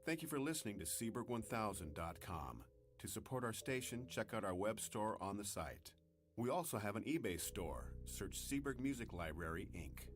Thank you for listening to Seaberg1000.com. To support our station, check out our web store on the site. We also have an eBay store. Search Seaberg Music Library, Inc.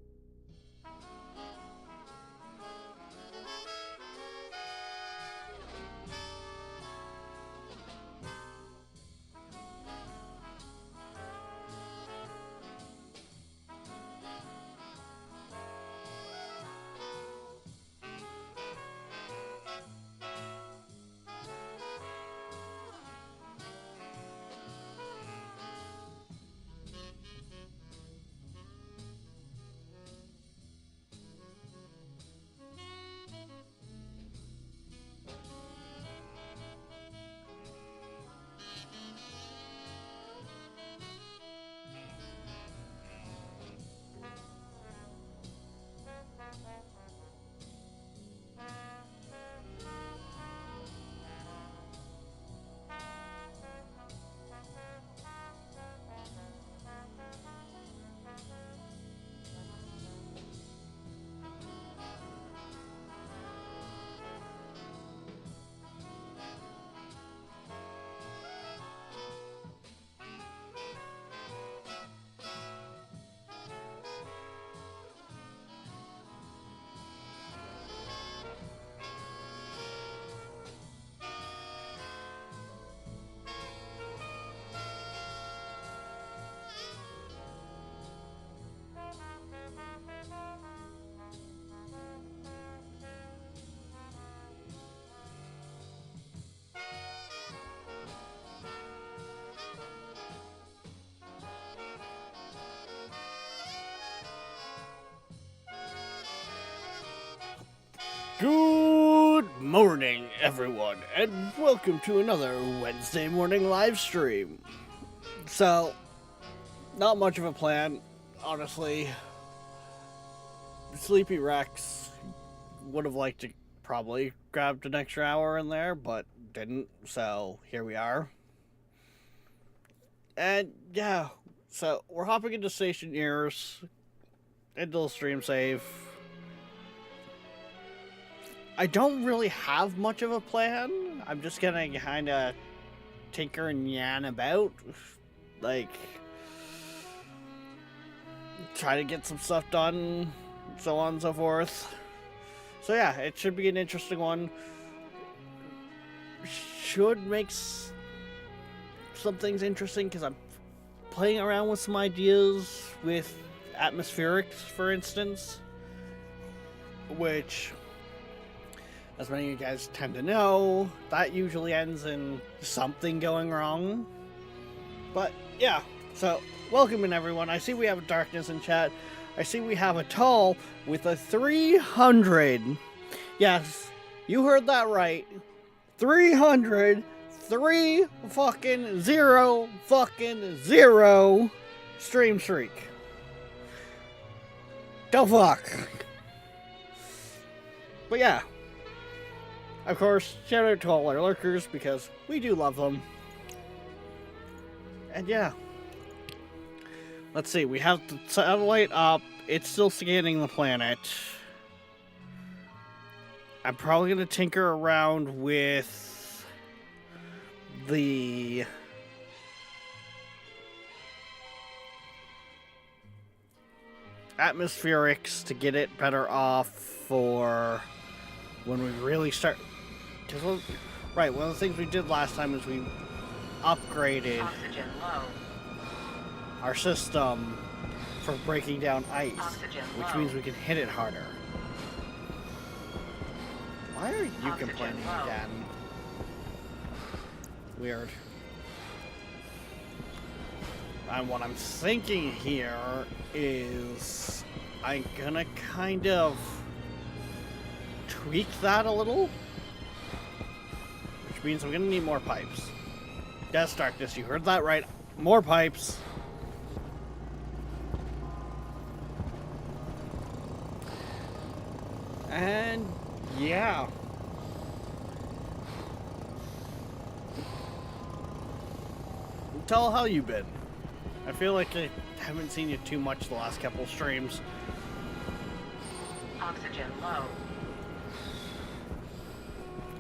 Good morning, everyone, and welcome to another Wednesday morning live stream. So, not much of a plan, honestly. Sleepy Rex would have liked to probably grab an extra hour in there, but didn't, so here we are. And yeah, so we're hopping into Station Ears, into the stream save. I don't really have much of a plan. I'm just gonna kind of tinker and yan about. Like, try to get some stuff done, so on and so forth. So yeah, it should be an interesting one. Should make some things interesting, because I'm playing around with some ideas with atmospherics, for instance. Which, as many of you guys tend to know, that usually ends in something going wrong. But yeah, so welcome in, everyone. I see we have Darkness in chat. I see we have a Tall with a 300. Yes, you heard that right. 300, 3 fucking 0 fucking 0 stream streak. Don't fuck. But yeah. Of course, shout out to all our lurkers, because we do love them. And yeah. Let's see, we have the satellite up. It's still scanning the planet. I'm probably going to tinker around with the atmospherics to get it better off for when we really start. Right, one of the things we did last time is we upgraded our system for breaking down ice, which means we can hit it harder. Why are you complaining again? Weird. And what I'm thinking here is I'm gonna kind of tweak that a little. Which means I'm gonna need more pipes. Yes, Darkness, you heard that right. More pipes. And yeah. Tell how you been. I feel like I haven't seen you too much the last couple streams. Oxygen low.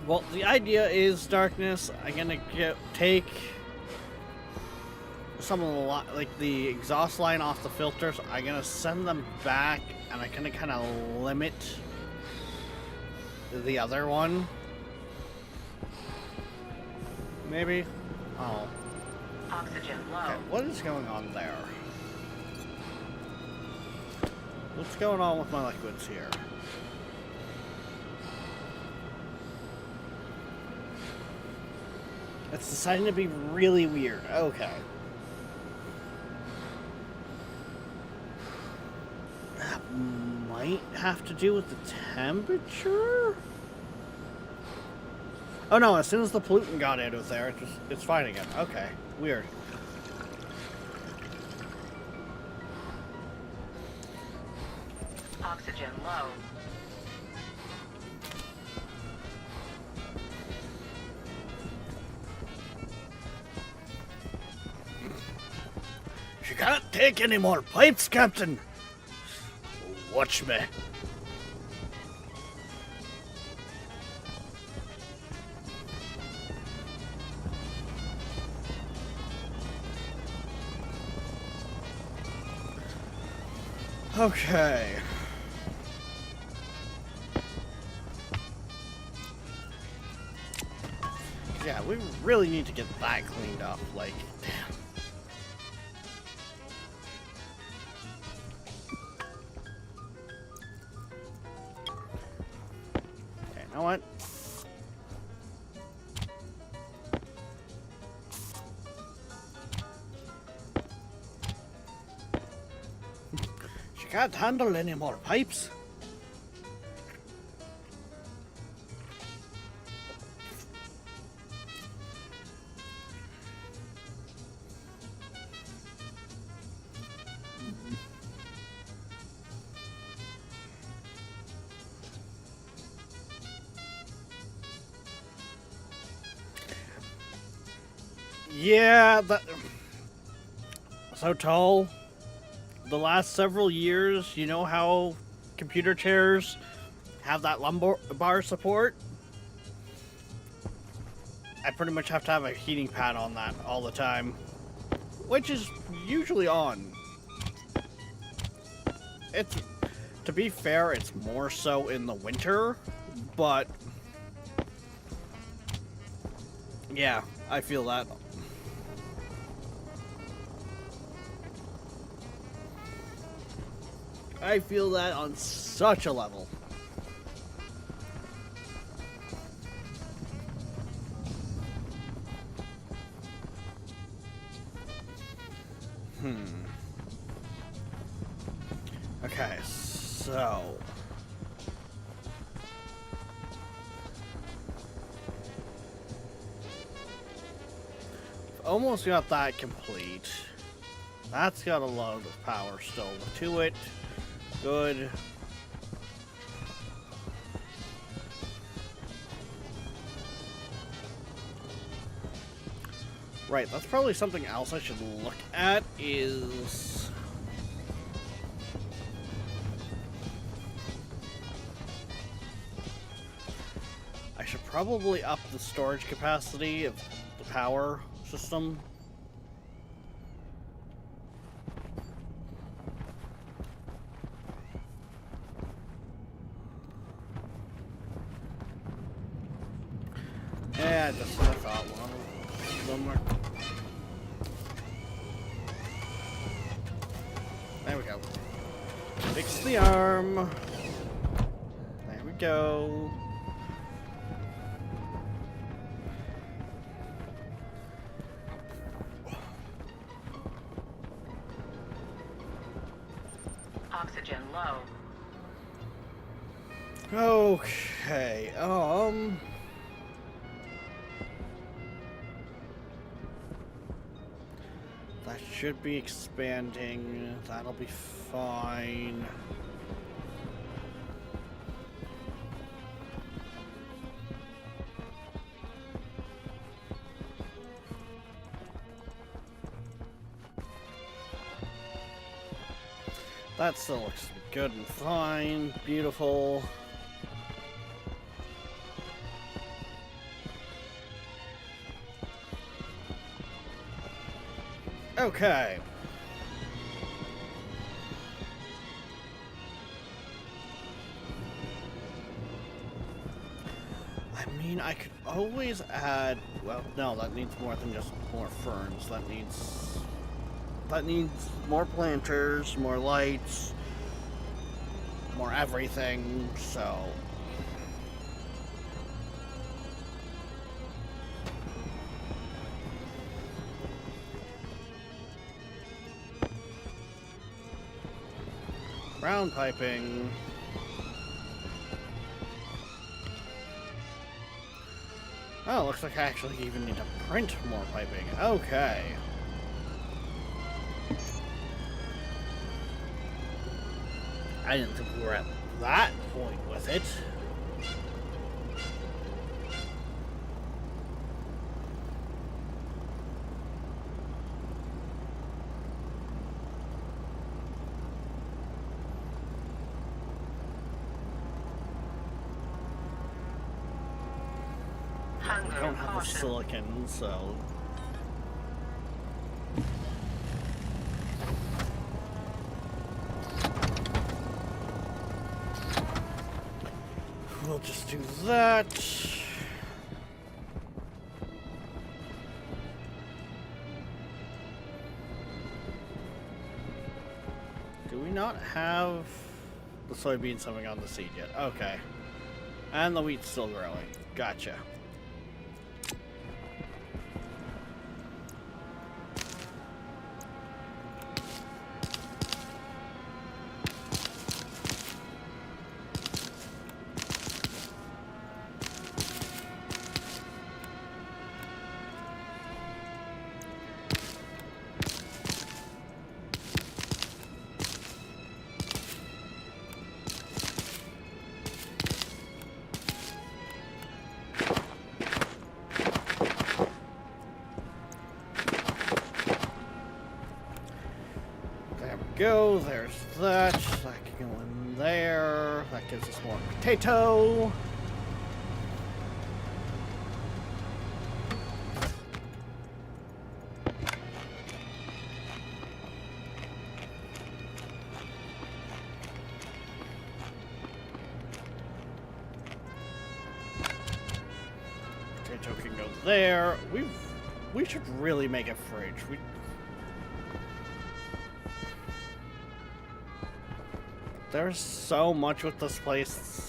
Well, the idea is, Darkness, I'm gonna take some of the like the exhaust line off the filters. I'm gonna send them back, and I'm gonna kind of limit the other one. Maybe. Oh. Oxygen low. Okay, what is going on there? What's going on with my liquids here? It's deciding to be really weird. Okay. That might have to do with the temperature? Oh no, as soon as the pollutant got out of there, it's fine again. Okay, weird. Oxygen low. She can't take any more pipes, Captain. Watch me. Okay. Yeah, we really need to get that cleaned up. Like, damn. Okay, you know what? She can't handle any more pipes. Yeah, so tall. The last several years, you know how computer chairs have that lumbar support? I pretty much have to have a heating pad on that all the time, which is usually on. It's, to be fair, it's more so in the winter, but yeah, I feel that. I feel that on such a level. Okay, so almost got that complete. That's got a lot of power still to it. Good. Right, that's probably something else I should look at is... I should probably up the storage capacity of the power system. Yeah, just what I thought. One more. There we go. Fix the arm. There we go. Oxygen low. Okay, that should be expanding. That'll be fine. That still looks good and fine. Beautiful. Okay. I mean, I could always add... Well, no, that needs more than just more ferns. That needs more planters, more lights, more everything, so... Ground piping. Oh, looks like I actually even need to print more piping. Okay. I didn't think we were at that point with it. I don't have the silicon, so... We'll just do that. Do we not have the soybeans having on the seed yet? Okay. And the wheat's still growing. Gotcha. Go, there's that. That can go in there. That gives us more potato. Potato can go there. We should really make a fridge. There's so much with this place.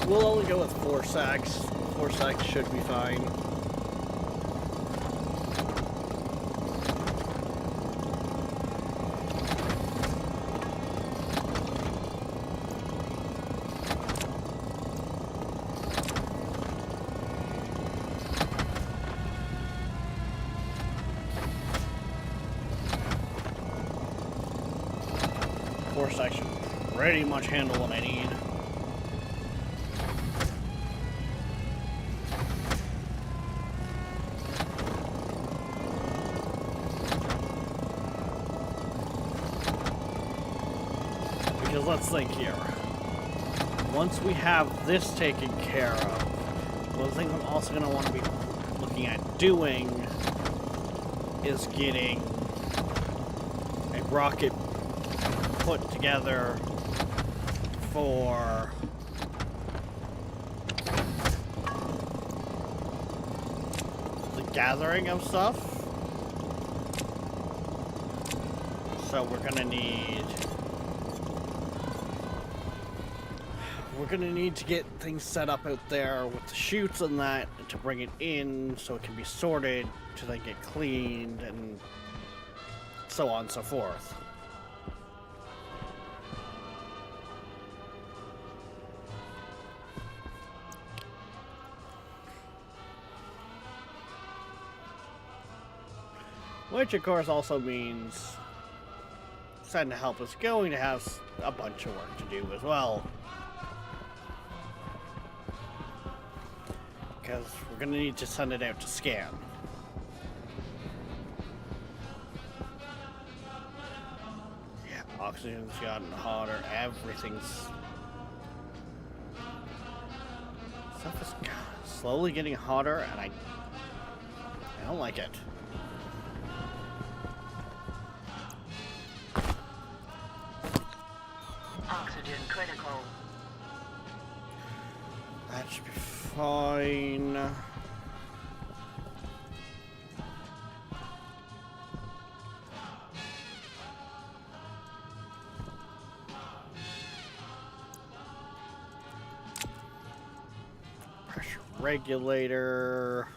We'll only go with 4 sacks. 4 sacks should be fine. Four sacks should pretty much handle what I need. Because let's think here. Once we have this taken care of, one thing I'm also going to want to be looking at doing is getting a rocket put together for the gathering of stuff. So we're going to need to get things set up out there with the chutes and that to bring it in so it can be sorted to then get cleaned and so on and so forth. Which, of course, also means Send Help is going to have a bunch of work to do as well. Because we're going to need to send it out to scan. Yeah, oxygen's gotten hotter, everything's... Stuff is slowly getting hotter, and I don't like it. Oxygen critical. That should be fine. Pressure regulator.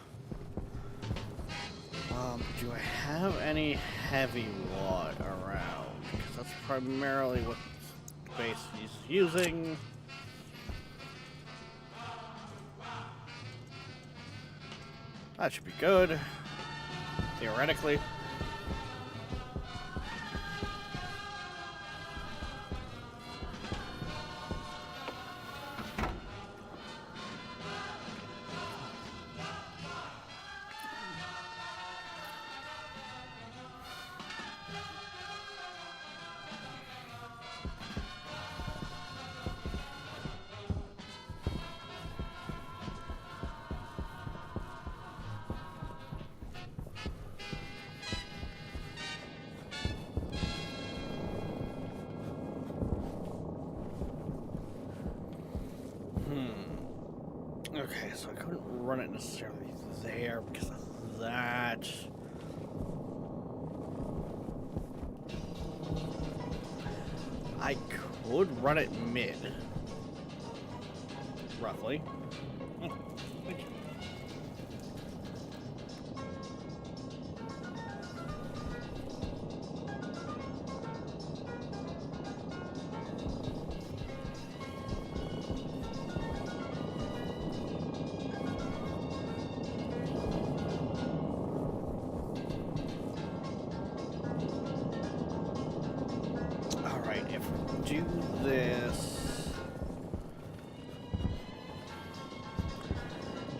Do I have any heavy watt around? Because that's primarily what base is using. That should be good, theoretically. Okay, so I couldn't run it necessarily there because of that. I could run it mid, roughly. Thank you. Do this.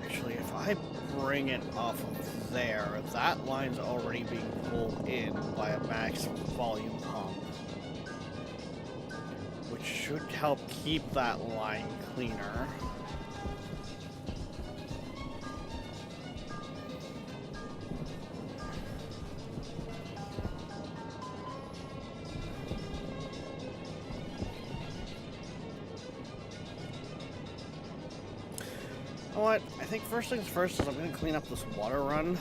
Actually, if I bring it off of there, that line's already being pulled in by a max volume pump, which should help keep that line cleaner. You know what? I think first things first is I'm going to clean up this water run.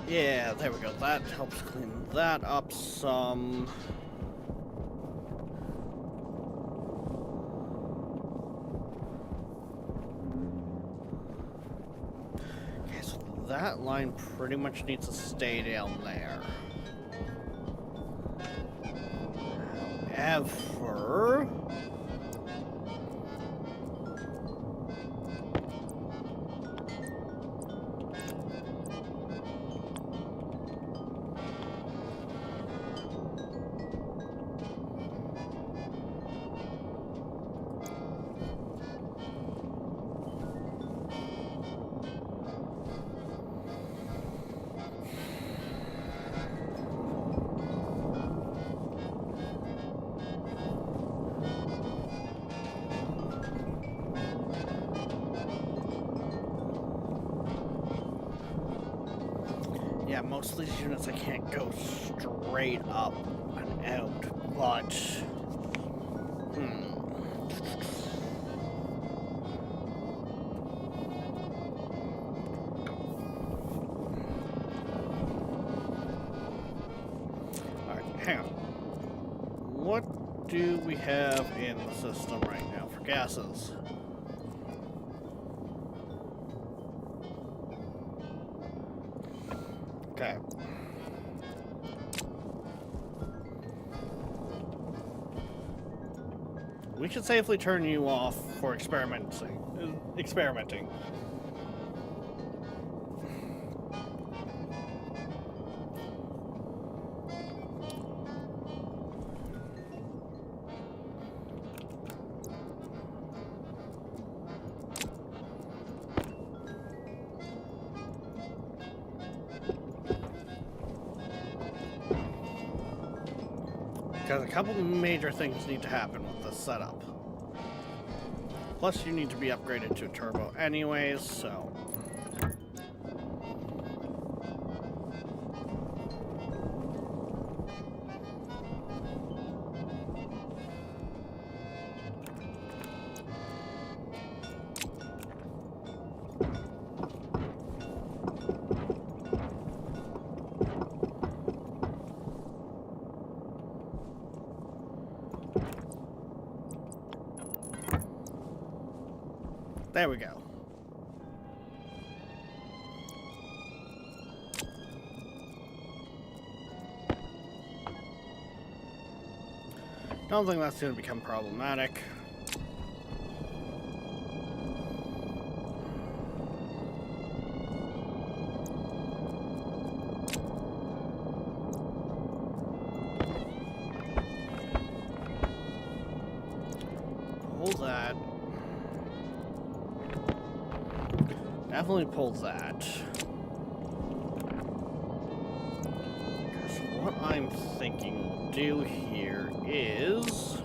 Yeah, there we go. That helps clean that up some. Okay, so that line pretty much needs to stay down there. However, most of these units I can't go straight up and out, but... Alright, hang on. What do we have in the system right now for gases? Okay. We should safely turn you off for experimenting. Because a couple major things need to happen with this setup. Plus, you need to be upgraded to a turbo anyways, so... There we go. Don't think that's going to become problematic. Hold that. Definitely pulls that. Because what I'm thinking we'll do here is...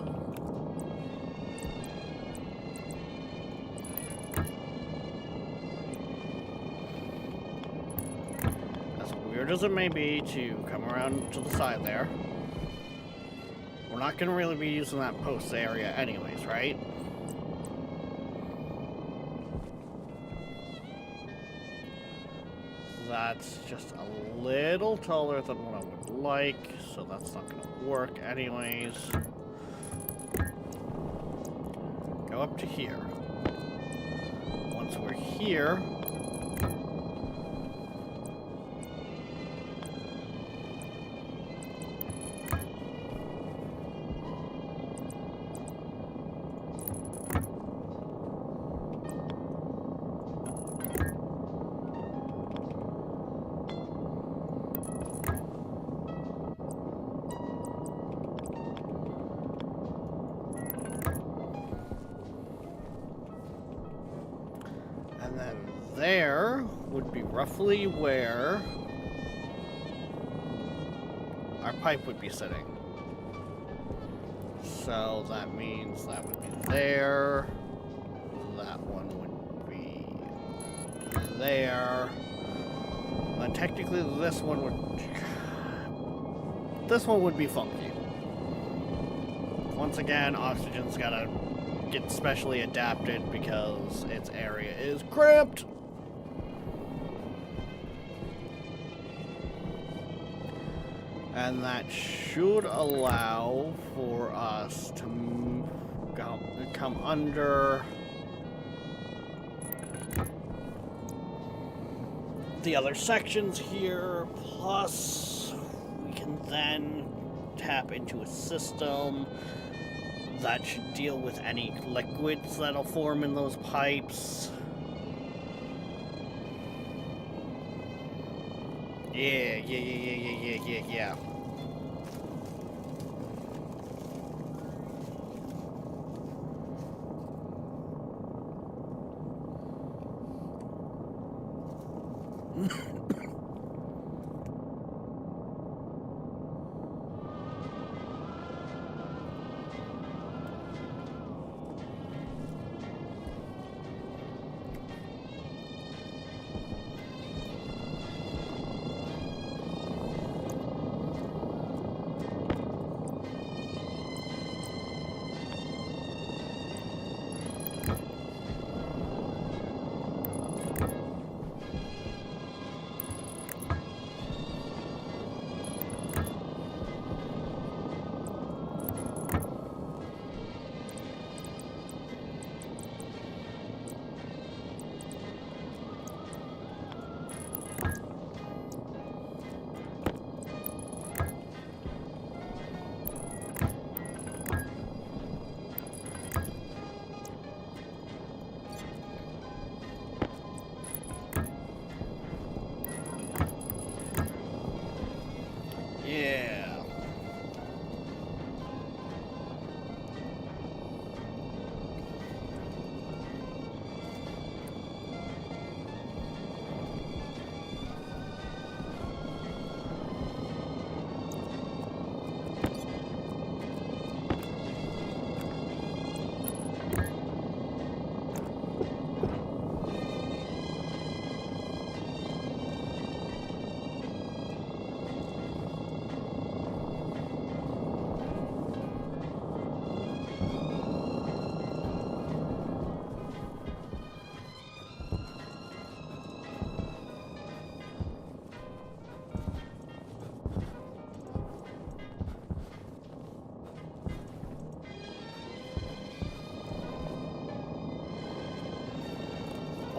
as weird as it may be to come around to the side there, we're not going to really be using that post area anyways, right? That's just a little taller than what I would like, so that's not going to work anyways. Go up to here. Once we're here... and then there would be roughly where our pipe would be sitting. So that means that would be there. That one would be there. And technically this one would be funky. Once again, oxygen's gotta get specially adapted because its area is cramped. And that should allow for us to come under the other sections here, plus we can then tap into a system that should deal with any liquids that'll form in those pipes. Yeah.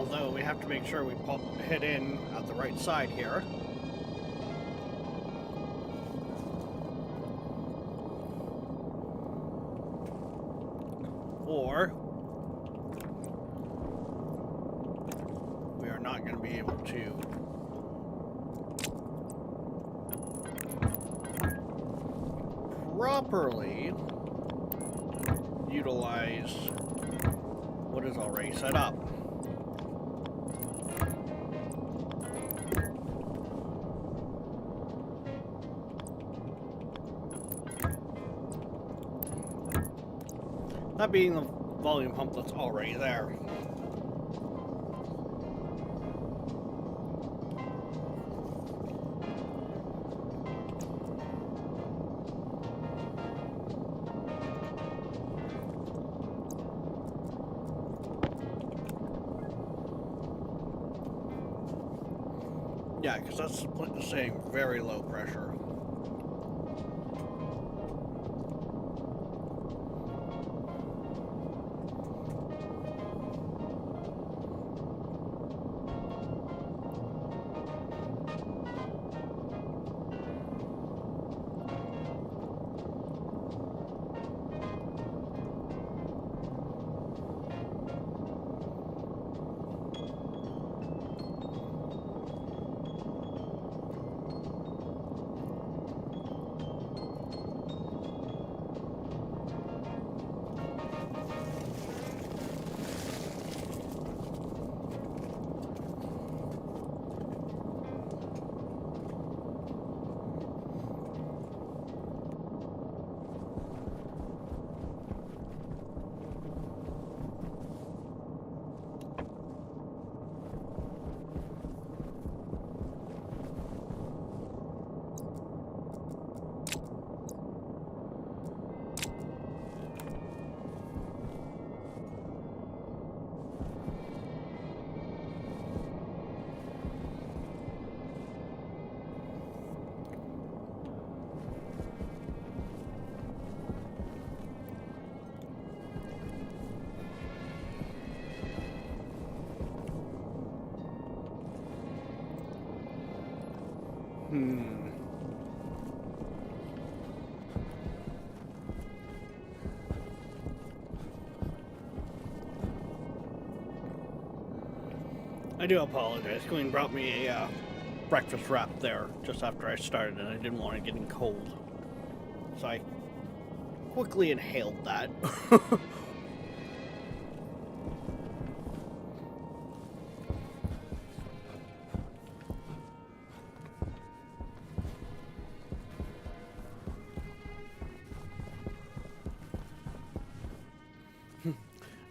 Although we have to make sure we hit in at the right side here. Or we are not going to be able to properly utilize what is already set up. That being the volume pump that's already there. Yeah, because that's saying very low pressure. I do apologize. Queen brought me a breakfast wrap there just after I started, and I didn't want it getting cold. So I quickly inhaled that.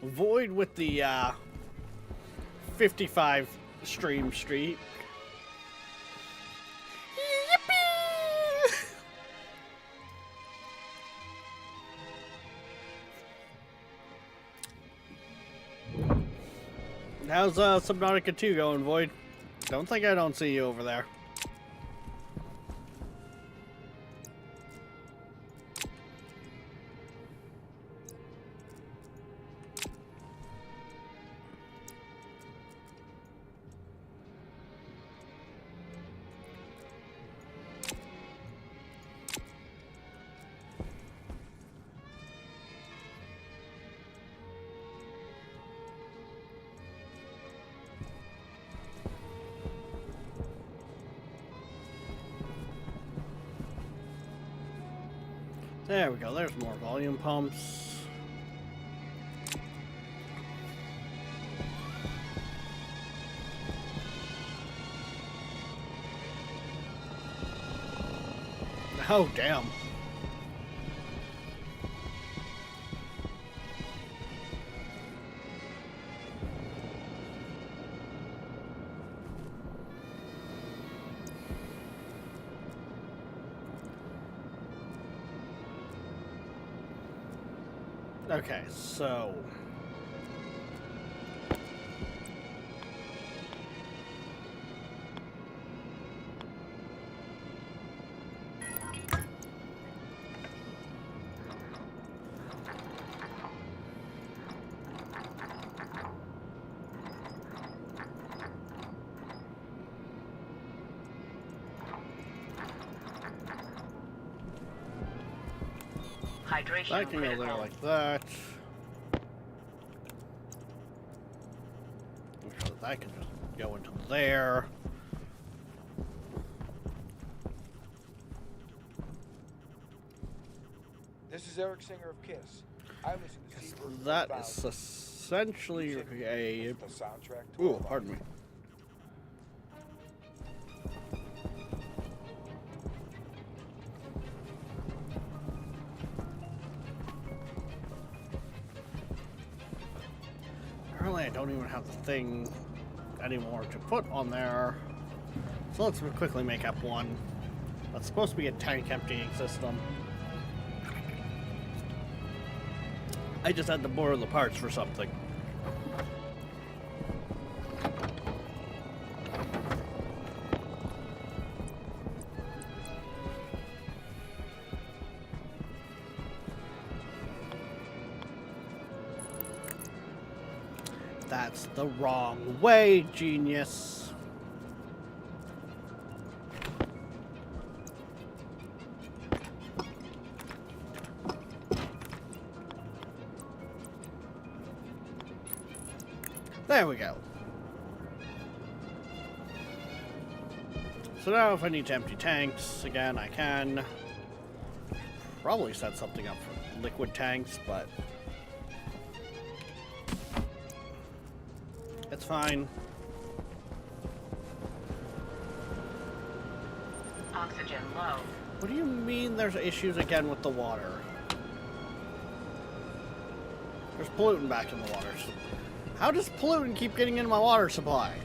Void with the 55 Stream Street. Yippee! How's Subnautica 2 going, Void? Don't think I don't see you over there. There we go, there's more volume pumps. Oh, damn. Okay, so... Hydration That can go critical. there like that. Make sure that can just go into there. This is Eric Singer of Kiss. I listen to Seabird That 1000. is essentially a... The soundtrack to Ooh, our pardon me. Apparently I don't even have the thing anymore to put on there. So let's quickly make up one. That's supposed to be a tank emptying system. I just had to borrow the parts for something. That's the wrong way, genius. There we go. So now if I need to empty tanks, again, I can. Probably set something up for liquid tanks, but it's fine. Oxygen low. What do you mean there's issues again with the water? There's pollutant back in the water. How does pollutant keep getting into my water supply?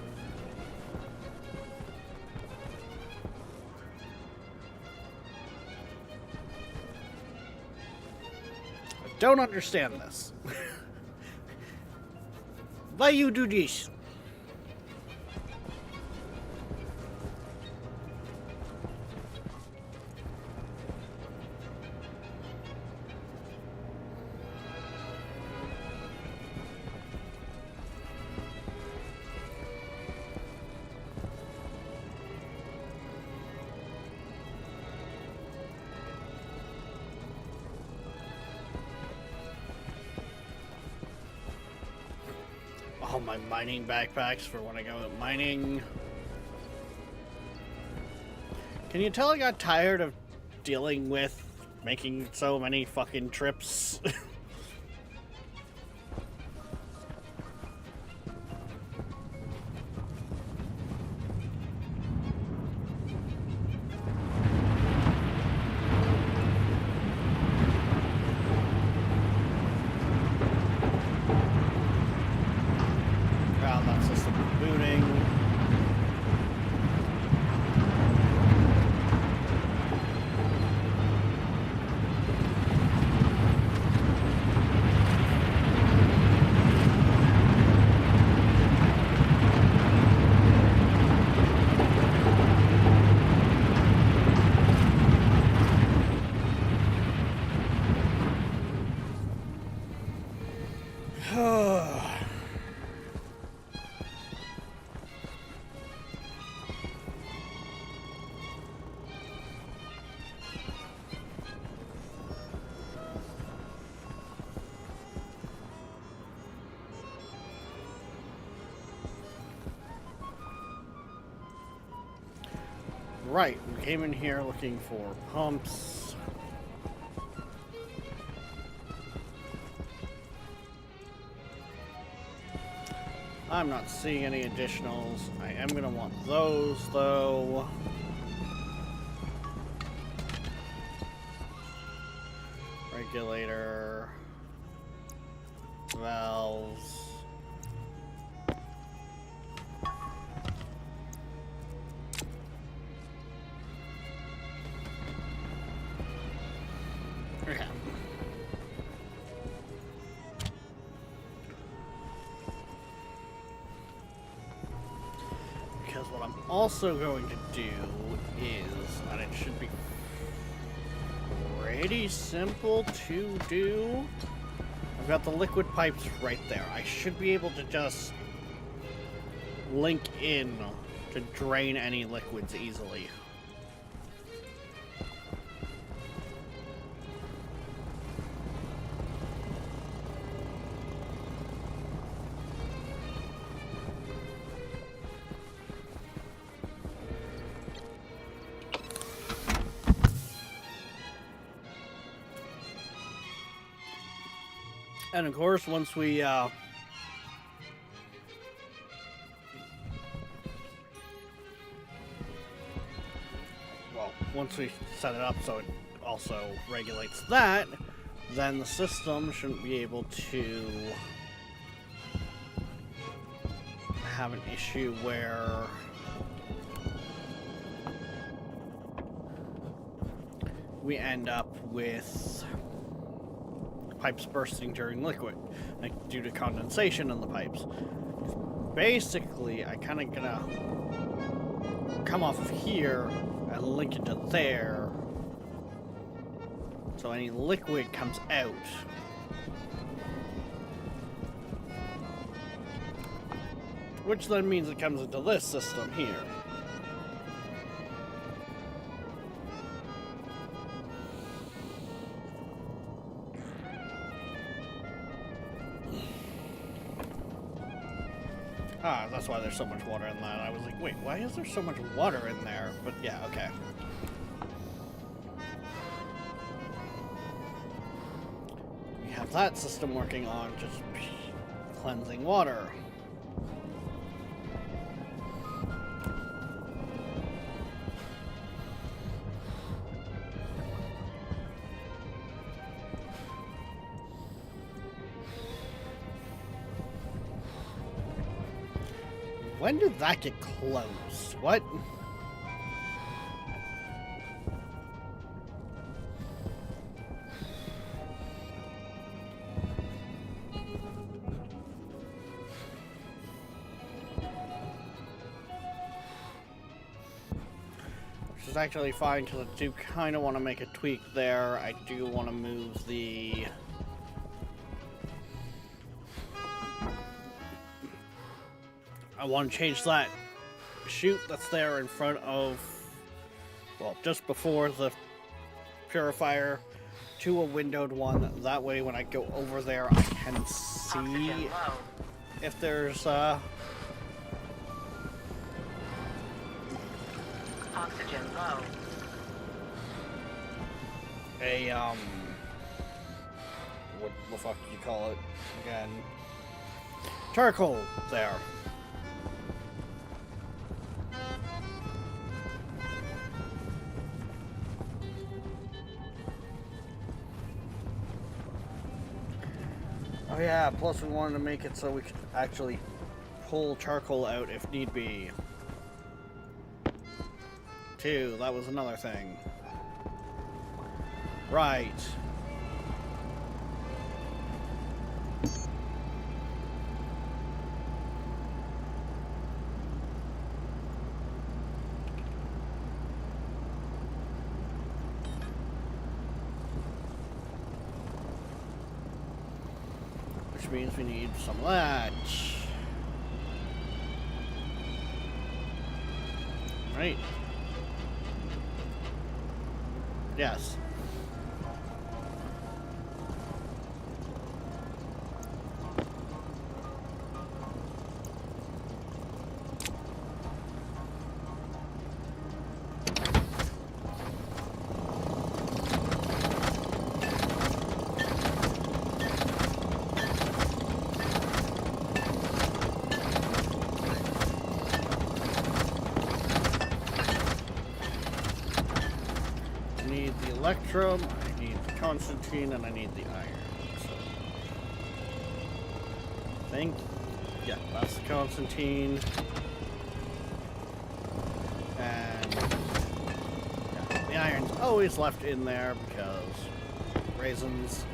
I don't understand this. Why you do this? All my mining backpacks for when I go out mining. Can you tell I got tired of dealing with making so many fucking trips? Wow, that system booting. Right, we came in here looking for pumps. I'm not seeing any additionals. I am gonna want those though. Regulator. Valves. Okay. Because what I'm also going to do is, and it should be pretty simple to do, I've got the liquid pipes right there. I should be able to just link in to drain any liquids easily. And of course, once we once we set it up so it also regulates that, then the system shouldn't be able to have an issue where we end up with pipes bursting during liquid, like due to condensation in the pipes. Basically, I kind of gonna come off of here and link it to there, so any liquid comes out. Which then means it comes into this system here. Ah, that's why there's so much water in that. I was like, wait, why is there so much water in there? But yeah, okay. We have that system working on just cleansing water. When did that get closed? What? Which is actually fine, because I do kind of want to make a tweak there. I do want to move the... I want to change that chute that's there in front of, well, just before the purifier to a windowed one. That way when I go over there I can see Oxygen low. if there's Oxygen low. a what the fuck do you call it again? Charcoal there. Oh yeah, plus we wanted to make it so we could actually pull charcoal out if need be. Too, that was another thing. Right. Which means we need some of that. Right. Yes. Electrum, I need the Constantine, and I need the iron. So, I think, yeah, that's the Constantine. And yeah, the iron's always left in there because raisins.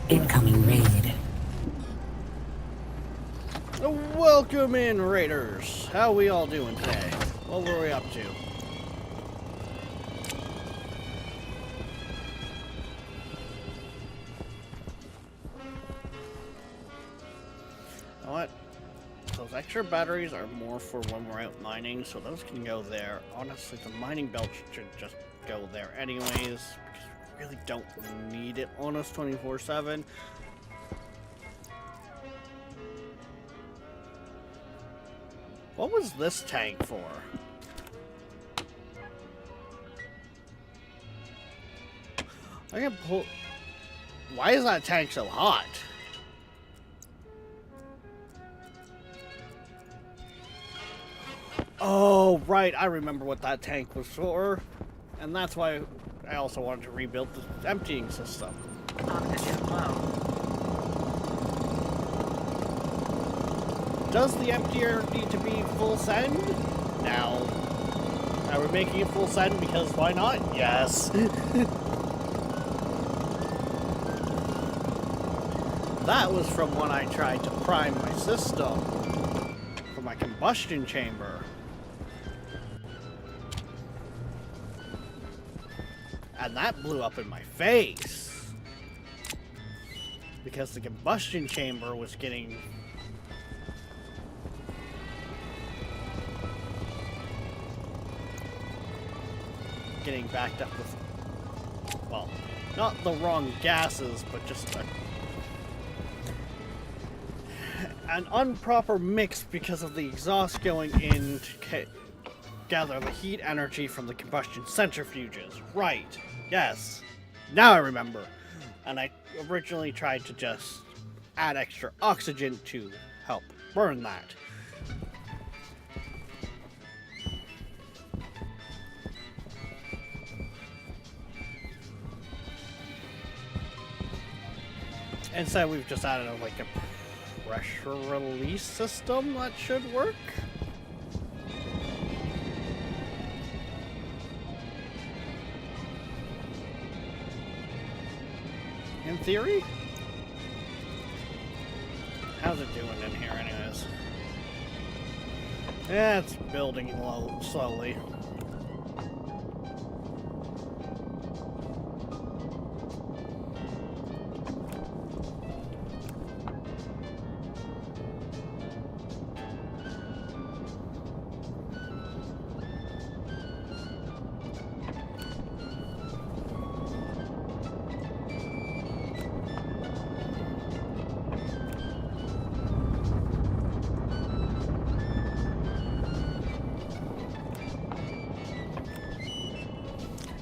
Incoming raid. Welcome in, Raiders. How we all doing today? What were we up to? You know what? Those extra batteries are more for when we're out mining, so those can go there. Honestly, the mining belt should just go there anyways, because we really don't need it on us 24/7. What was this tank for? I can pull... Why is that tank so hot? Oh, right. I remember what that tank was for. And that's why I also wanted to rebuild the emptying system. Oxygen low. Does the emptier need to be full send? Now, are we making it full send because why not? Yes. That was from when I tried to prime my system for my combustion chamber. And that blew up in my face. Because the combustion chamber was getting backed up with, well, not the wrong gases, but just an improper mix because of the exhaust going in to gather the heat energy from the combustion centrifuges. Right. Yes. Now I remember. And I originally tried to just add extra oxygen to help burn that. Instead, we've just added like a pressure release system that should work. In theory? How's it doing in here anyways? Yeah, it's building slowly.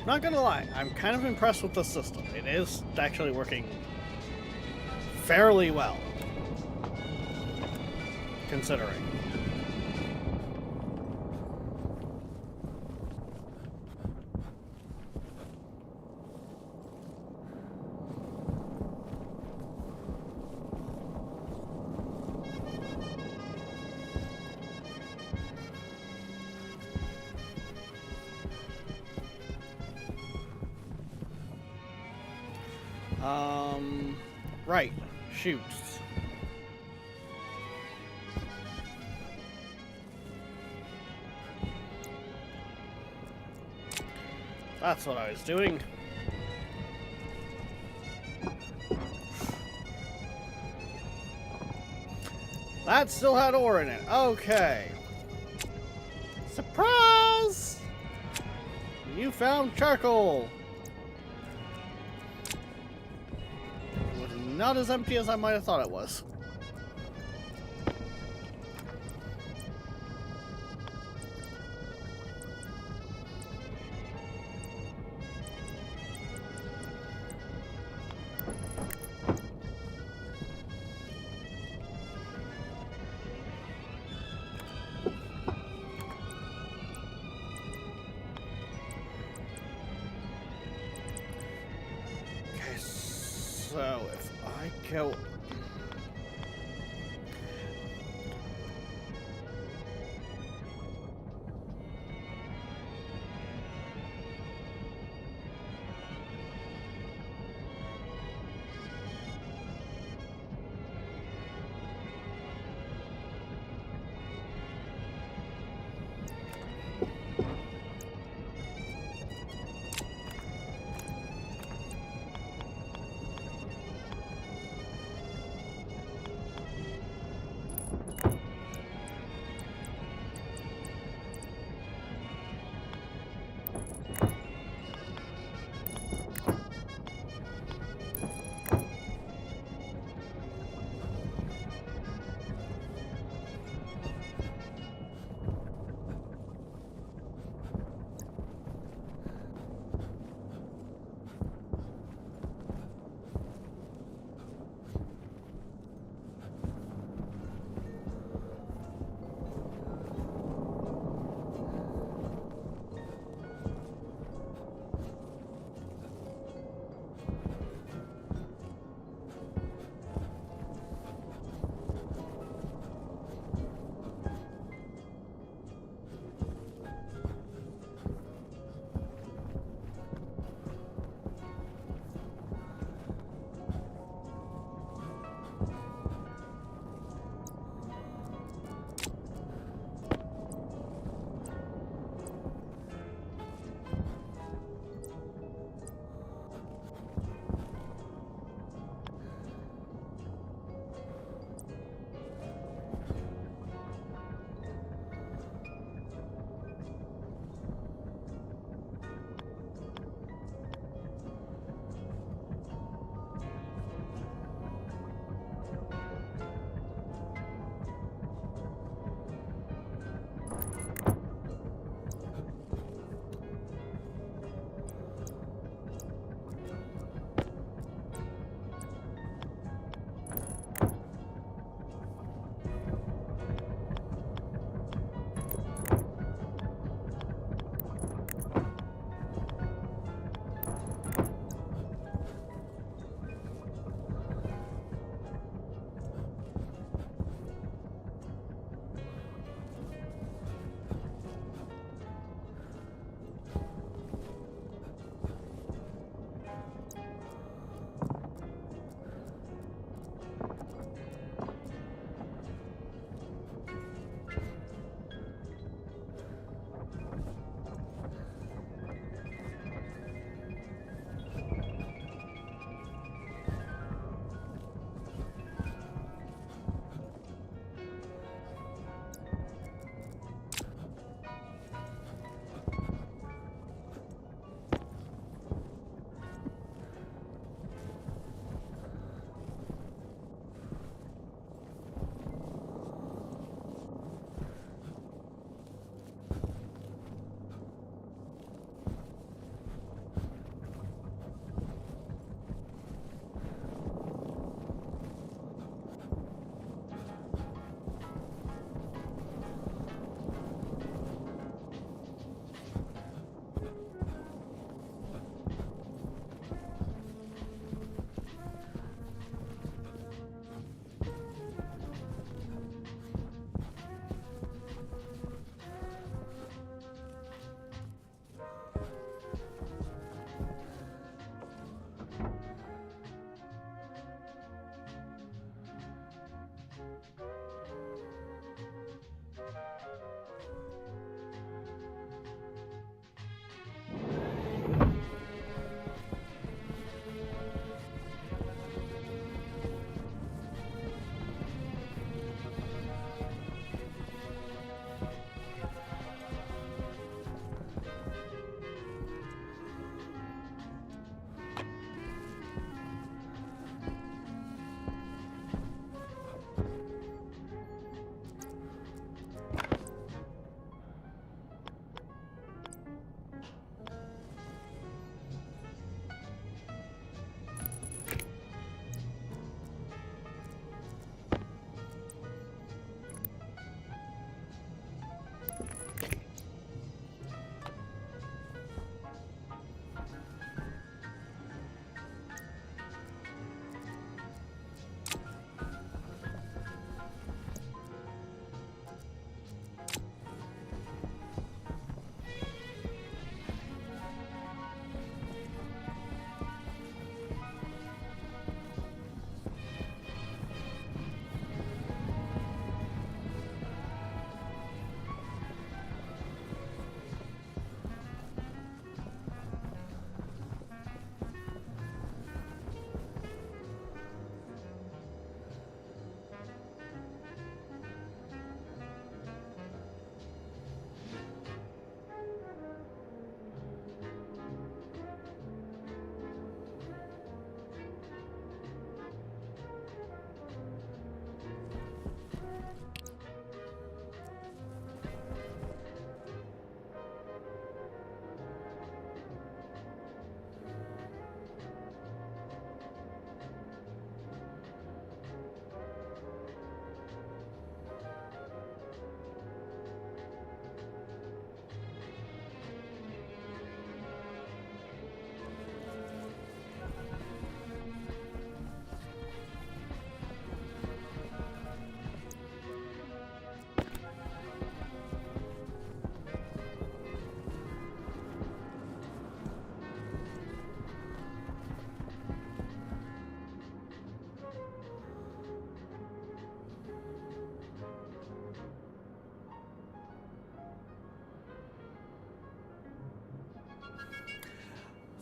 Not gonna lie, I'm kind of impressed with the system. It is actually working fairly well, considering. Right. Shoots. That's what I was doing. That still had ore in it. Okay. Surprise! You found charcoal. Not as empty as I might have thought it was. Okay, so if I go...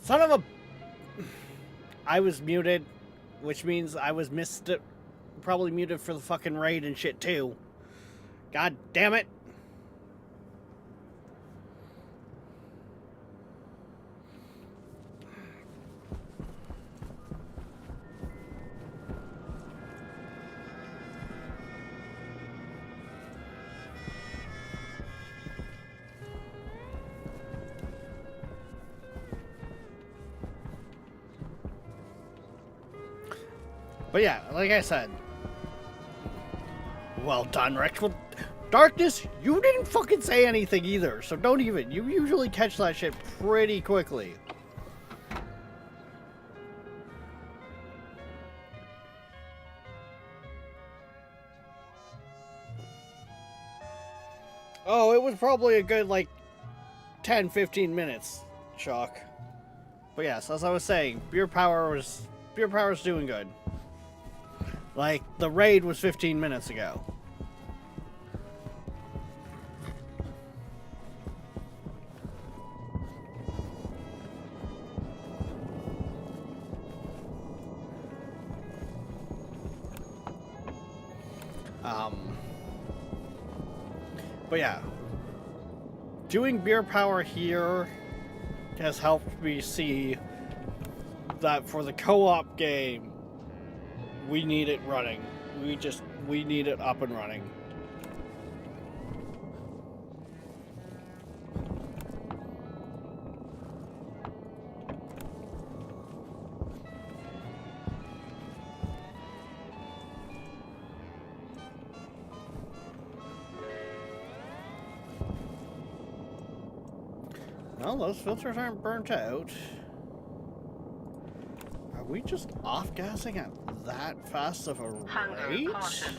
Son of a... I was muted, which means I was probably muted for the fucking raid and shit too. God damn it. But yeah, like I said, well done, Rex. Well, Darkness, you didn't fucking say anything either, so don't even. You usually catch that shit pretty quickly. Oh, it was probably a good, like, 10-15 minutes, Chalk. But yes, as I was saying, Beer Power's doing good. Like, the raid was 15 minutes ago. But yeah, doing Beer Power here has helped me see that for the co-op game, we need it running. We need it up and running. Well, those filters aren't burnt out. Are we just off-gassing at that fast of a Hunger rate? caution.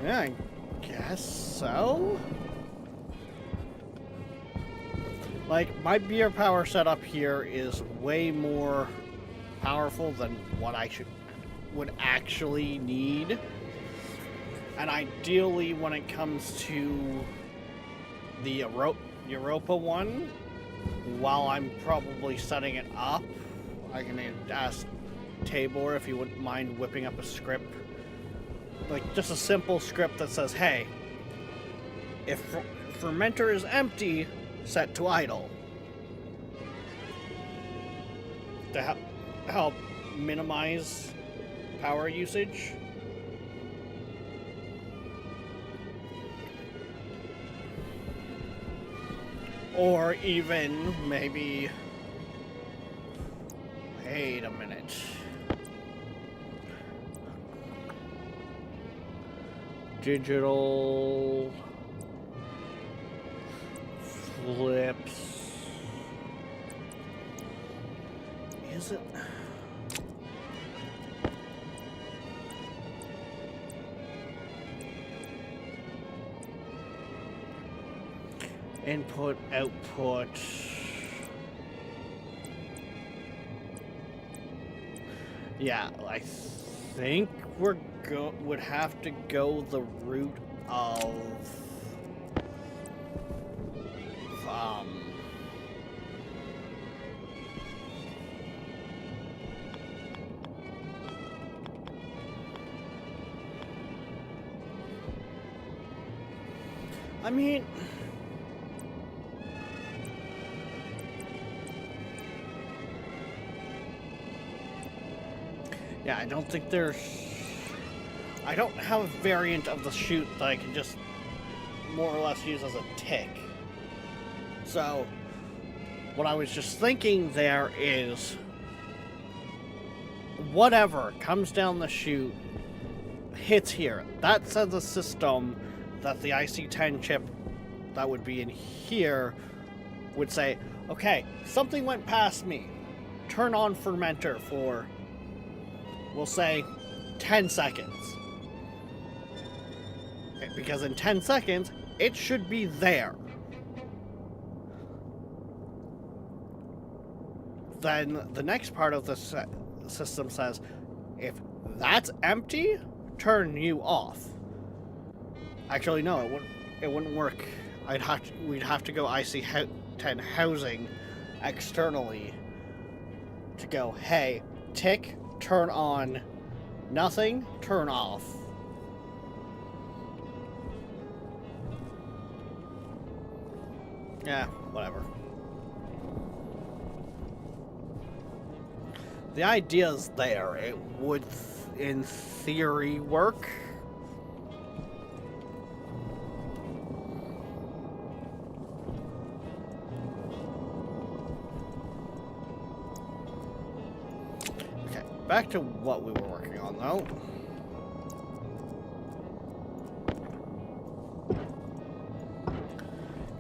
Yeah, I guess so. Like, my Beer Power setup here is way more powerful than what I would actually need. And ideally, when it comes to the Europa one, while I'm probably setting it up, I can ask Tabor if he wouldn't mind whipping up a script. Like, just a simple script that says, hey, if fermenter is empty, set to idle. To help minimize power usage. Or even, maybe... Wait a minute. Digital... Flips... Is it... Input, output. Yeah, I think would have to go the route of I mean, yeah, I don't think there's... I don't have a variant of the chute that I can just more or less use as a tick. So, what I was just thinking there is, whatever comes down the chute hits here. That sends a system that the IC10 chip that would be in here would say, okay, something went past me. Turn on fermenter for, we'll say, 10 seconds. Okay, because in 10 seconds, it should be there. Then the next part of the system says, if that's empty, turn you off. Actually, no, it wouldn't work we'd have to go IC-10 housing externally to go, hey, tick, turn on, nothing, turn off. Yeah, whatever. The idea's there. It would, in theory, work. Okay, back to what we were working on, though.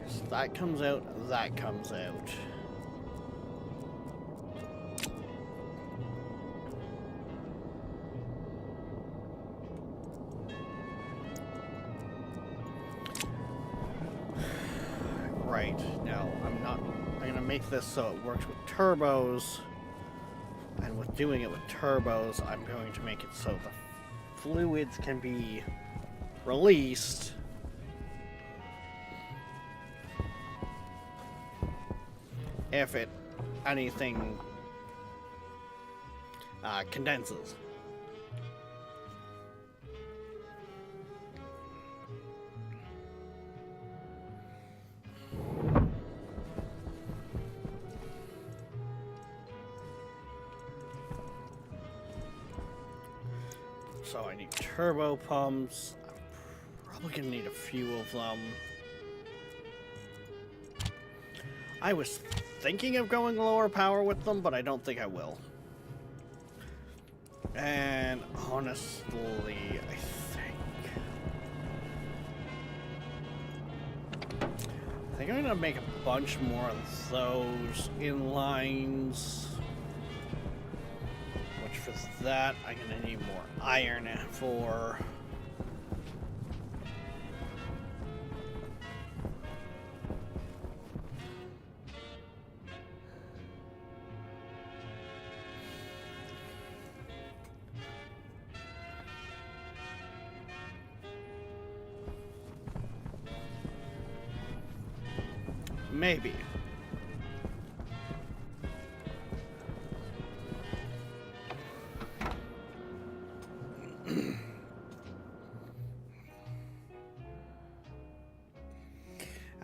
So that comes out, that comes out. Right, now I'm gonna make this so it works with turbos, and with doing it with turbos, I'm going to make it so the fluids can be released if anything condenses. So I need turbo pumps. I'm probably gonna need a few of them. I was thinking of going lower power with them, but I don't think I will. And honestly, I think I'm gonna make a bunch more of those inlines. Which for that, I'm gonna need more iron for. Maybe.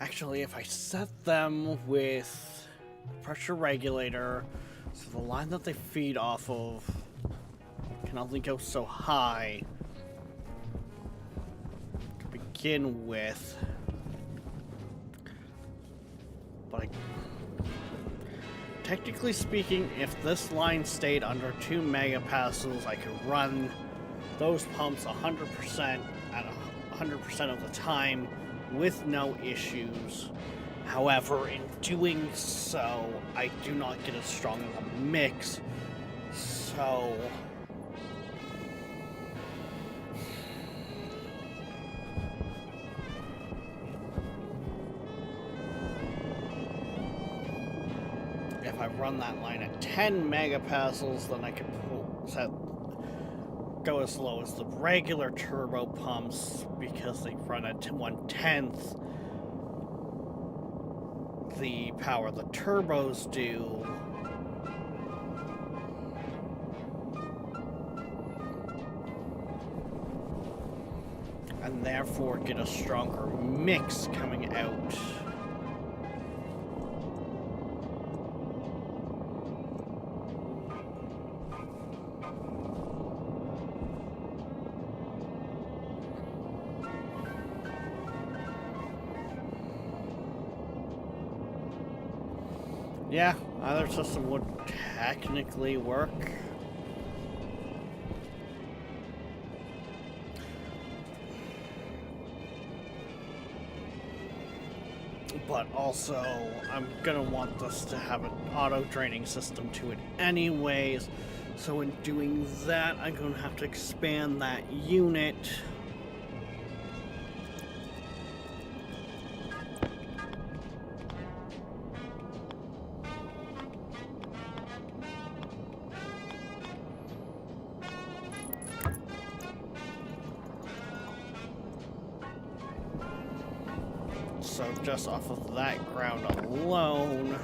Actually, if I set them with a pressure regulator, so the line that they feed off of can only go so high to begin with. But technically speaking, if this line stayed under 2 megapascals, I could run those pumps 100% at 100% of the time with no issues. However, in doing so, I do not get as strong of a mix. So if I run that line at 10 megapascals, then I can go as low as the regular turbo pumps because they run at 1/10 the power the turbos do. And therefore get a stronger mix coming out. Yeah, either system would technically work. But also, I'm gonna want this to have an auto-draining system to it anyways. So in doing that, I'm gonna have to expand that unit. So just off of that ground alone...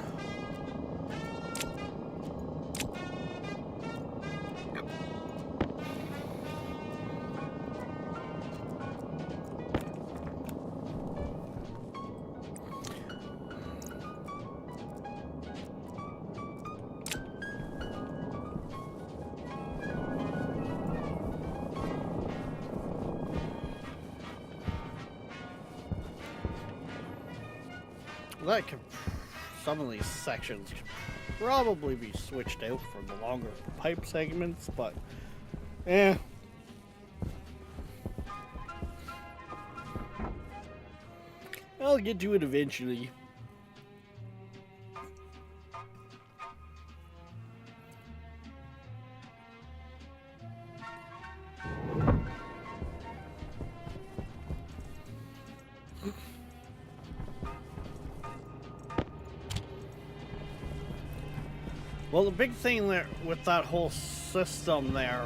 That could, some of these sections could probably be switched out for the longer pipe segments, but eh. I'll get to it eventually. Well, the big thing there with that whole system there,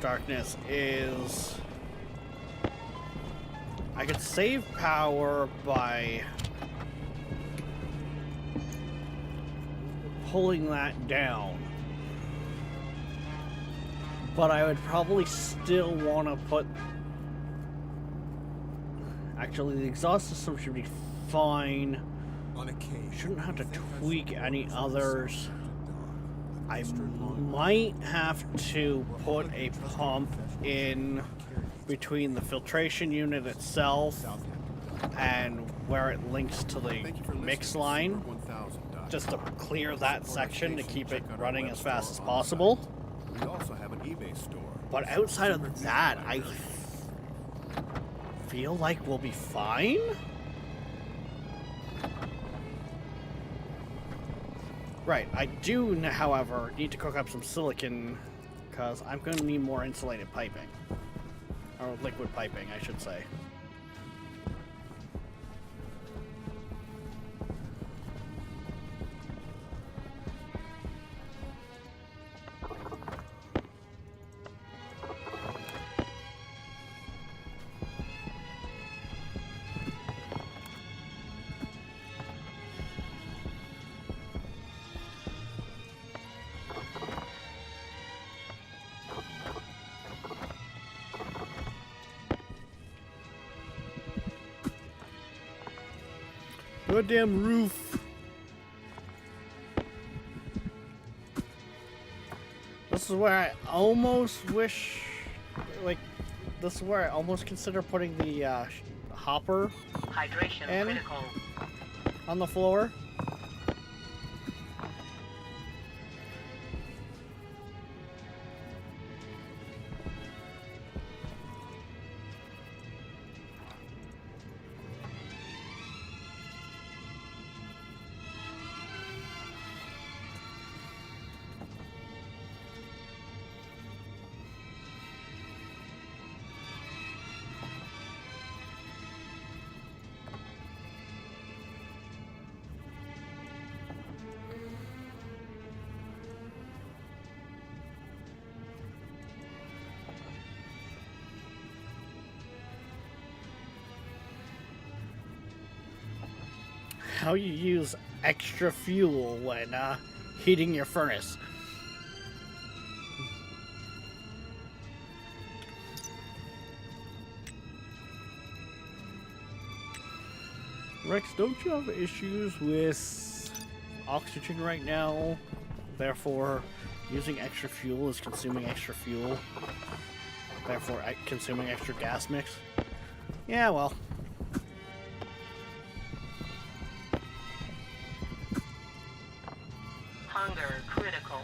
Darkness, is I could save power by pulling that down, but I would probably still want to put... Actually, the exhaust system should be fine. Shouldn't have to tweak any others. I might have to put a pump in between the filtration unit itself and where it links to the mix line, just to clear that section to keep it running as fast as possible. We also have an eBay store. But outside of that, I feel like we'll be fine. Right, I do, however, need to cook up some silicon, because I'm going to need more insulated piping. Or liquid piping, I should say. Goddamn roof. This is where I almost wish, like, this is where I almost consider putting the hopper Hydration in critical. on the floor. How you use extra fuel when heating your furnace. Rex, don't you have issues with oxygen right now? Therefore, using extra fuel is consuming extra fuel. Therefore, consuming extra gas mix. Yeah, well. Hunger critical.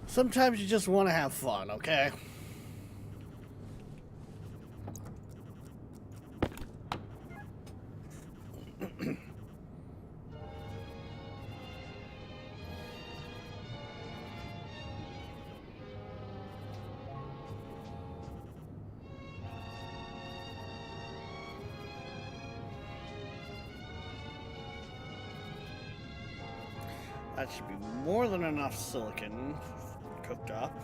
Sometimes you just want to have fun, okay? That should be more than enough silicon cooked up.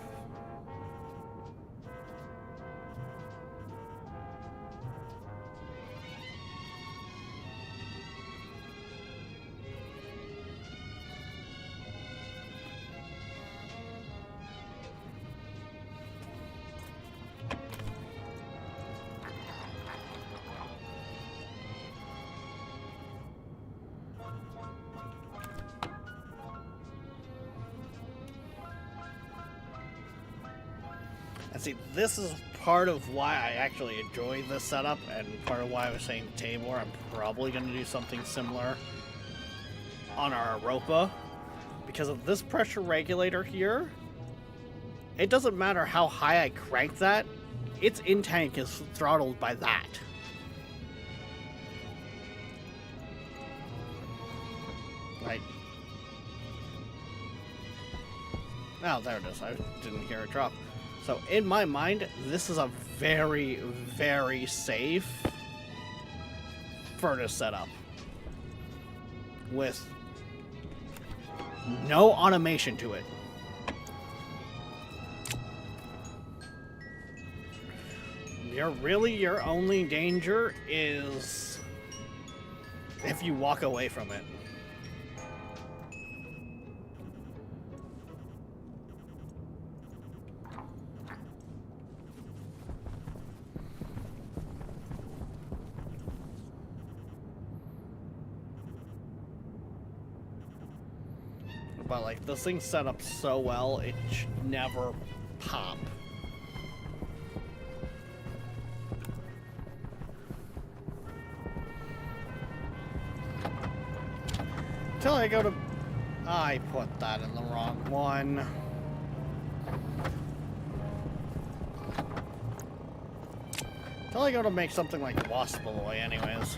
And see, this is part of why I actually enjoy this setup, and part of why I was saying Tabor, I'm probably going to do something similar on our Europa. Because of this pressure regulator here, it doesn't matter how high I crank that, its in-tank is throttled by that. Right. Oh, there it is. I didn't hear it drop. So, in my mind, this is a very, very safe furnace setup. With no automation to it. Your only danger is if you walk away from it. But like, this thing's set up so well, it should never pop. Till I go to... I put that in the wrong one. Till I go to make something like Waspaloy anyways.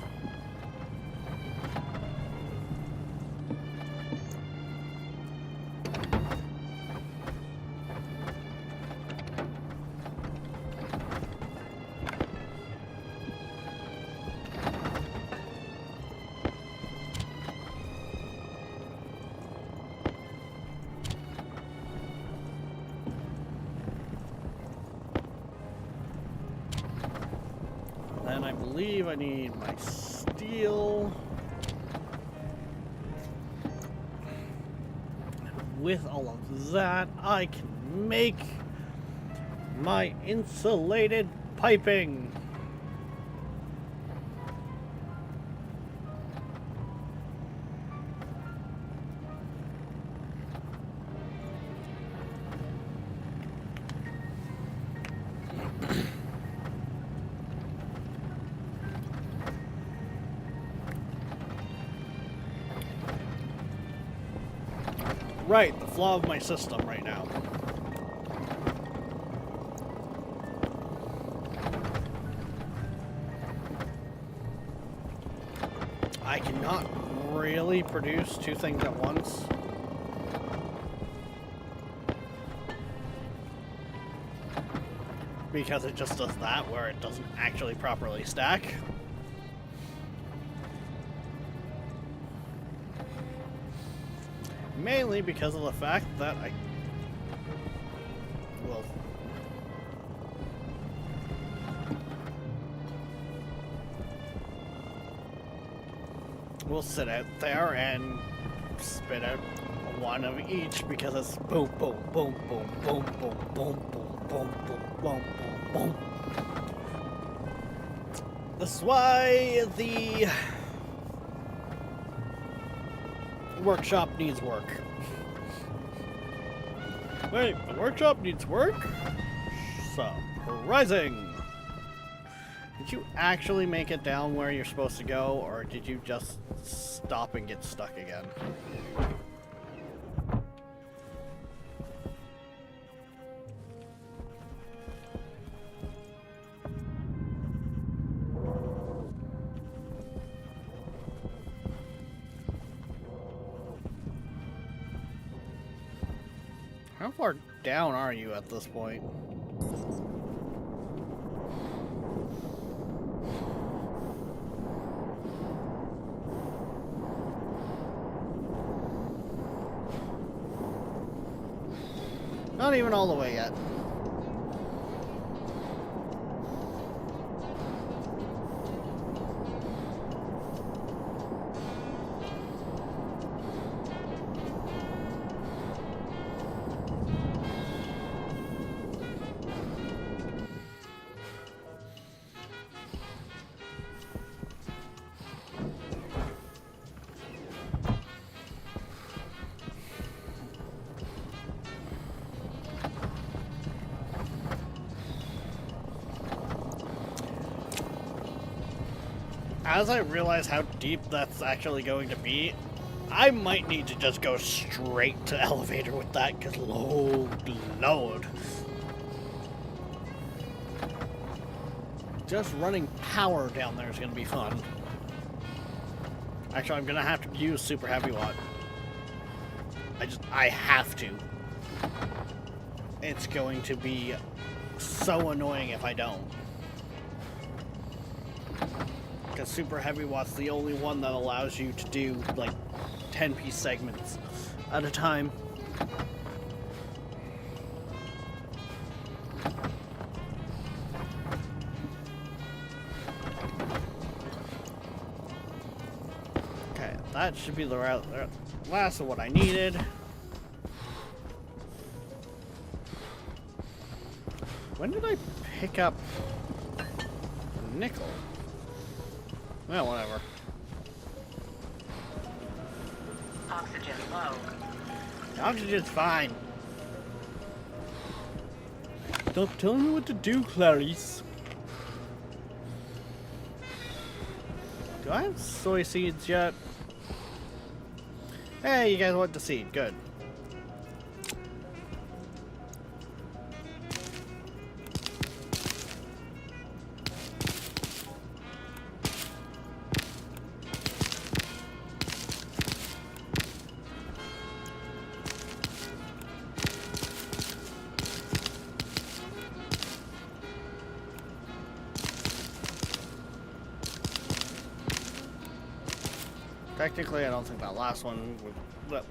Then I believe I need my steel. With all of that, I can make my insulated piping. Right, the flaw of my system right now. I cannot really produce two things at once. Because it just does that, where it doesn't actually properly stack. Mainly because of the fact that I will sit out there and spit out one of each, because it's boom, boom, boom, boom, boom, boom, boom, boom, boom, boom, boom, boom, boom. That's why the workshop needs work. Wait, the workshop needs work? Surprising! Did you actually make it down where you're supposed to go, or did you just stop and get stuck again? How far down are you at this point? Not even all the way yet. As I realize how deep that's actually going to be, I might need to just go straight to elevator with that, because Lord. Just running power down there is going to be fun. Actually, I'm going to have to use Super Heavy Watt. I have to. It's going to be so annoying if I don't. Because Super Heavy Watt's the only one that allows you to do, like, 10-piece segments at a time. Okay, that should be the last of what I needed. When did I pick up nickel? Well, whatever. Oxygen low. The oxygen's fine. Stop telling me what to do, Clarice. Do I have soy seeds yet? Hey, you guys want the seed. Good. Technically, I don't think that last one,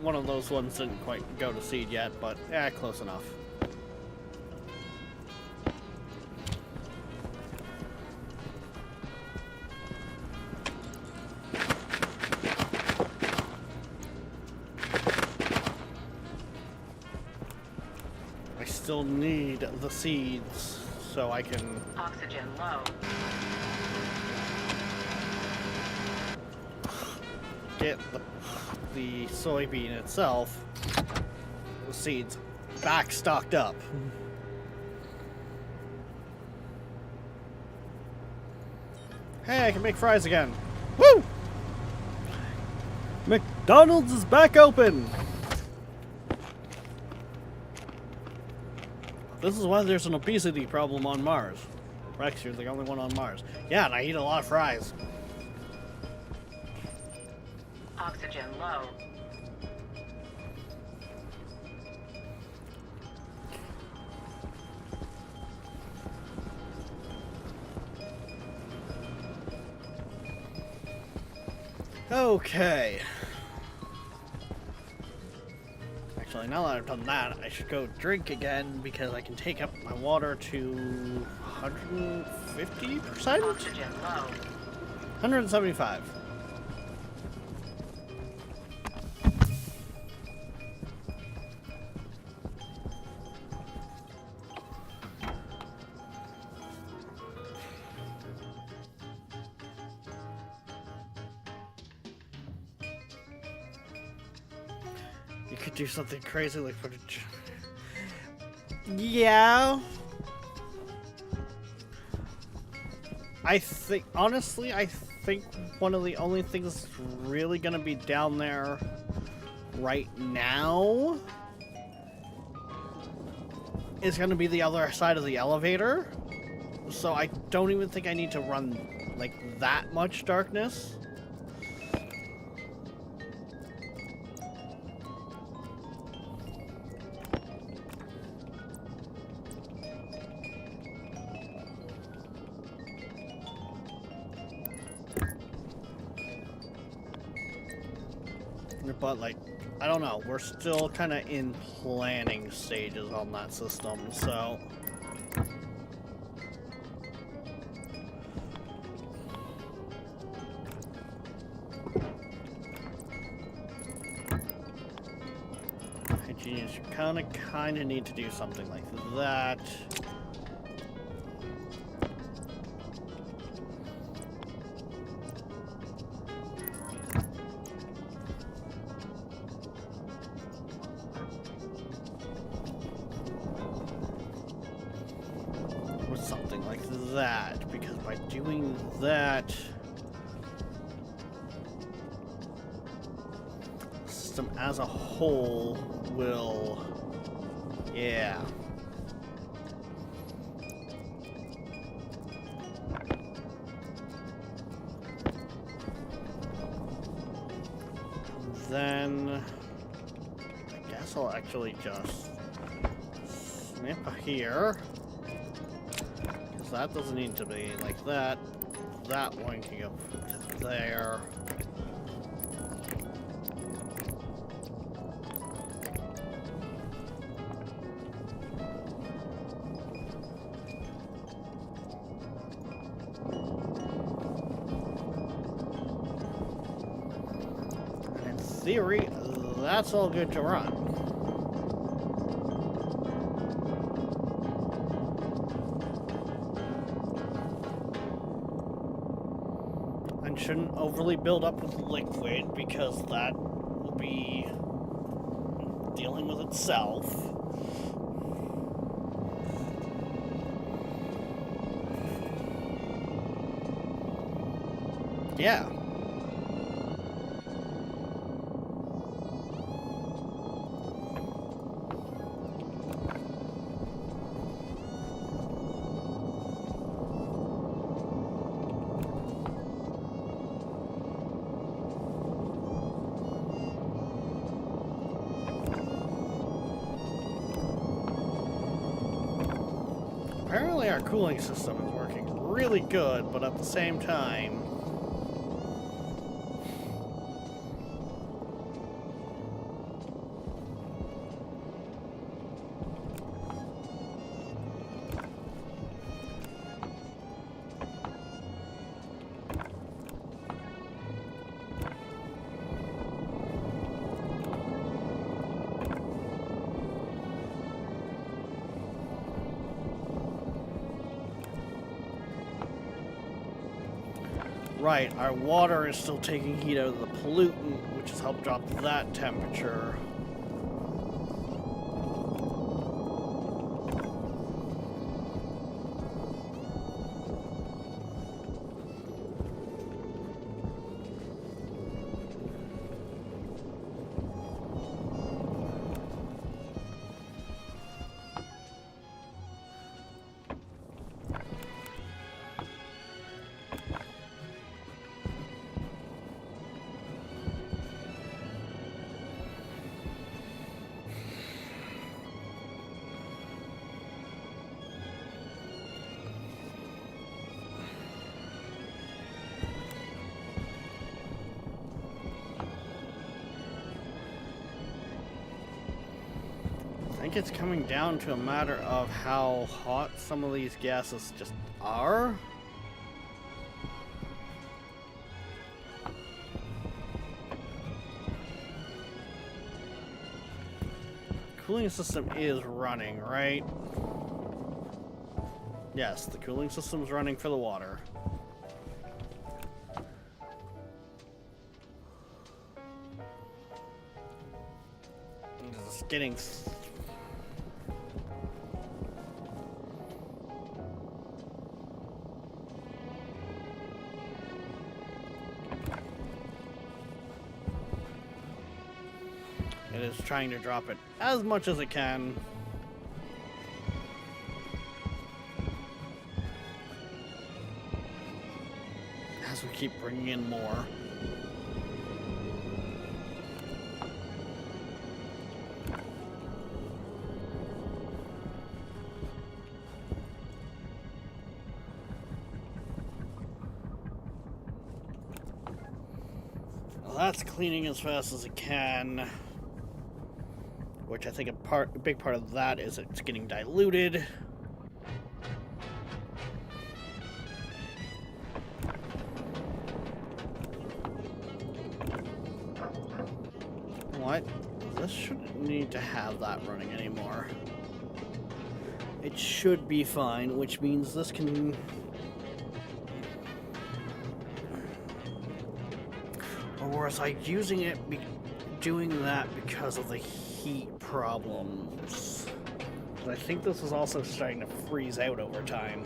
one of those ones didn't quite go to seed yet, but yeah, close enough. I still need the seeds so I can... Oxygen low. Get the soybean itself, the seeds, back stocked up. Hey, I can make fries again. Woo! McDonald's is back open! This is why there's an obesity problem on Mars. Rex, you're the only one on Mars. Yeah, and I eat a lot of fries. Oxygen low. Okay. Actually, now that I've done that, I should go drink again because I can take up my water to 150%? Oxygen low. 175. You could do something crazy like put a... Yeah. I think, honestly, I think one of the only things that's really gonna be down there right now is gonna be the other side of the elevator. So I don't even think I need to run, like, that much darkness. But, like, I don't know. We're still kind of in planning stages on that system, so... Genius, you kind of need to do something like that. Or something like that, because by doing that, the system as a whole will, yeah. Then I guess I'll actually just snip here, because that doesn't need to be like that. That one can go to there. Theory, that's all good to run. And shouldn't overly build up with liquid, because that will be dealing with itself. Yeah. Apparently our cooling system is working really good, but at the same time... Right, our water is still taking heat out of the pollutant, which has helped drop that temperature. I think it's coming down to a matter of how hot some of these gases just are. Cooling system is running, right? Yes, the cooling system's running for the water. It's getting... It is trying to drop it as much as it can. As we keep bringing in more. Well, that's cleaning as fast as it can. which I think a big part of that is it's getting diluted. What? This shouldn't need to have that running anymore. It should be fine, which means this can... Or was I using it, doing that because of the heat problems? But I think this is also starting to freeze out over time.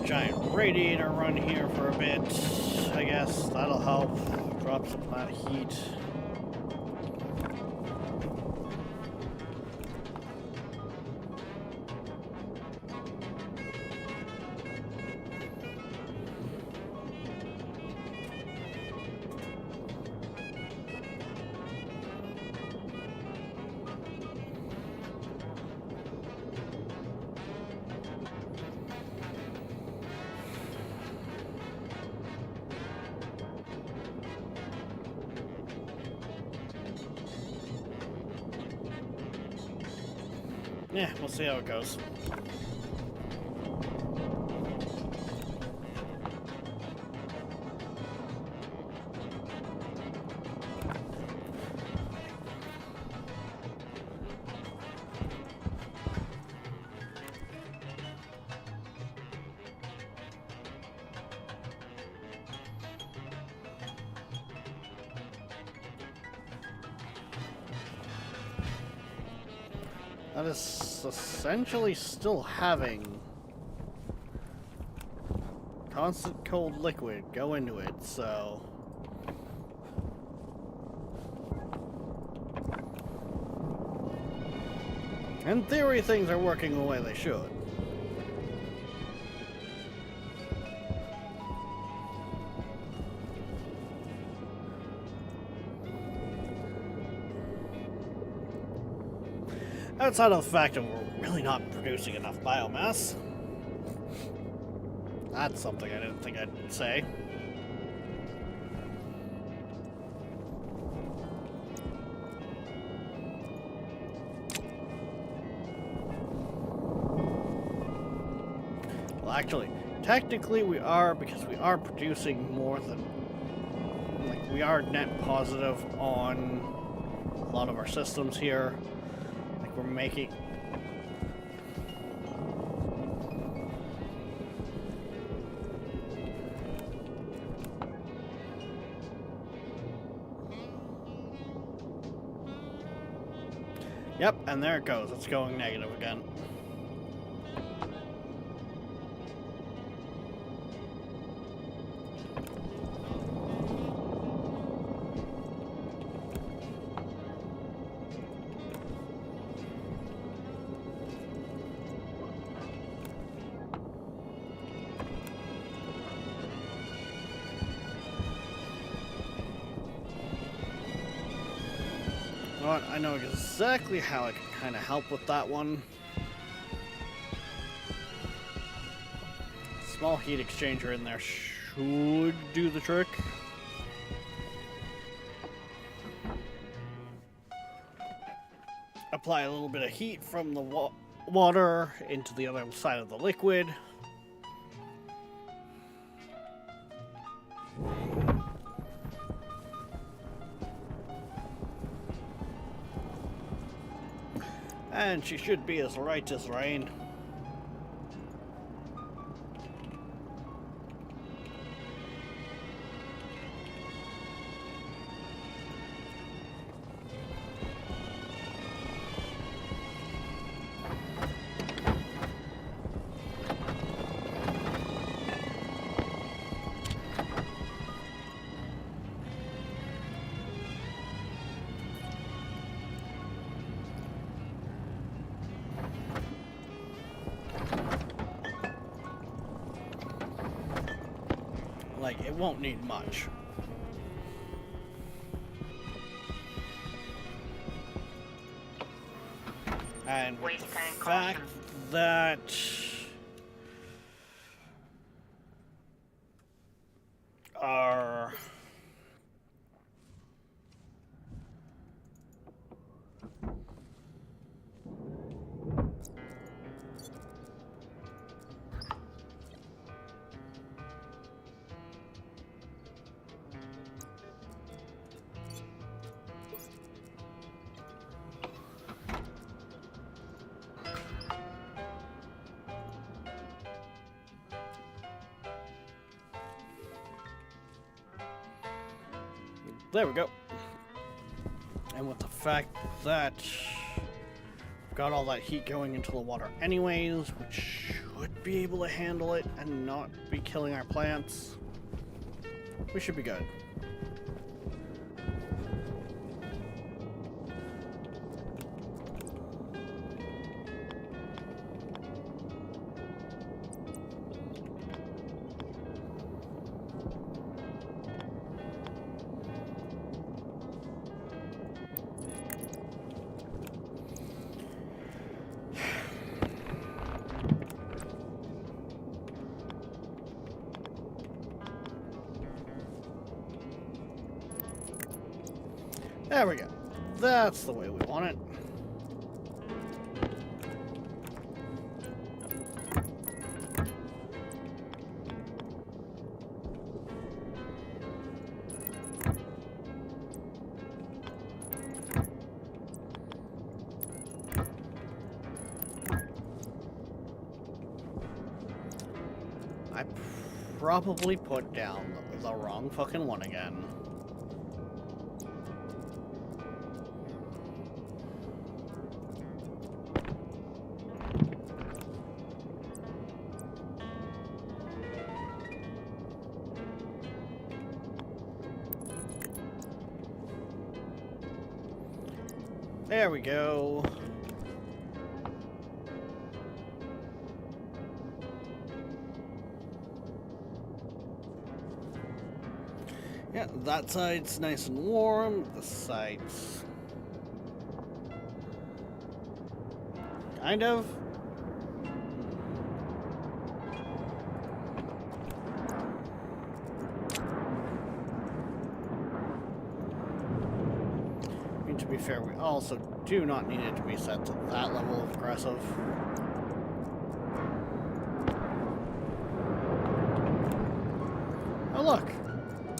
Giant radiator run here for a bit. I guess that'll help drop some of that heat. Yeah, we'll see how it goes. That is essentially still having constant cold liquid go into it, so... In theory, things are working the way they should. Outside of the fact that we're really not producing enough biomass. That's something I didn't think I'd say. Well, actually, technically we are, because we are producing more than... Like, we are net positive on a lot of our systems here. We're making... Yep, and there it goes. It's going negative again. But I know exactly how I can kind of help with that one. Small heat exchanger in there should do the trick. Apply a little bit of heat from the water into the other side of the liquid. And she should be as right as rain. Like, it won't need much. And with Waste the tank fact caution. that our there we go. And with the fact that we've got all that heat going into the water anyways, which should be able to handle it and not be killing our plants, we should be good. There we go. That's the way we want it. I probably put down the wrong fucking one again. There we go. Yeah, that side's nice and warm. This side's kind of. I mean, to be fair, we also do not need it to be set to that level of aggressive. Oh look!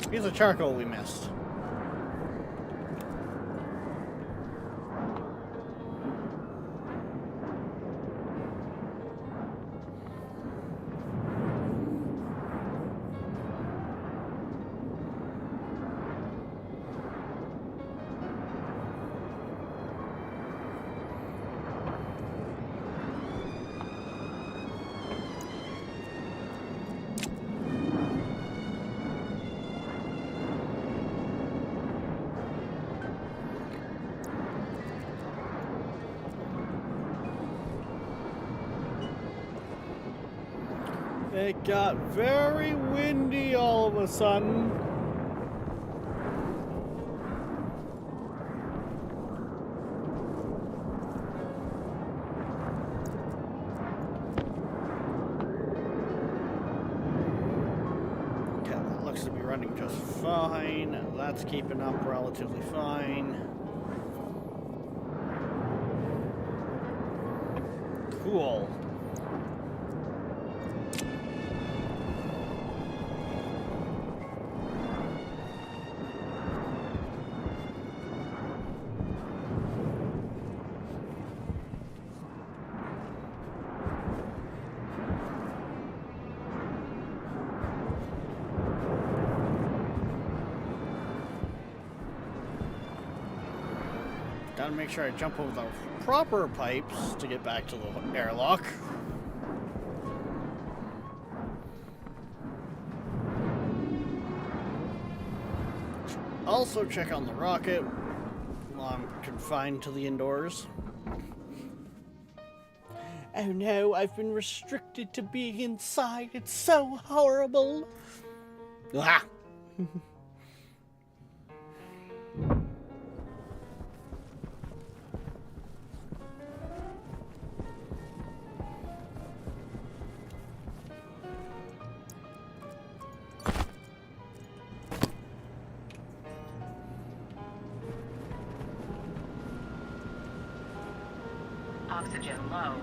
Piece of charcoal we missed. It got very windy all of a sudden. Okay, that looks to be running just fine. That's keeping up relatively fine. Cool. Gotta make sure I jump over the proper pipes to get back to the airlock. Also check on the rocket while I'm confined to the indoors. Oh no, I've been restricted to being inside. It's so horrible. Ah! Oxygen low.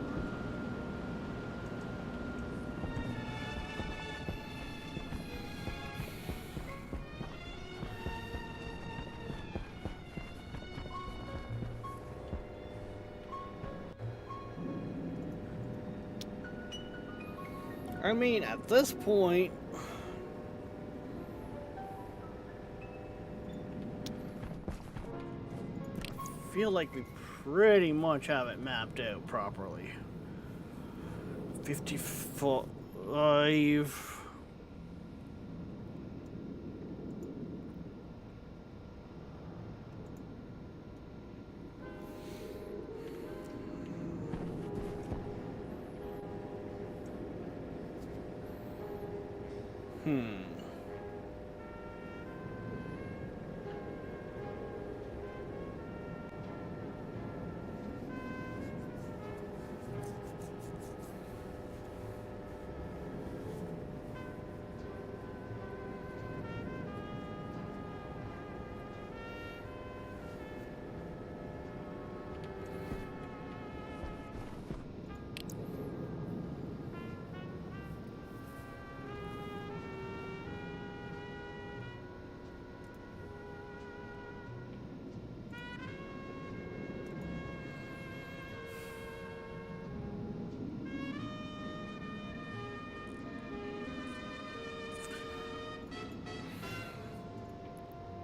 I mean, at this point, I feel like we pretty much have it mapped out properly. 55.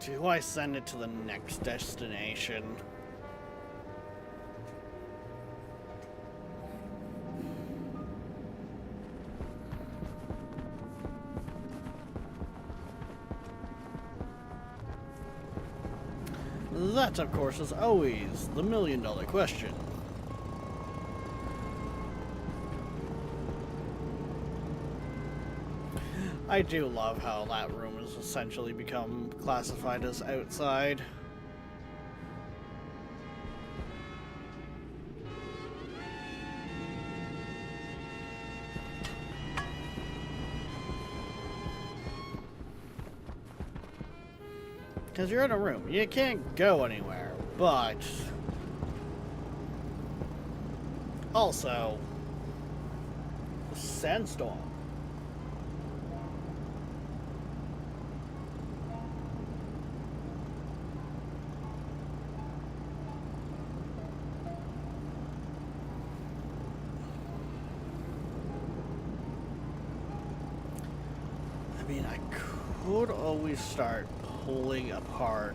Do I send it to the next destination? That, of course, is always the million-dollar question. I do love how that room has essentially become classified as outside. Because you're in a room. You can't go anywhere, but also sandstorm. I mean, I could always start pulling apart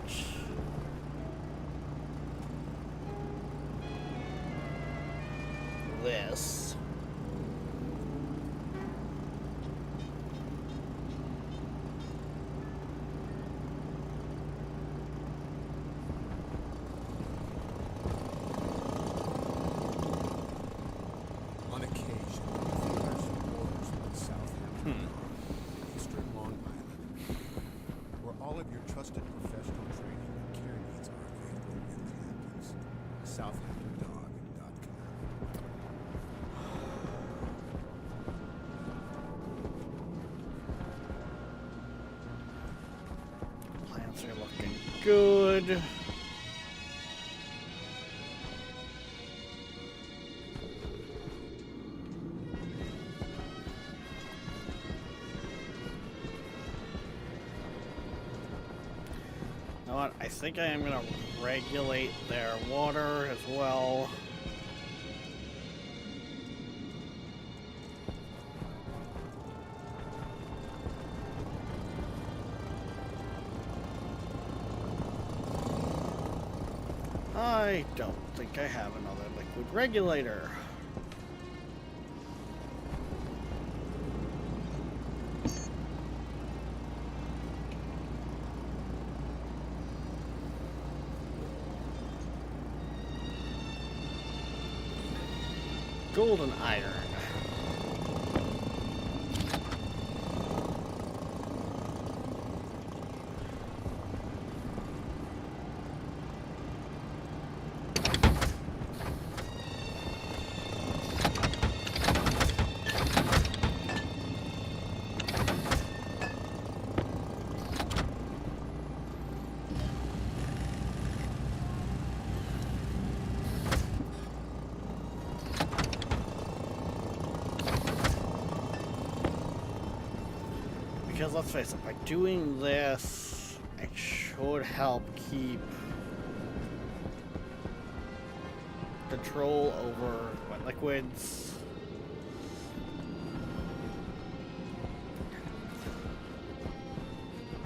this. On occasion, there's wars in Southampton, Eastern Long Island, where all of your trusted professional training and care needs are available in the Hamptons. SouthamptonDog.com. Plants are looking good. You know what? I think I am going to regulate their water as well. I don't think I have another liquid regulator. Golden iron. Because let's face it, by doing this, it should help keep control over wet liquids.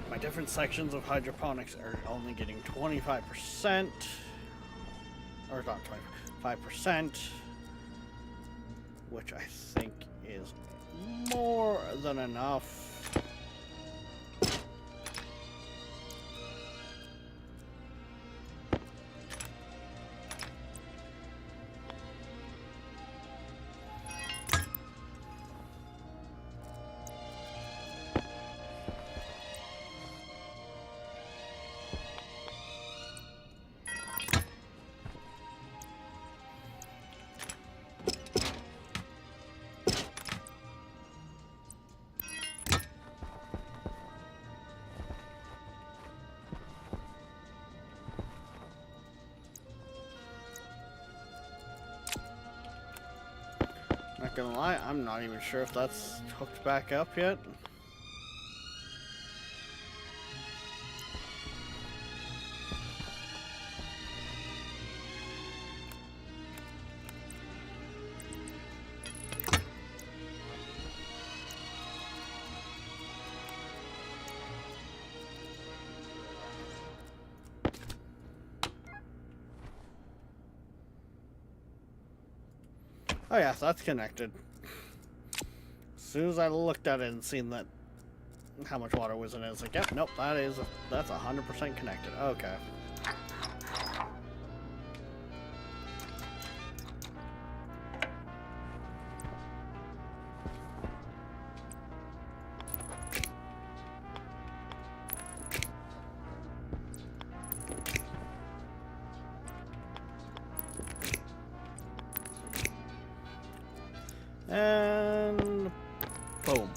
My different sections of hydroponics are only getting 25%, or not 25%, which I think is more than enough. Not gonna lie, I'm not even sure if that's hooked back up yet. Oh yeah, so that's connected. As soon as I looked at it and seen that how much water was in it, it's like, yep, nope, that's 100% connected. Okay. And boom.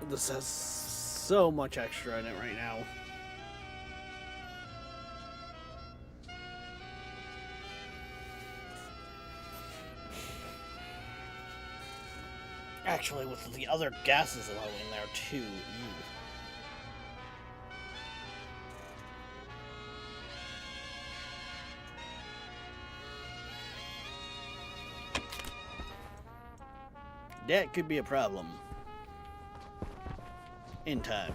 This has so much extra in it right now. Actually, with the other gases low in there too. Ew. That could be a problem. In time.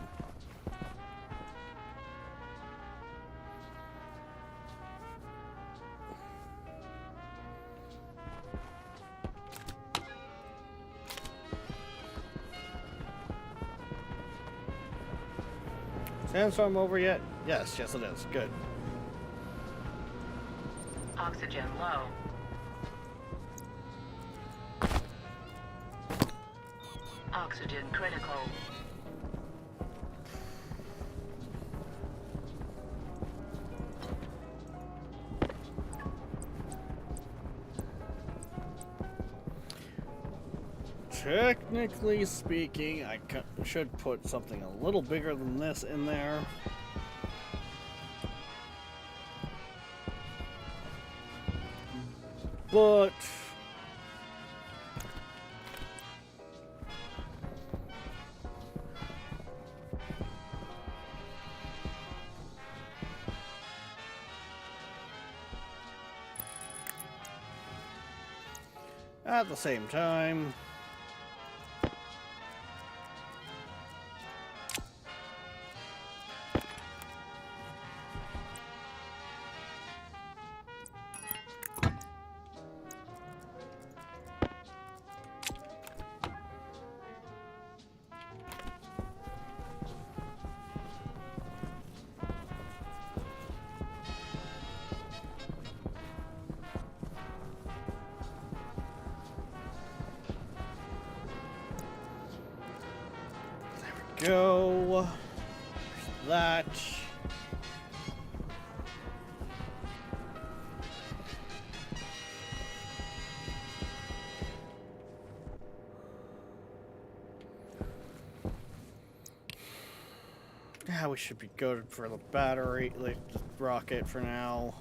Sandstorm over yet? Yes, it is. Good. Oxygen low. Oxygen critical. Technically speaking, I should put something a little bigger than this in there. But at the same time, go. That. Yeah, we should be good for the battery, like the rocket for now.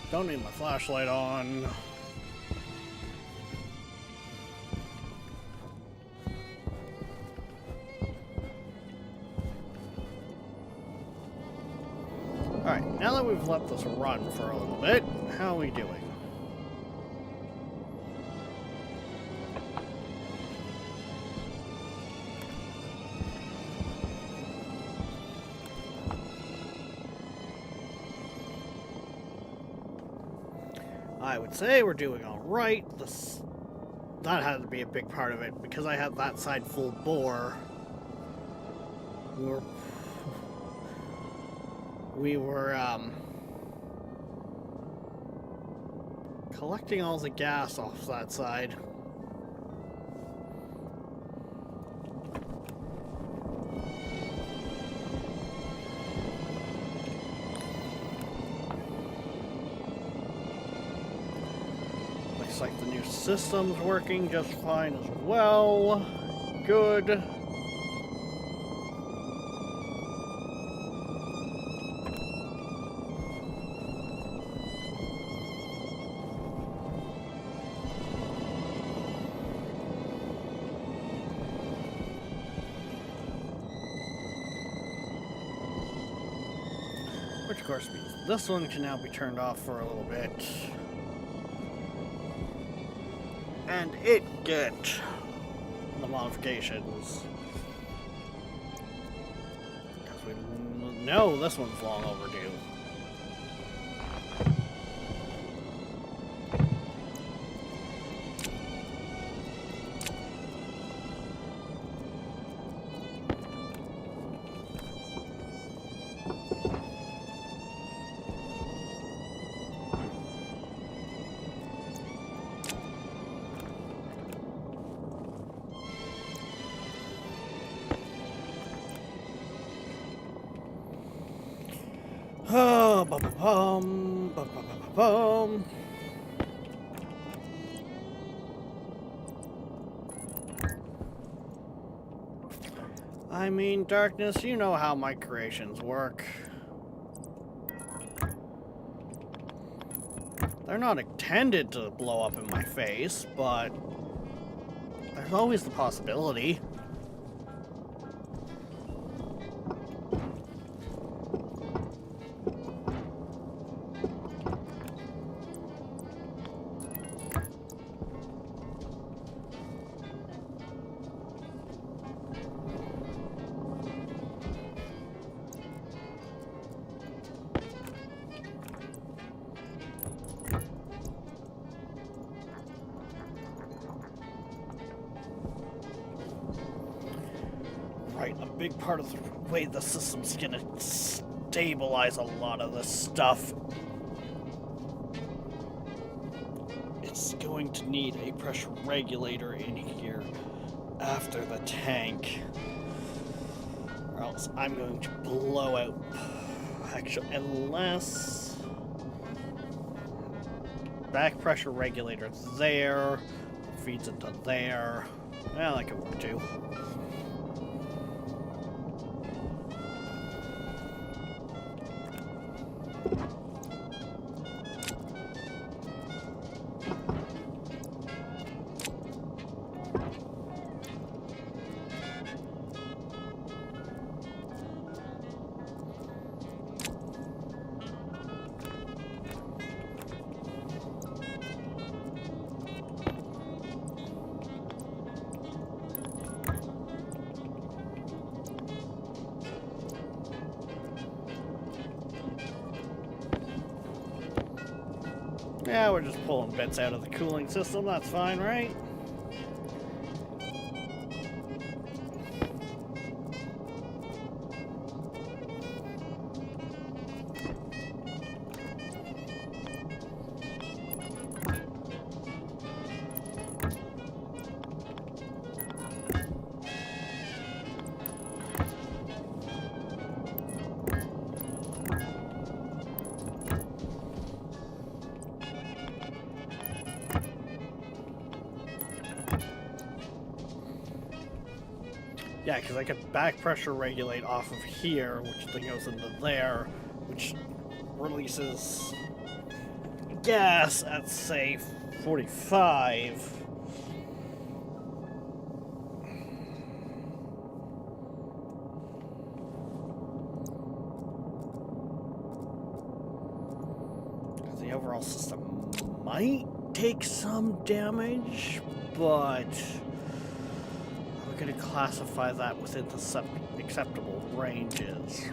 Don't need my flashlight on. Alright, now that we've let this run for a little bit, how are we doing? I would say we're doing alright. That had to be a big part of it, because I had that side full bore. We were collecting all the gas off that side. Looks like the new system's working just fine as well. Good. Which of course means this one can now be turned off for a little bit. And it get the modifications. Because we know this one's long overdue. Oh, bum, bum, bum, bum, bum. I mean, Darkness, you know how my creations work. They're not intended to blow up in my face, but there's always the possibility. Right, a big part of the way the system's gonna stabilize a lot of this stuff. It's going to need a pressure regulator in here after the tank, or else I'm going to blow out. Actually, unless back pressure regulator there feeds into there. Well, that could work too. Yeah, we're just pulling bits out of the cooling system, that's fine, right? Yeah, because I could back pressure regulate off of here, which then goes into there, which releases gas at, say, 45. The overall system might take some damage, but we're going to classify that within the acceptable ranges.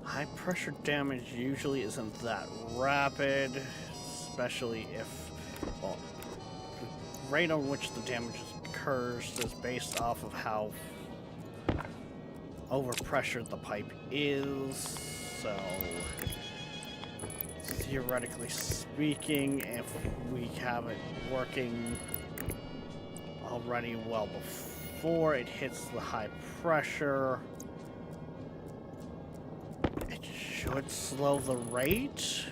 High pressure damage usually isn't that rapid, especially if, well, the rate on which the damage occurs is based off of how overpressured the pipe is, so theoretically speaking, if we have it working already well before it hits the high pressure, it should slow the rate.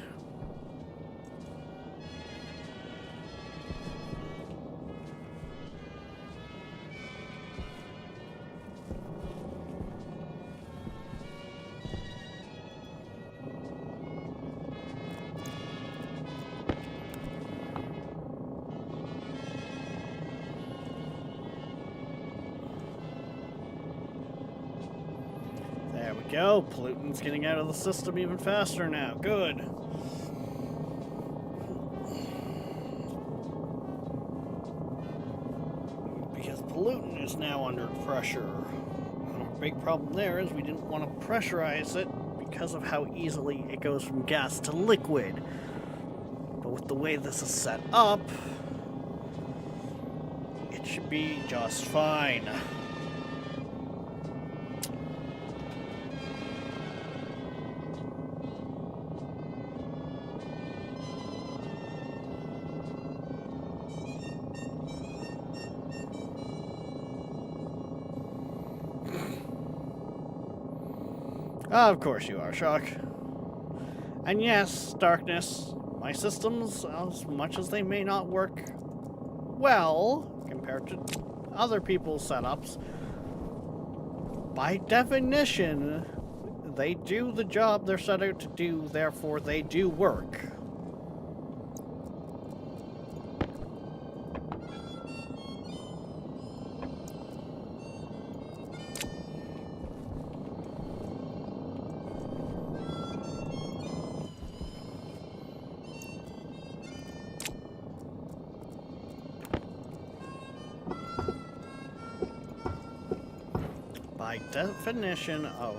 There we go. Pollutan's getting out of the system even faster now. Good. Because pollutant is now under pressure. And our big problem there is we didn't want to pressurize it because of how easily it goes from gas to liquid. But with the way this is set up, it should be just fine. Of course you are, Shock. And yes, Darkness, my systems, as much as they may not work well compared to other people's setups, by definition, they do the job they're set out to do, therefore they do work. By definition of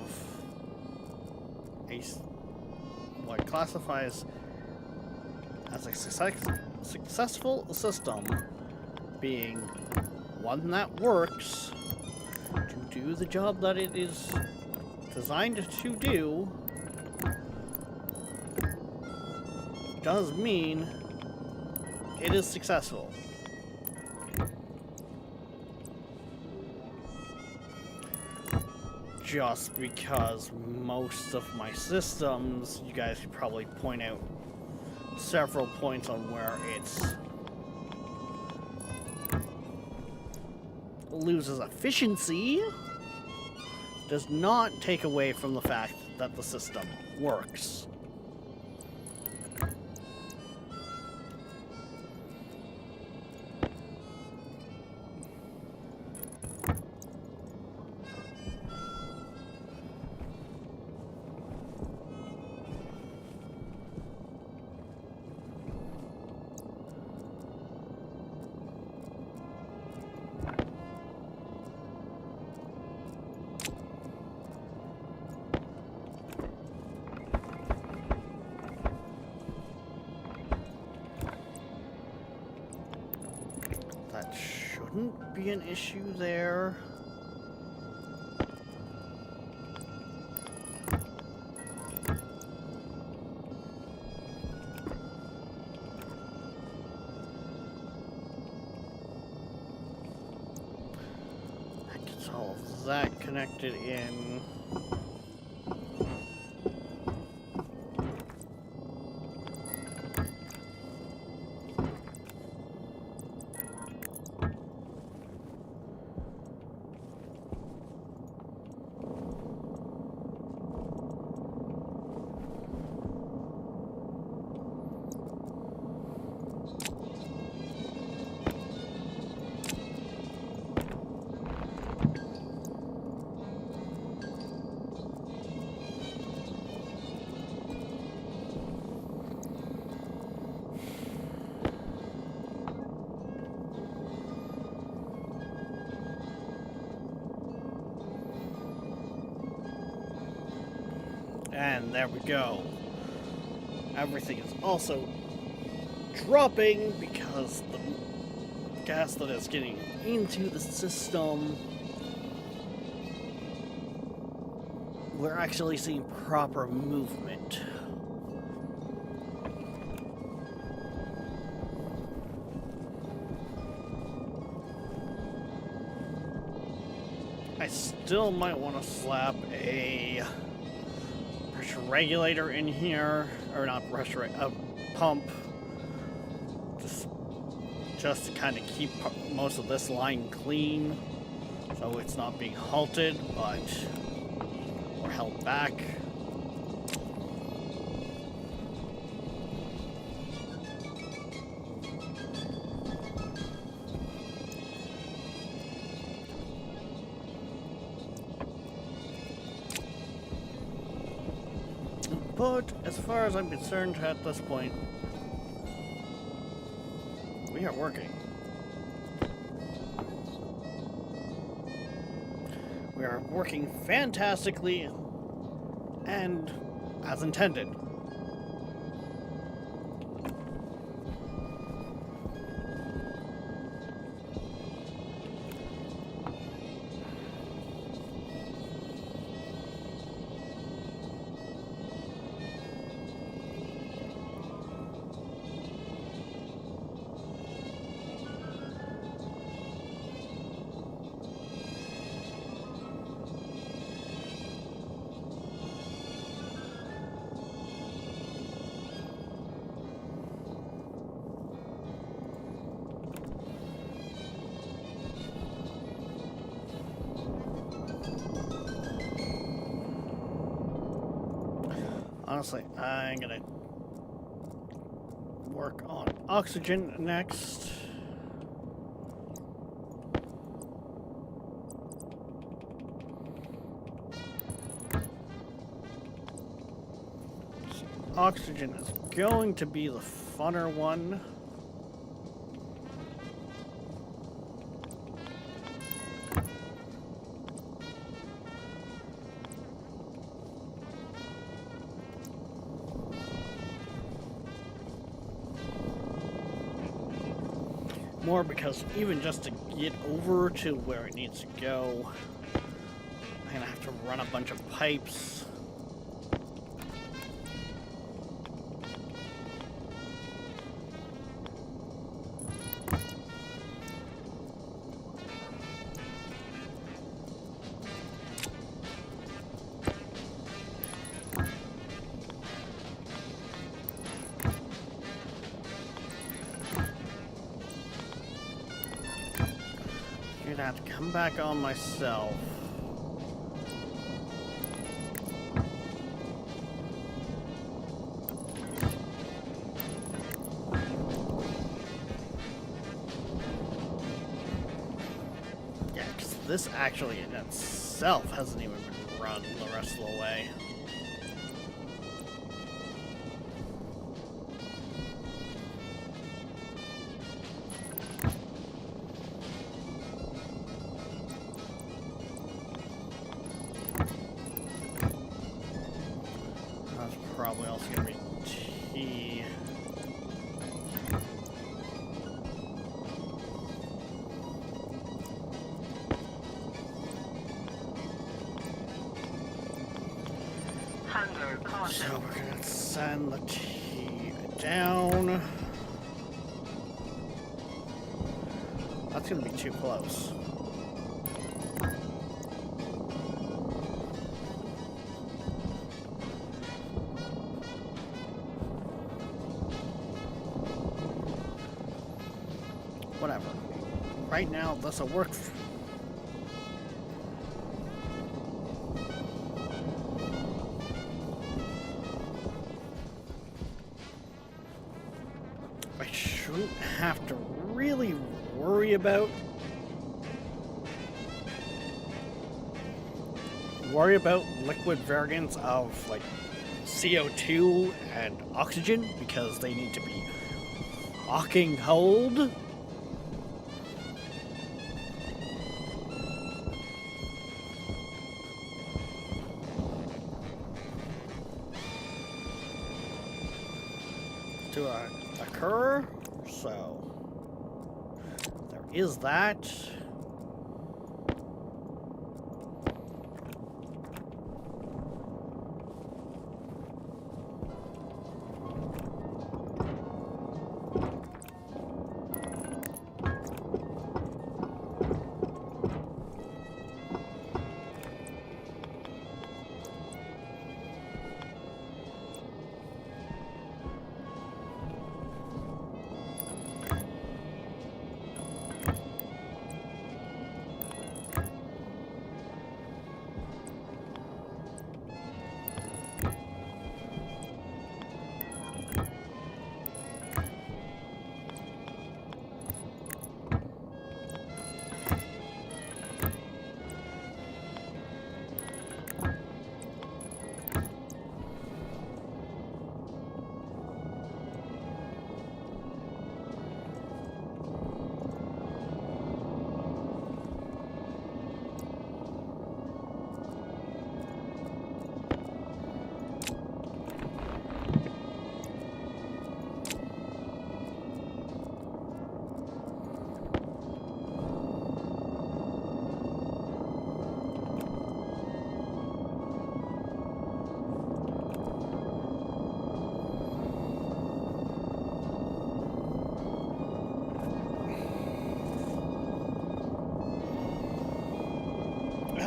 what classifies as a successful system being one that works to do the job that it is designed to do, does mean it is successful. Just because most of my systems, you guys could probably point out several points on where it's loses efficiency, does not take away from the fact that the system works. That shouldn't be an issue there. all of that connected in. And there we go. Everything is also dropping because the gas that is getting into the system, we're actually seeing proper movement. I still might want to slap a pressure regulator in here, or not pressure, a pump, just to kind of keep most of this line clean, so it's not being halted, or held back. But as far as I'm concerned at this point, we are working. We are working fantastically and as intended. Honestly, I'm gonna work on oxygen next. So oxygen is going to be the funner one. More because even just to get over to where it needs to go, I'm gonna have to run a bunch of pipes. You're gonna have to come back on myself. Yeah, because this actually in itself hasn't even been run the rest of the way. Probably also gonna be T. Hunger caution. So we're gonna send the T down. That's gonna be too close. whatever. Right now, this'll work. I shouldn't have to really worry about liquid variants of like CO2 and oxygen because they need to be fucking cold. To occur, so there is that.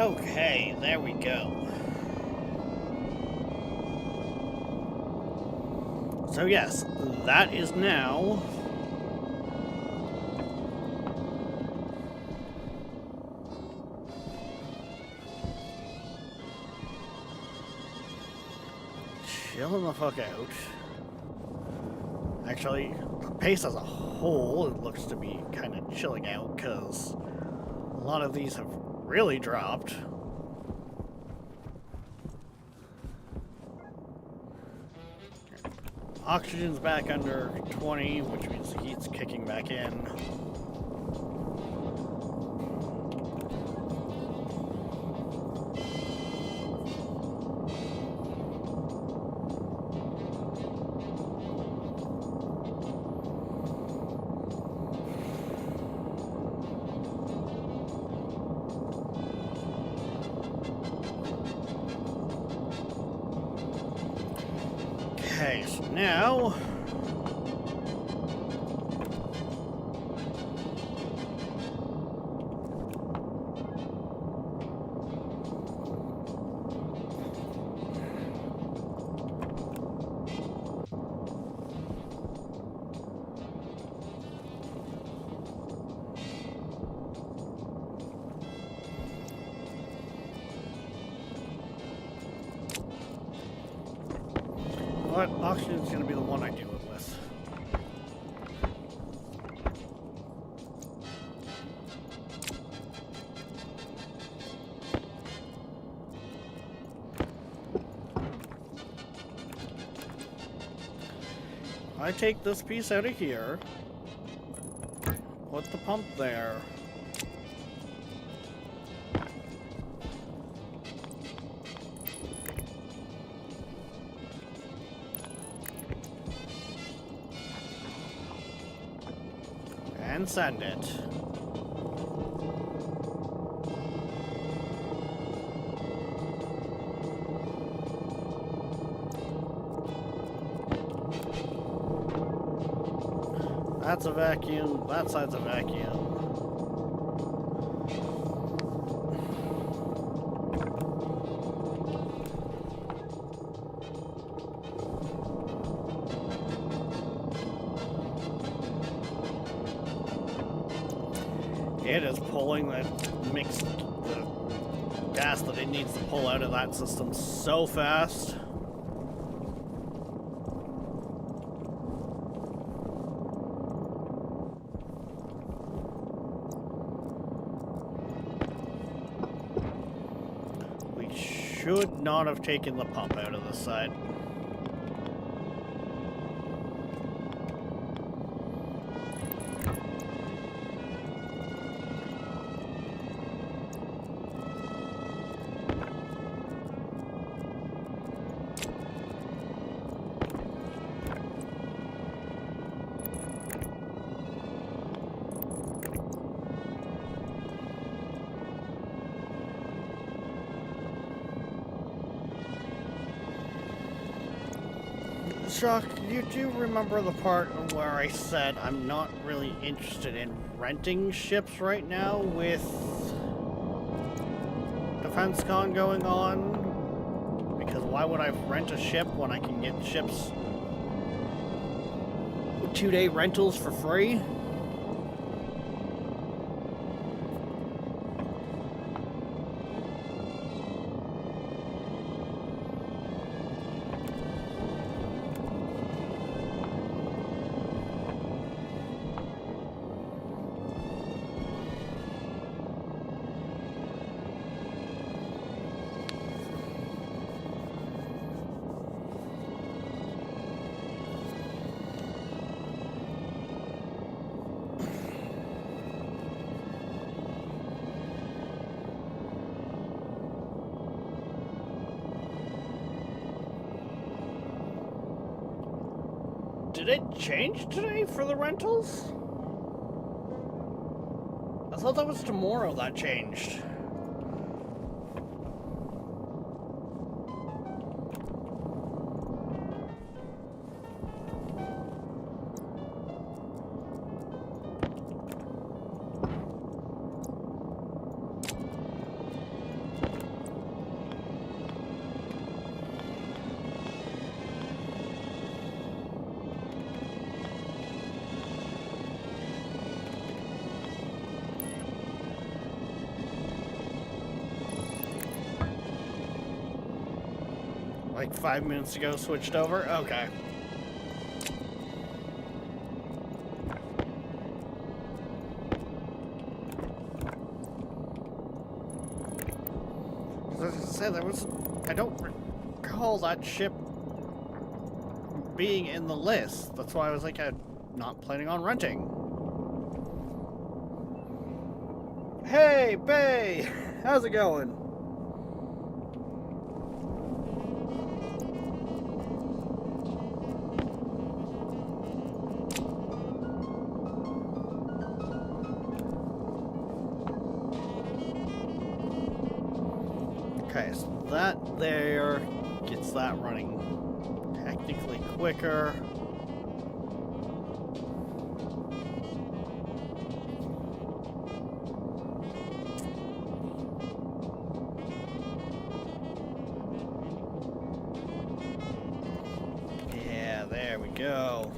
Okay, there we go. So yes, that is now chilling the fuck out. Actually, the pace as a whole, it looks to be kind of chilling out because a lot of these have really dropped. Oxygen's back under 20, which means the heat's kicking back in. Okay, so now what oxygen's going to be the one I do it with. I take this piece out of here, put the pump there. And send it. That's a vacuum, that side's a vacuum. It is pulling the gas that it needs to pull out of that system so fast. We should not have taken the pump out of this side. Shock, you do remember the part where I said I'm not really interested in renting ships right now with DefenseCon going on? Because why would I rent a ship when I can get ships 2-day rentals for free? Did it change today for the rentals? I thought that was tomorrow that changed. Like 5 minutes ago, switched over? Okay. As I said, I don't recall that ship being in the list. That's why I was like, I'm not planning on renting. Hey, Bay! How's it going? Okay, so that there gets that running technically quicker. Yeah, there we go.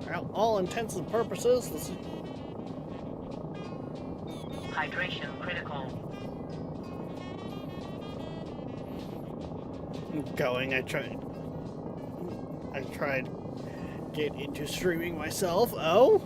For all intents and purposes, this is Hydration critical. going. I tried get into streaming myself. Oh,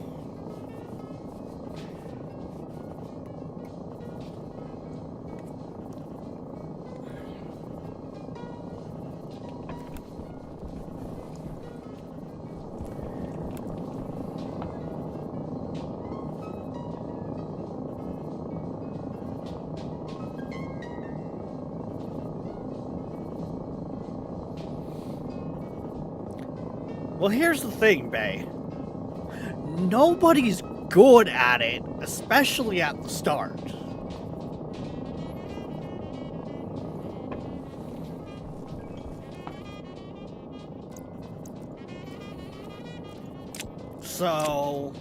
well, here's the thing, Bay. Nobody's good at it, especially at the start. So...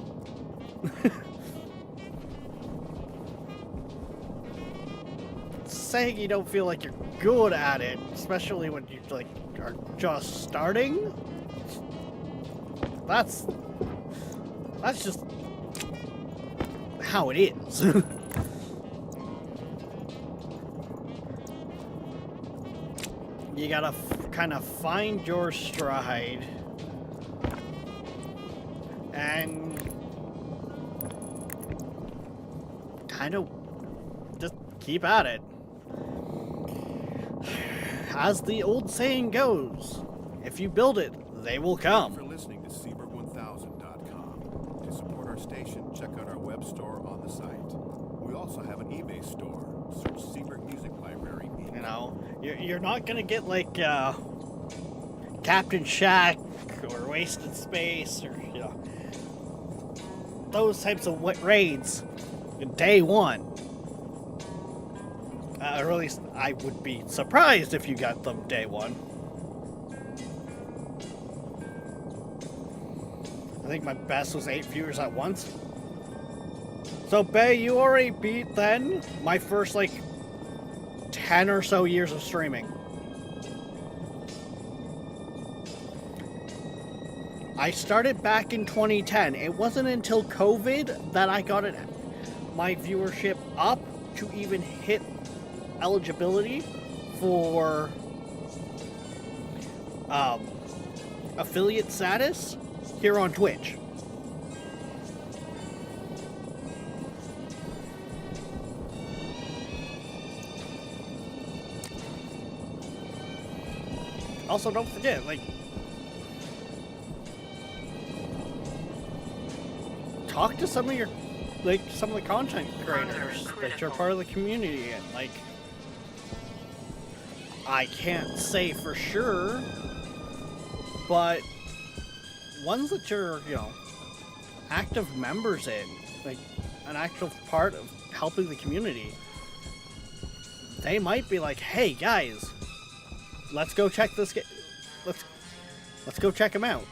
saying you don't feel like you're good at it, especially when you, like, are just starting... that's just how it is. You gotta kind of find your stride and kind of just keep at it. As the old saying goes, if you build it, they will Thank you for come. listening to Seaberg1000.com. To support our station, check out our web store on the site. We also have an eBay store. Search Seaberg Music Library Inc. You know, you're not gonna get like Captain Shack or Wasted Space or those types of raids day one. Or at least I would be surprised if you got them day one. I think my best was 8 viewers at once. So, Bay, you already beat then my first, like, 10 or so years of streaming. I started back in 2010. It wasn't until COVID that I got my viewership up to even hit eligibility for affiliate status here on Twitch. Also, don't forget, like, talk to some of your, like, some of the content creators that you're part of the community in. Like, I can't say for sure, but ones that you're, active members in, like, an actual part of helping the community, they might be like, hey, guys, let's go check this let's go check him out.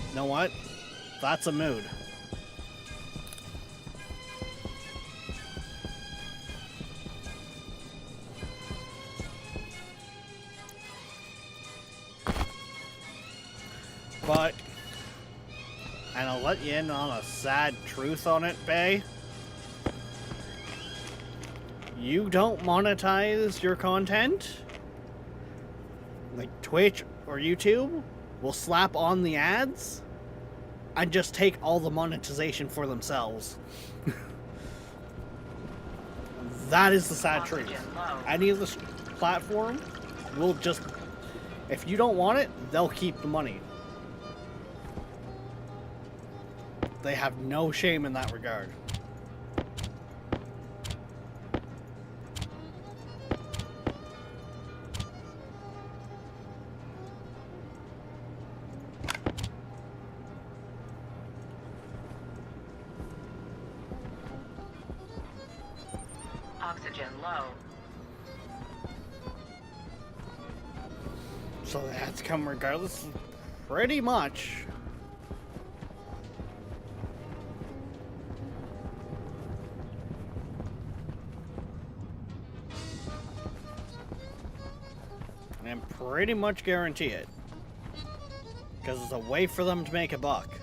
You know what? That's a mood. But, and I'll let you in on a sad truth on it, Bay. You don't monetize your content. Like Twitch or YouTube will slap on the ads and just take all the monetization for themselves. That is the sad truth. Any of the platform will just, if you don't want it, they'll keep the money. They have no shame in that regard. Oxygen low. So that's come regardless, pretty much. And pretty much guarantee it. Because it's a way for them to make a buck.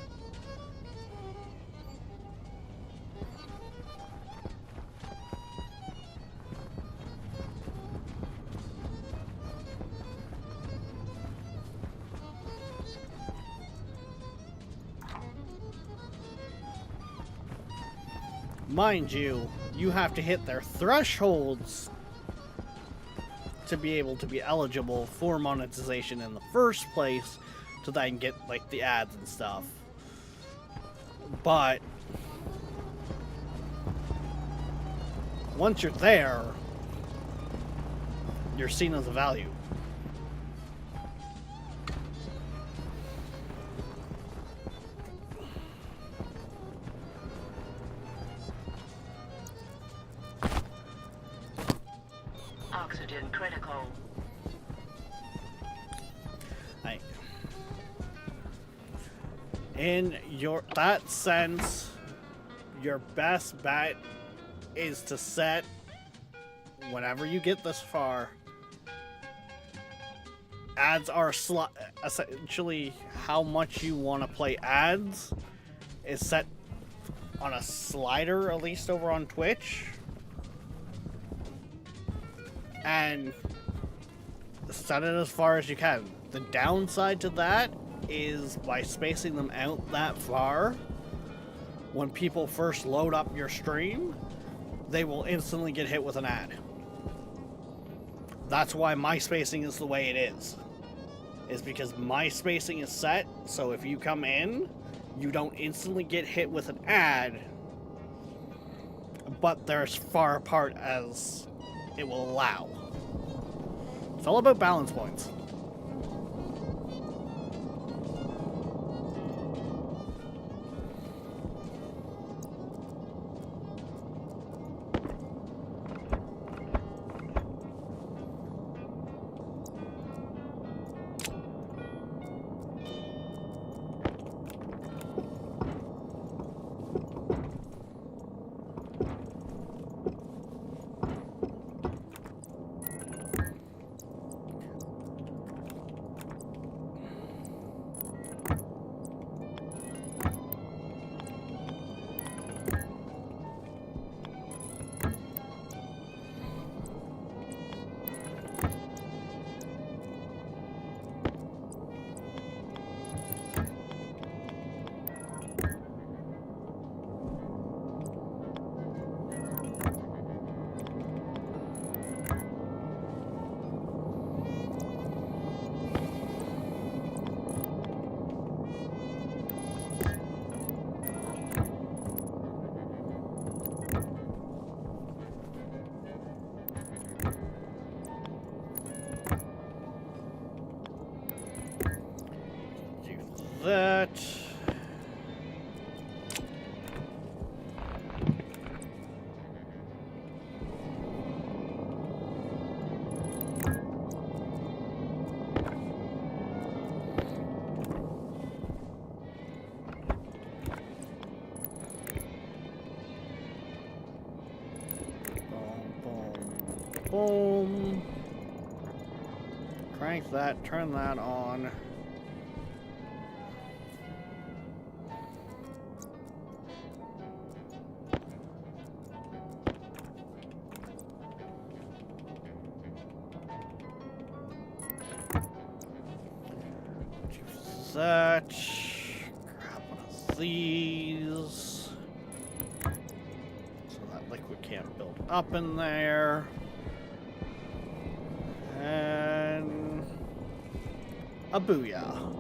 Mind you, you have to hit their thresholds to be able to be eligible for monetization in the first place, to then get like the ads and stuff. But once you're there, you're seen as a value. Oxygen critical. In that sense, your best bet is to set, whenever you get this far, ads are essentially how much you want to play ads is set on a slider, at least over on Twitch, and set it as far as you can. The downside to that is by spacing them out that far, when people first load up your stream, they will instantly get hit with an ad. That's why my spacing is the way it is because my spacing is set, so if you come in, you don't instantly get hit with an ad, but they're as far apart as it will allow. It's all about balance points. That. Boom, boom, boom. Crank that, turn that on. That. Grab one of these. So that liquid can't build up in there. And a booyah.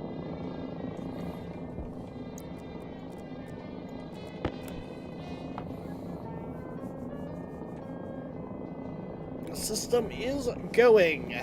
The system is going.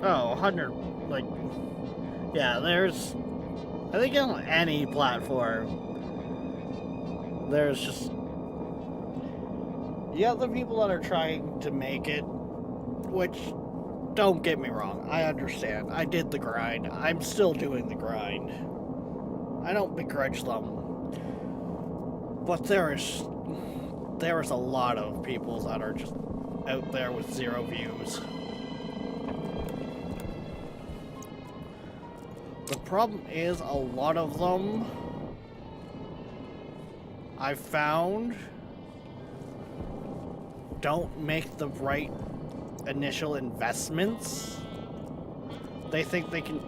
Oh, 100, like, yeah, there's, I think on any platform, there's just, you got the people that are trying to make it, which, don't get me wrong, I understand, I did the grind, I'm still doing the grind, I don't begrudge them, but there is a lot of people that are just out there with 0 views. The problem is, a lot of them, I've found, don't make the right initial investments. They think they can...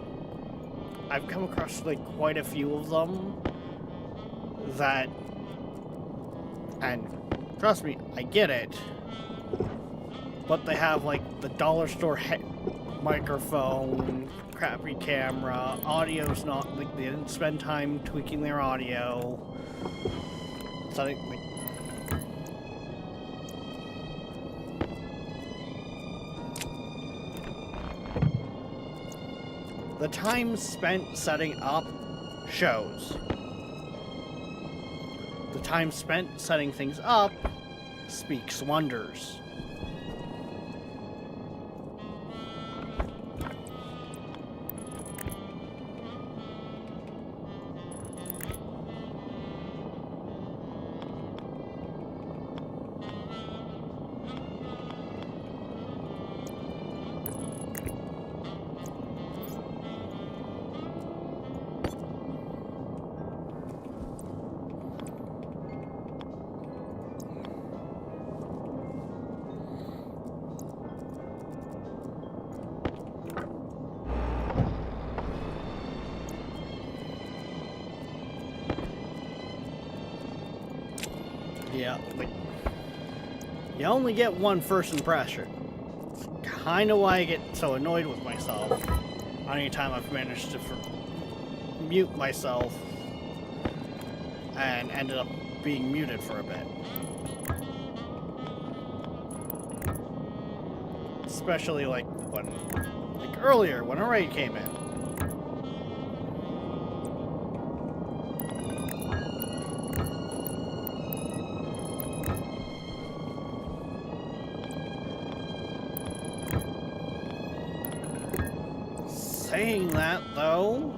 I've come across, like, quite a few of them that... And Trust me, I get it. But they have, like, the dollar store microphone, crappy camera, audio's not, like, they didn't spend time tweaking their audio. Something, like... The time spent setting up shows. The time spent setting things up speaks wonders. Yeah, like, you only get one first impression. It's kind of why I get so annoyed with myself anytime I've managed to mute myself and ended up being muted for a bit. Especially like earlier when a raid came in. Saying that, though,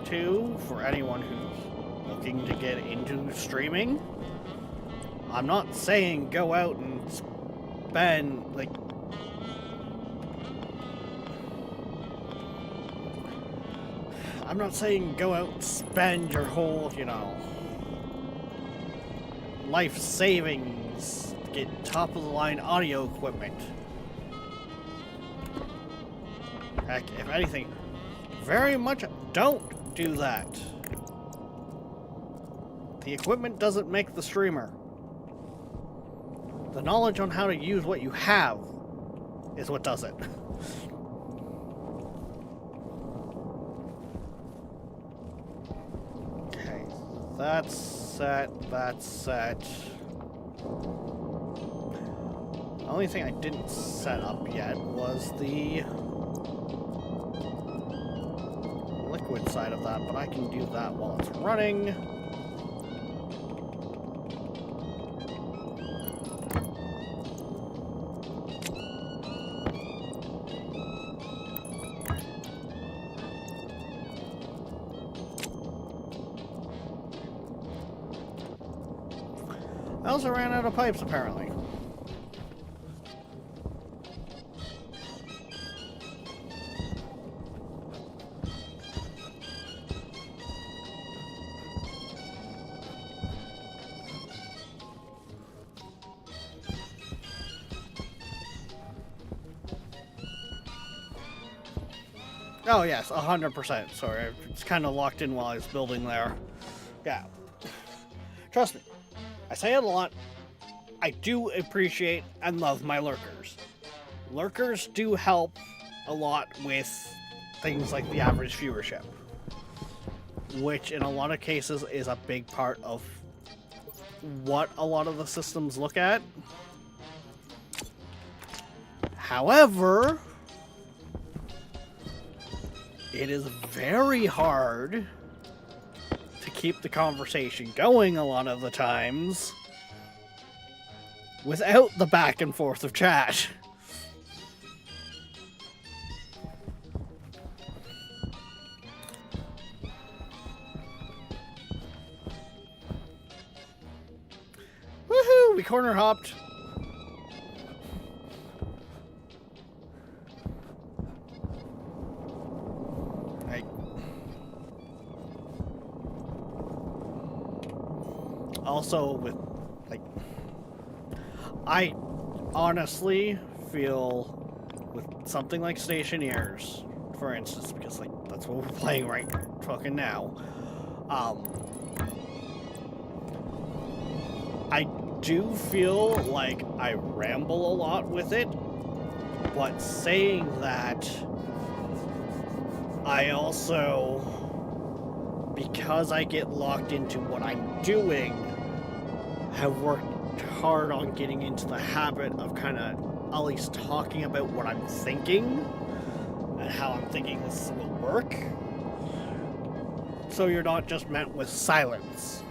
too, for anyone who's looking to get into streaming, I'm not saying go out and spend, like... I'm not saying go out and spend your whole, you know, life savings to get top-of-the-line audio equipment. Heck, if anything, very much don't do that. The equipment doesn't make the streamer. The knowledge on how to use what you have is what does it. Okay, that's set, that's set. The only thing I didn't set up yet was the liquid side of that, but I can do that while it's running. I also ran out of pipes, apparently. Oh yes, 100%. Sorry, it's kind of locked in while I was building there. Yeah. Trust me, I say it a lot. I do appreciate and love my lurkers. Lurkers do help a lot with things like the average viewership, which in a lot of cases is a big part of what a lot of the systems look at. However, it is very hard to keep the conversation going a lot of the times without the back and forth of chat. Woohoo! We corner hopped. Also, with, like, I honestly feel with something like Stationeers, for instance, because, like, that's what we're playing right fucking now, I do feel like I ramble a lot with it, but saying that, I also, because I get locked into what I'm doing, have worked hard on getting into the habit of kind of at least talking about what I'm thinking and how I'm thinking this will work. So you're not just met with silence.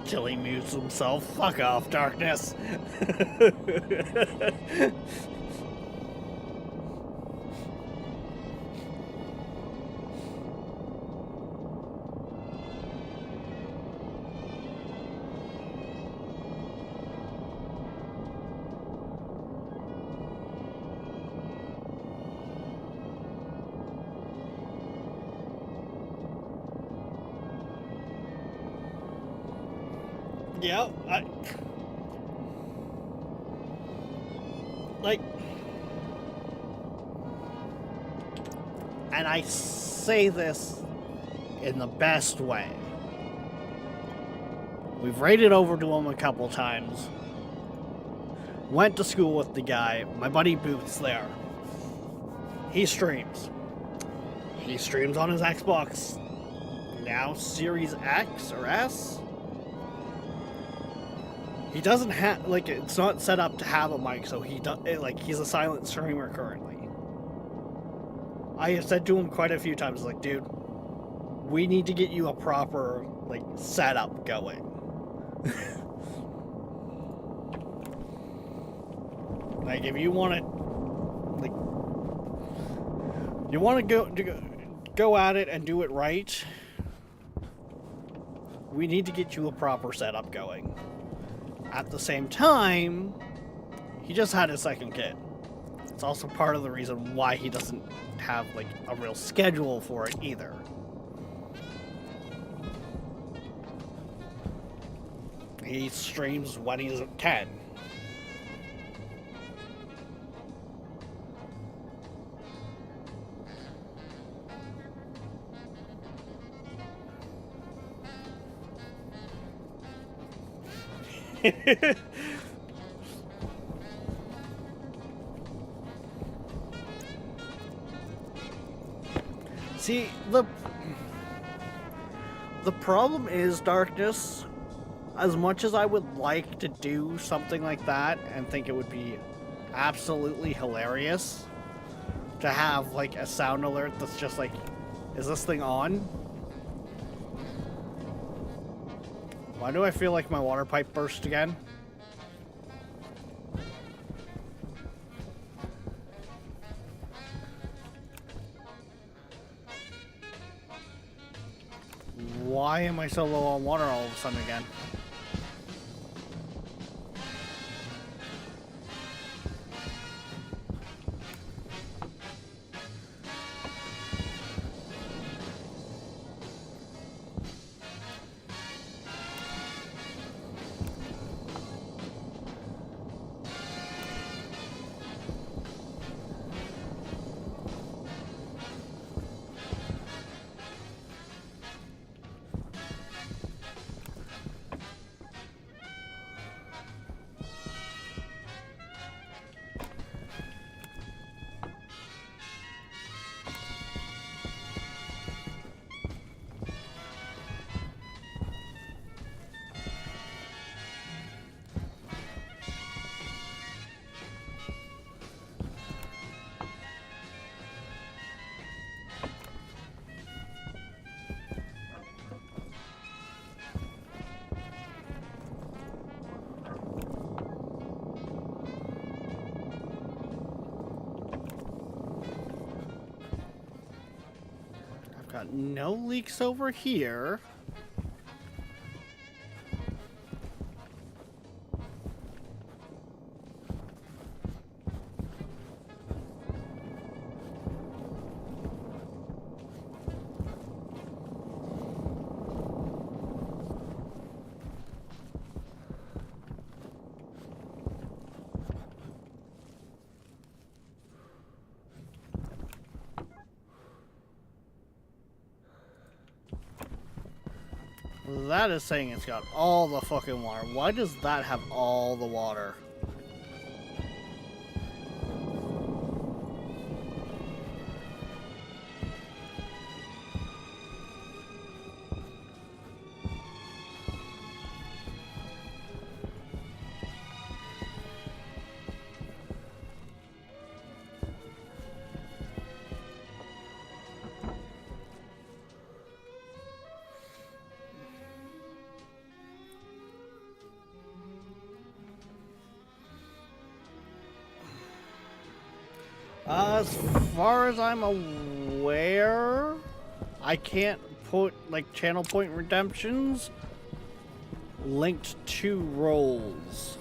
Till he mutes himself. Fuck off, darkness. Yeah, like, and I say this in the best way. We've raided over to him a couple times. Went to school with the guy. My buddy Boots there. He streams. He streams on his Xbox. Now Series X or S. He doesn't have, like, it's not set up to have a mic, so he does, like, he's a silent streamer currently. I have said to him quite a few times, like, dude, we need to get you a proper, like, setup going. Like, if you want to, like, you want to go at it and do it right, we need to get you a proper setup going. At the same time, he just had his second kid. It's also part of the reason why he doesn't have, like, a real schedule for it either. He streams when he can. See, the problem is, Darkness, as much as I would like to do something like that and think it would be absolutely hilarious to have, like, a sound alert that's just like, is this thing on? Why do I feel like my water pipe burst again? Why am I so low on water all of a sudden again? Got no leaks over here. That is saying it's got all the fucking water. Why does that have all the water? As far as I'm aware, I can't put like channel point redemptions linked to roles.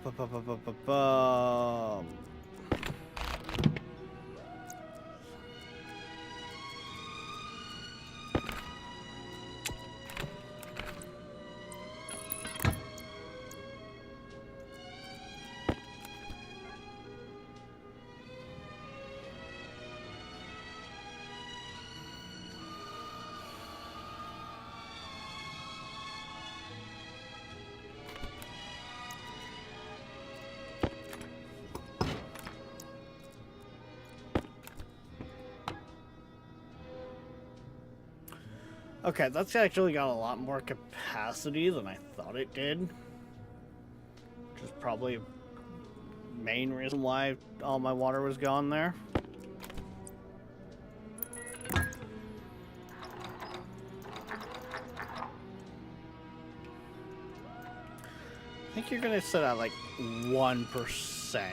Ba-ba-ba-ba-ba-bum. Okay, that's actually got a lot more capacity than I thought it did. Which is probably the main reason why all my water was gone there. I think you're gonna sit at like 1%.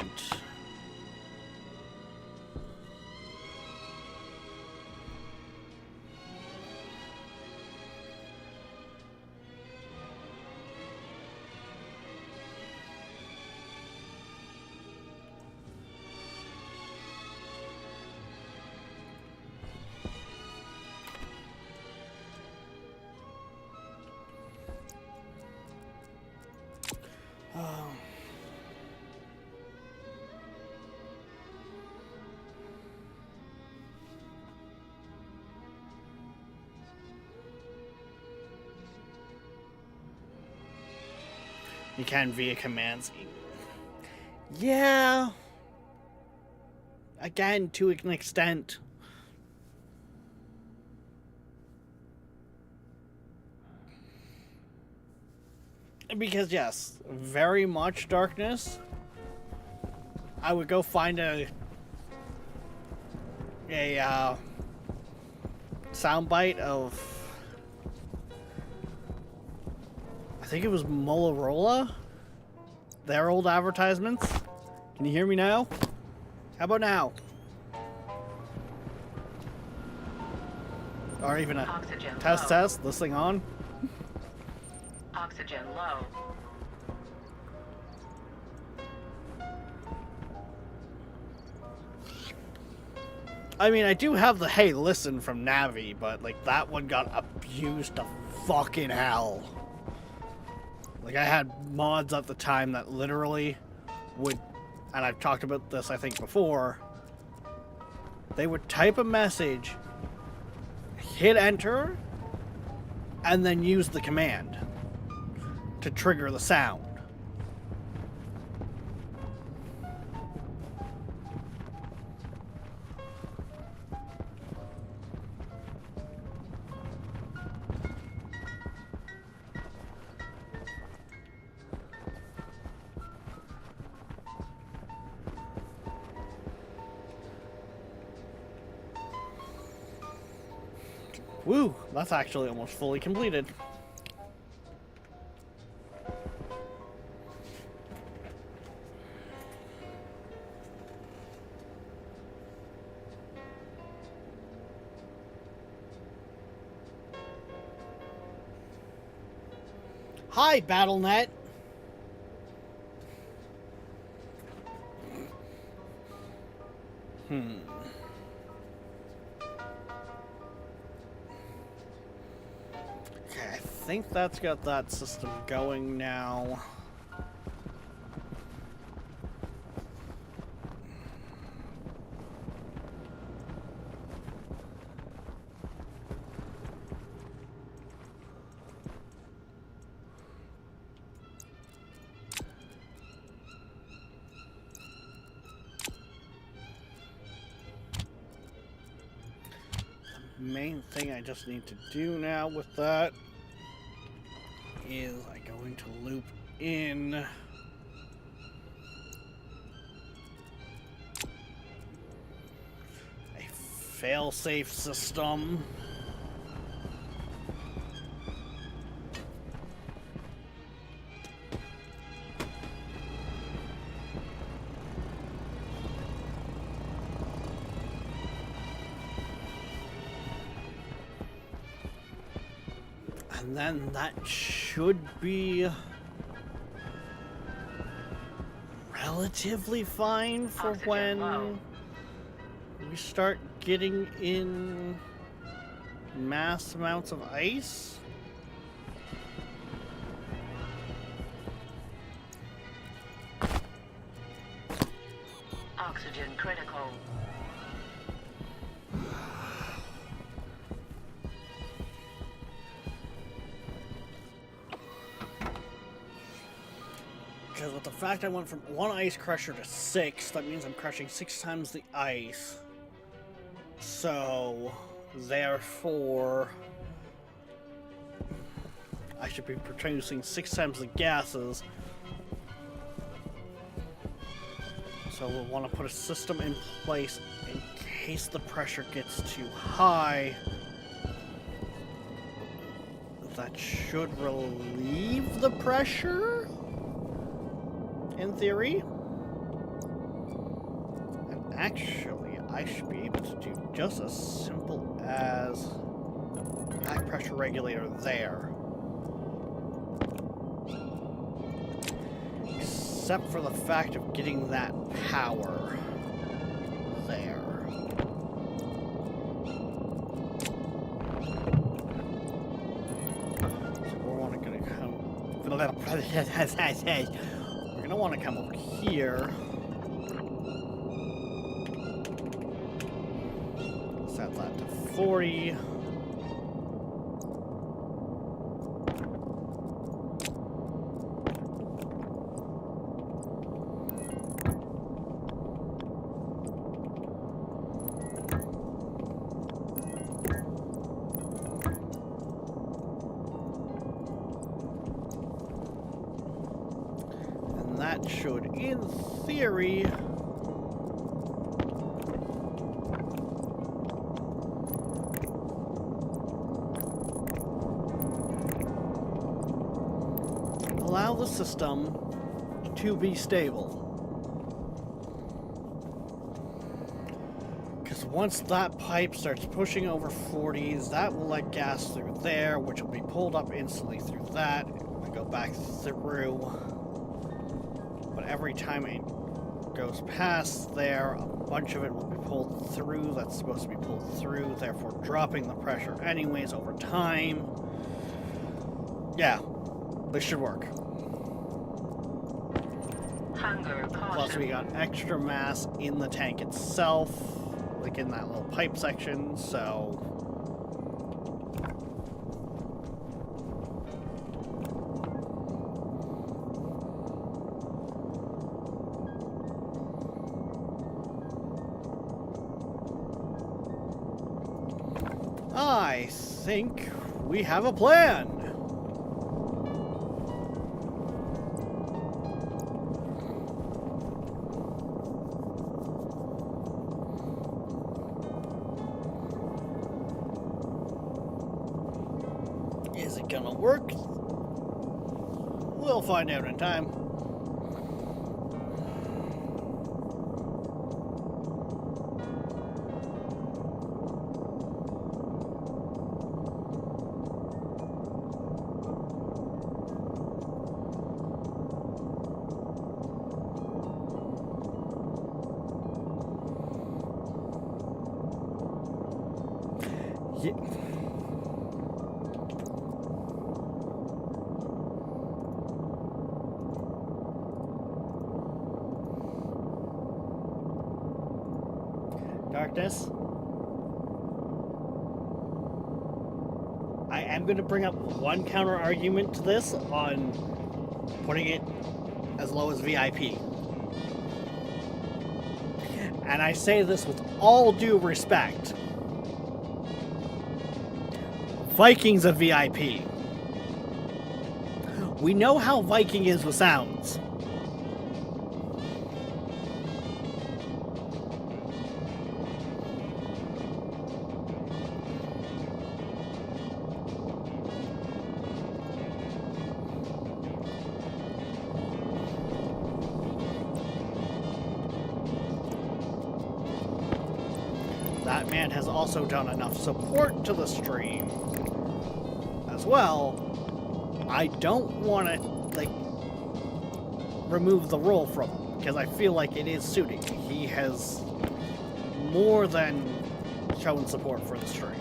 You can via commands. Yeah. Again, to an extent. Because yes, very much darkness. I would go find a soundbite of, I think it was Motorola, their old advertisements. Can you hear me now? How about now? Or even a Oxygen test, low. this thing on. Oxygen low. I mean, I do have the hey listen from Navi, but like that one got abused to fucking hell. Like I had mods at the time that literally would, and I've talked about this I think before, they would type a message, hit enter, and then use the command to trigger the sound. Woo, that's actually almost fully completed. Hi, BattleNet. think that's got that system going now. Main thing I just need to do now with that is I'm going to loop in a fail-safe system. And then that should be relatively fine for Oxygen when low. we start getting in mass amounts of ice. Oxygen critical. Because with the fact I went from 1 ice crusher to 6, that means I'm crushing 6 times the ice. So, therefore, I should be producing 6 times the gases. So we'll want to put a system in place in case the pressure gets too high. That should relieve the pressure, in theory. And actually, I should be able to do just as simple as that pressure regulator there. Except for the fact of getting that power there. So we're gonna come. We're gonna want to come over here. Set that to 40. That should, in theory, allow the system to be stable. Because once that pipe starts pushing over 40s, that will let gas through there, which will be pulled up instantly through that. We go back through. Every time it goes past there, a bunch of it will be pulled through. That's supposed to be pulled through, therefore dropping the pressure anyways over time. Yeah, this should work. Hunger caution. Plus we got extra mass in the tank itself, like in that little pipe section, so... I think we have a plan. Is it gonna work? We'll find out in time. Darkness. I am going to bring up one counter argument to this on putting it as low as VIP. And I say this with all due respect. Viking's a VIP. We know how Viking is with sounds. That man has also done enough support to the stream as well. I don't want to, like, remove the role from him, because I feel like it is suiting. He has more than shown support for the stream.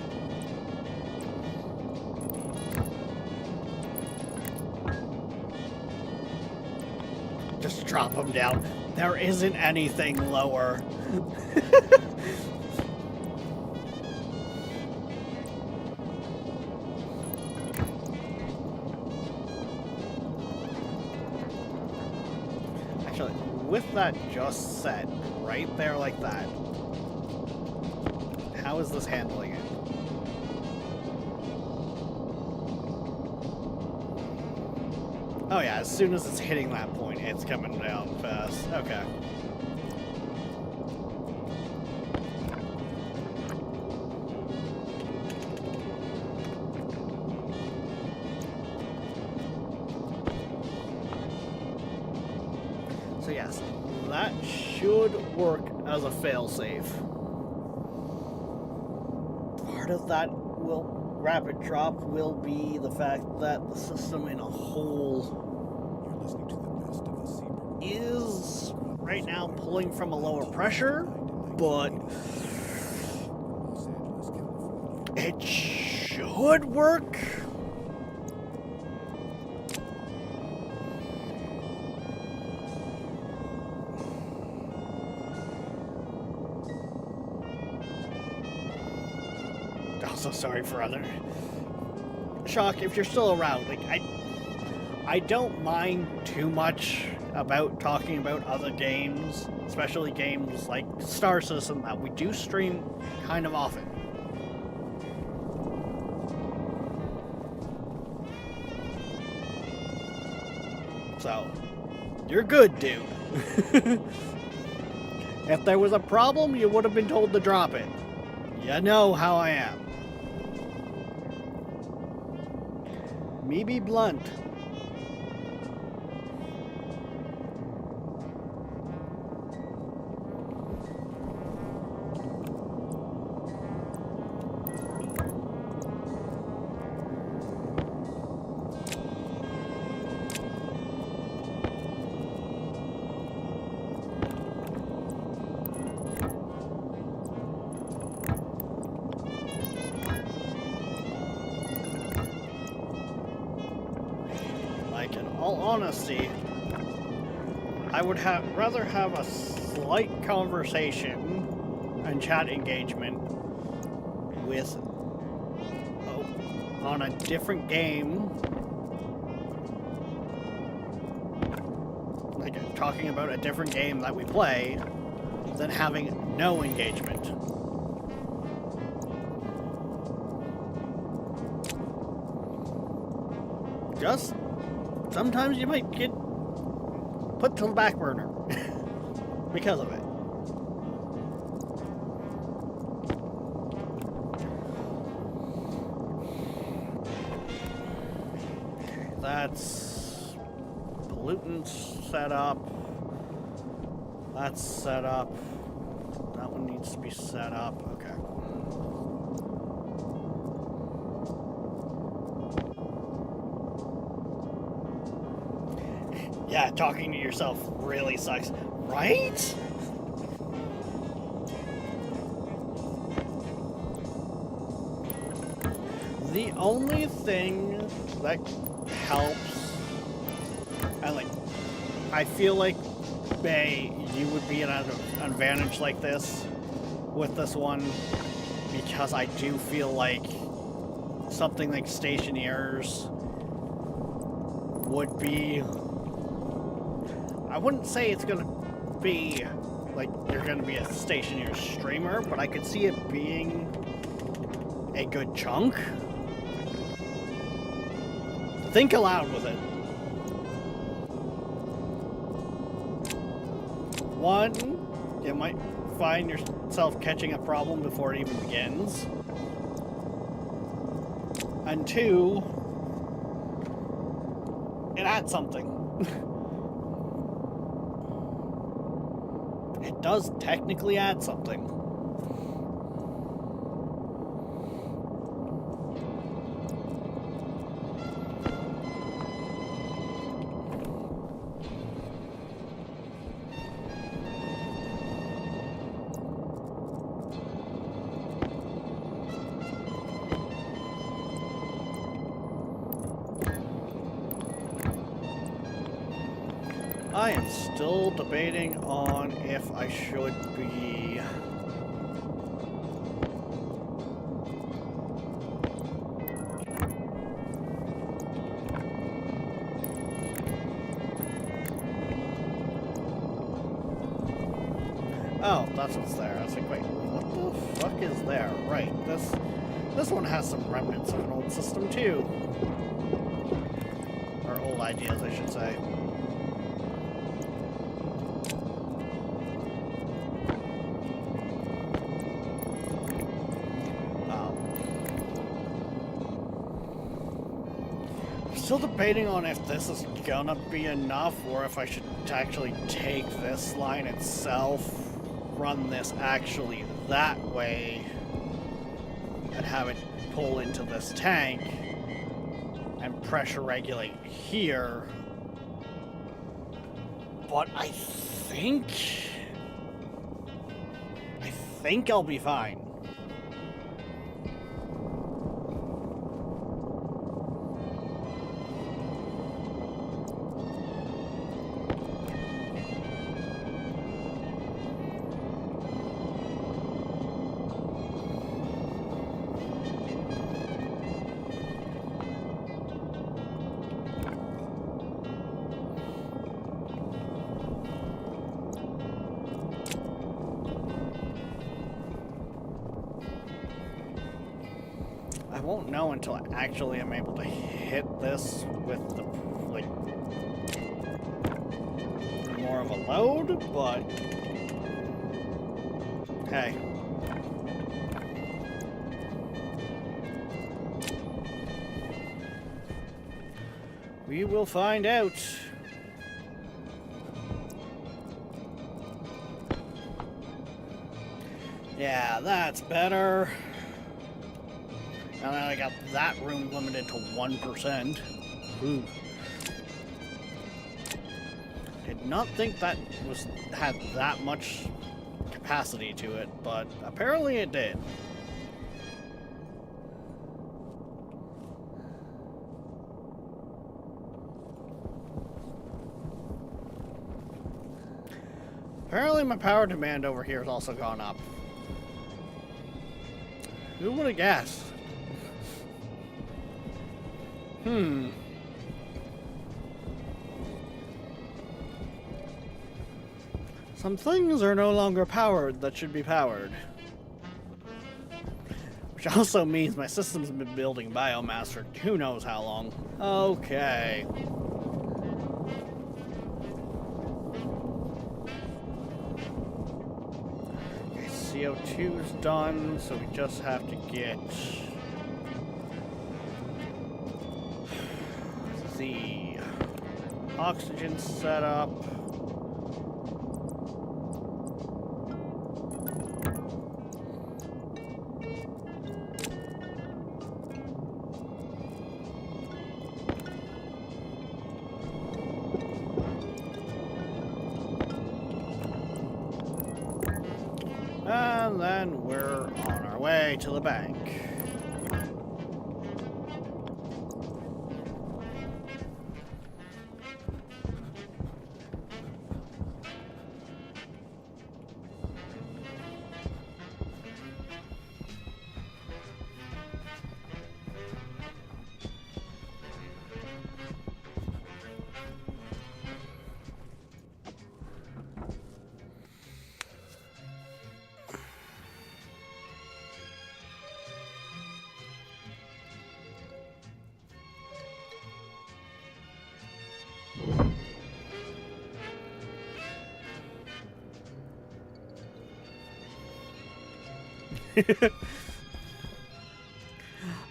Just drop him down. There isn't anything lower. With that just set right there like that, how is this handling it? Oh yeah, as soon as it's hitting that point, it's coming down fast. Okay. So yes, that should work as a failsafe. Part of that rapid drop will be the fact that the system in a whole You're listening to the best of the Seabrook is right now pulling from a lower pressure, but Los Angeles, California. it should work. So sorry for other Shock, if you're still around. Like I don't mind too much about talking about other games, especially games like Star Citizen that we do stream kind of often. So you're good, dude. If there was a problem, you would have been told to drop it. You know how I am. Me be blunt. Like, in all honesty, I would rather have a slight conversation and chat engagement with on a different game, like talking about a different game that we play, than having no engagement. Just sometimes you might get put to the back burner because of it. That's pollutants set up. That's set up. That one needs to be set up. Okay. Yeah, talking to yourself really sucks, right? The only thing that helps, and like, I feel like, Bay, you would be at an advantage like this, with this one, because I do feel like something like Stationeers would be... I wouldn't say it's gonna be like you're gonna be a Stationeers streamer, but I could see it being a good chunk. Think aloud with it. One, you might find yourself catching a problem before it even begins. And two, it adds something. It does technically add something. I am still debating on if I should be... Oh, that's what's there. I was like, wait, what the fuck is there? Right, this one has some remnants of an old system too. Or old ideas, I should say. Still debating on if this is gonna be enough or if I should actually take this line itself, run this actually that way, and have it pull into this tank and pressure regulate here. But I think I'll be fine. I won't know until I actually am able to hit this with the, like, more of a load, but hey. We will find out. Yeah, that's better. And then I got that room limited to 1%. Ooh. Did not think that had that much capacity to it, but apparently it did. Apparently my power demand over here has also gone up. Who would have guessed? Some things are no longer powered that should be powered. Which also means my system's been building biomass for who knows how long. Okay. Okay, CO2's done, so we just have to get the oxygen set up. And then we're on our way to the bank.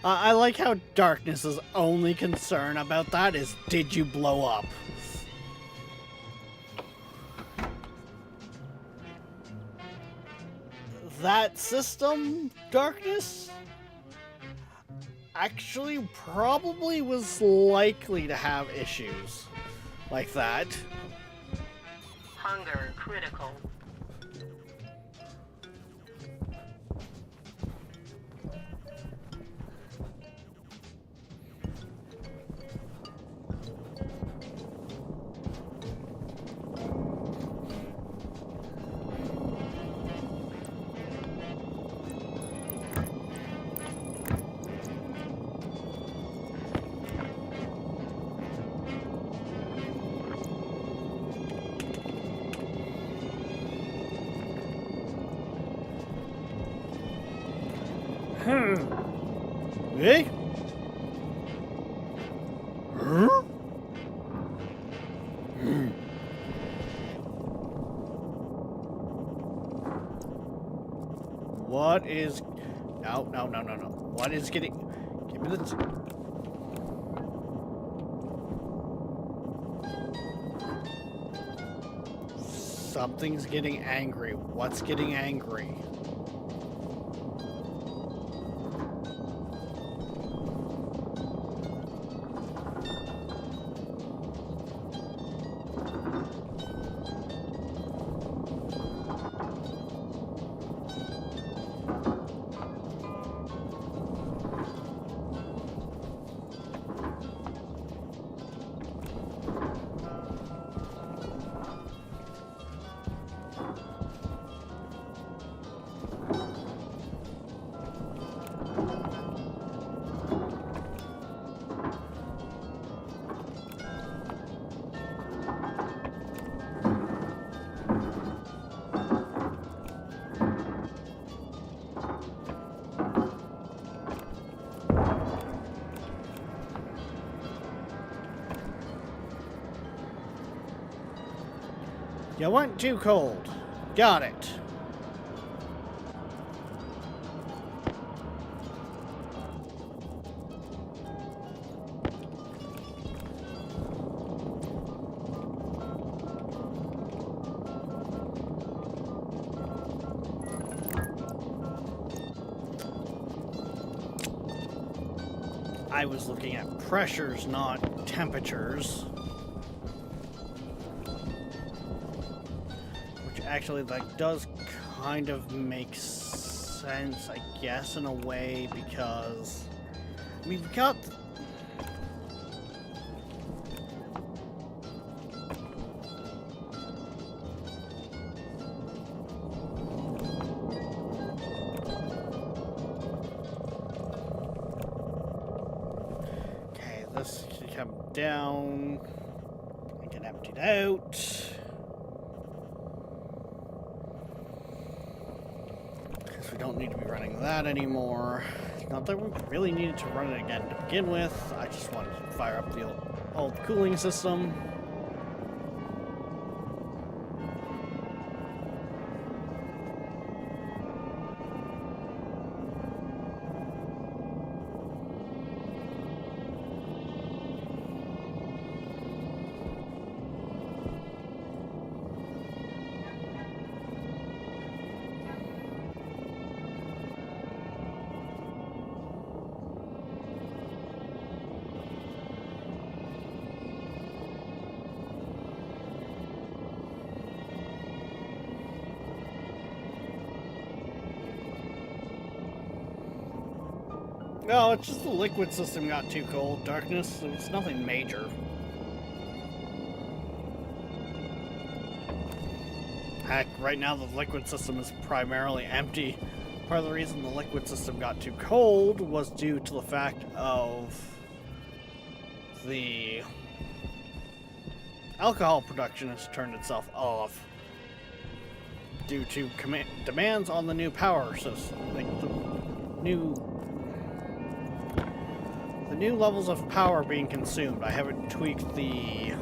I like how Darkness's only concern about that is, did you blow up? That system, Darkness, actually probably was likely to have issues like that. Hunger critical. Eh? Huh? What is... No. What is getting... Give me the... Something's getting angry. What's getting angry? You went too cold. Got it. I was looking at pressures, not temperatures. Actually, that does kind of make sense, I guess, in a way, because we've got... Okay, this should come down and get emptied out. We don't need to be running that anymore. Not that we really needed to run it again to begin with. I just wanted to fire up the old cooling system. No, it's just the liquid system got too cold. Darkness, it's nothing major. Heck, right now the liquid system is primarily empty. Part of the reason the liquid system got too cold was due to the fact of the alcohol production has turned itself off due to demands on the new power system, like the new levels of power being consumed. I haven't tweaked the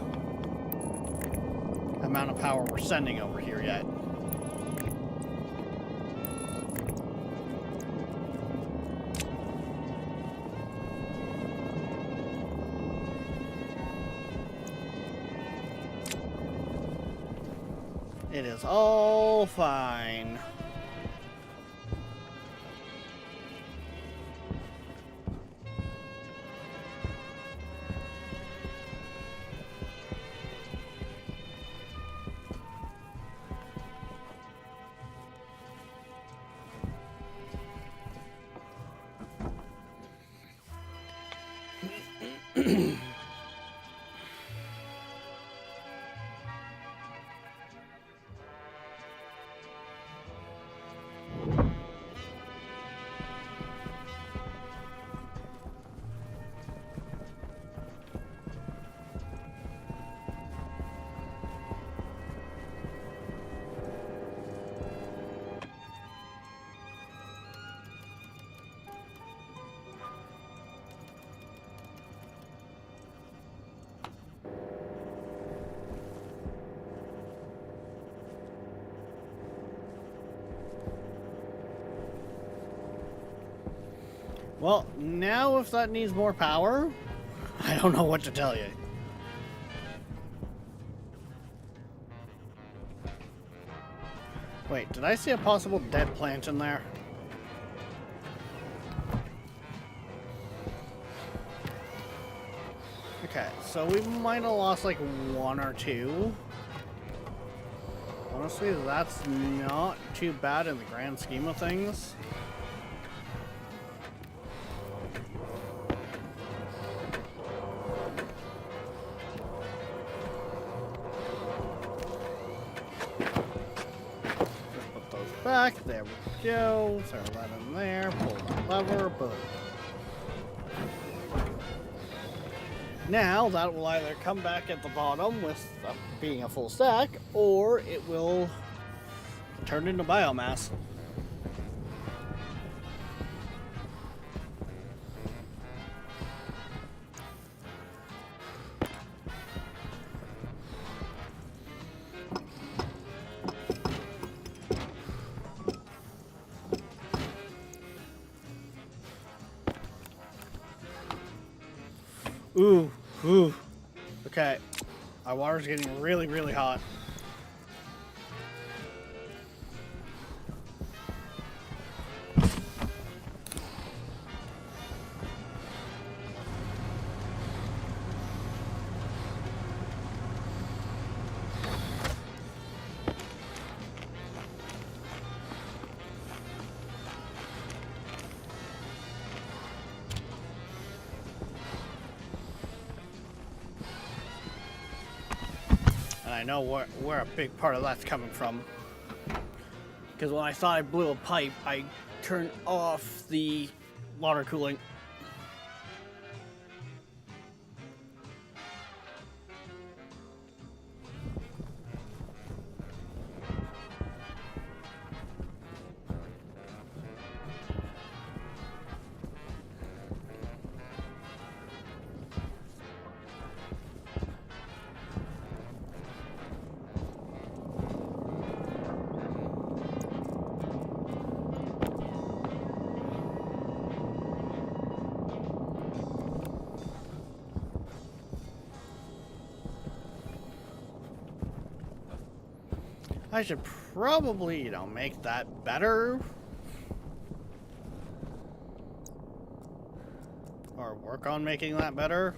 amount of power we're sending over here yet. It is all fine. Well, now if that needs more power, I don't know what to tell you. Wait, did I see a possible dead plant in there? Okay, so we might have lost like one or two. Honestly, that's not too bad in the grand scheme of things. Back, there we go. Throw that in there, pull that lever, boom. Now that will either come back at the bottom with being a full stack, or it will turn into biomass. Ooh, ooh. Okay. Our water's getting really, really hot. And I know where a big part of that's coming from. Because when I thought I blew a pipe, I turned off the water cooling. I should probably, you know, make that better. Or work on making that better.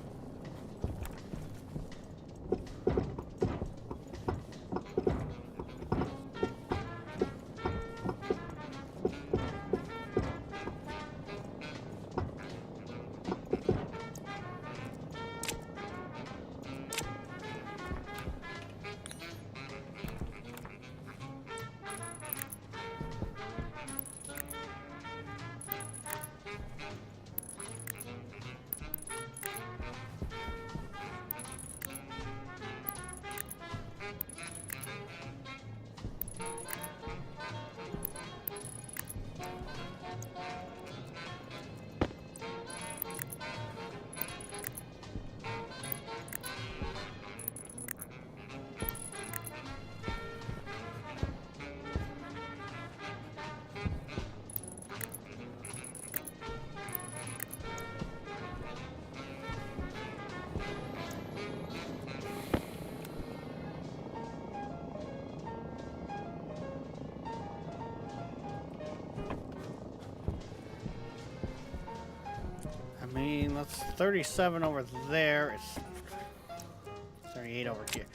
mean, that's 37 over there. It's 38 over here.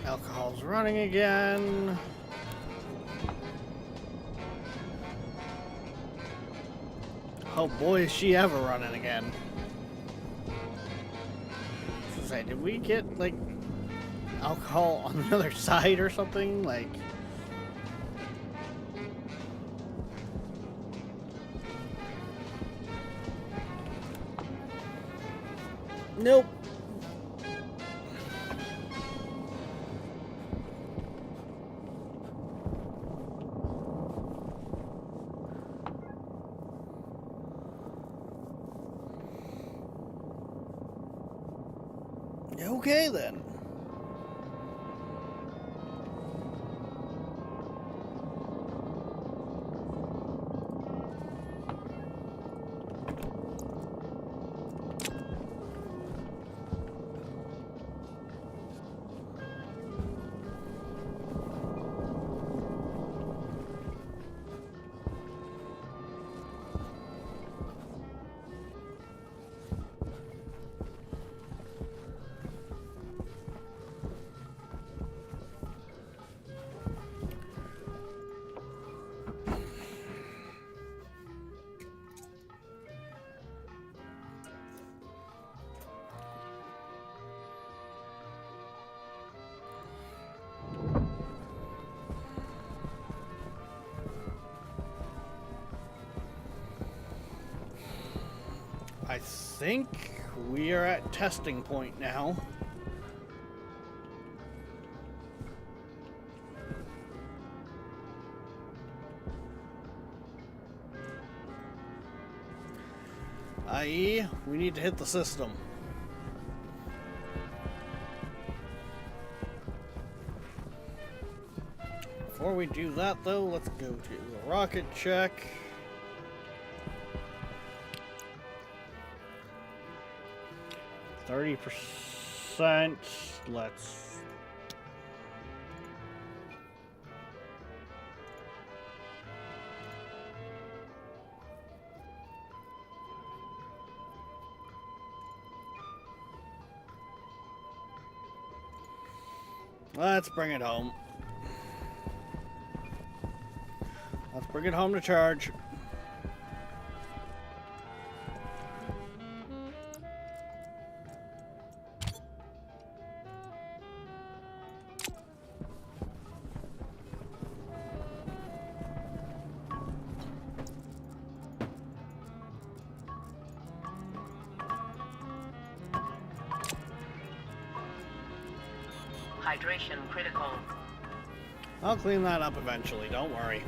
Alcohol's running again. Oh boy, is she ever running again. So say, did we get, like, alcohol on the other side or something? Like... Nope. Okay then. I think we are at testing point now. I.e., we need to hit the system. Before we do that, though, let's go to the rocket check. %. Let's... Let's bring it home. Let's bring it home to charge. Hydration critical. I'll clean that up eventually, don't worry.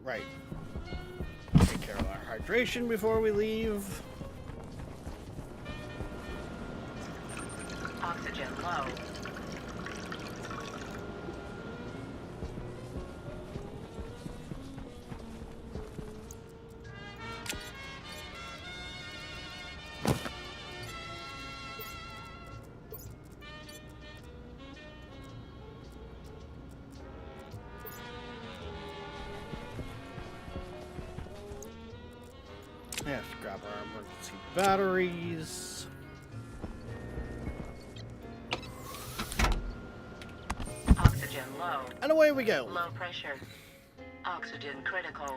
Right. Take care of our hydration before we leave. Oxygen low. We have to grab our emergency batteries. Oxygen low. And away we go. Low pressure. Oxygen critical.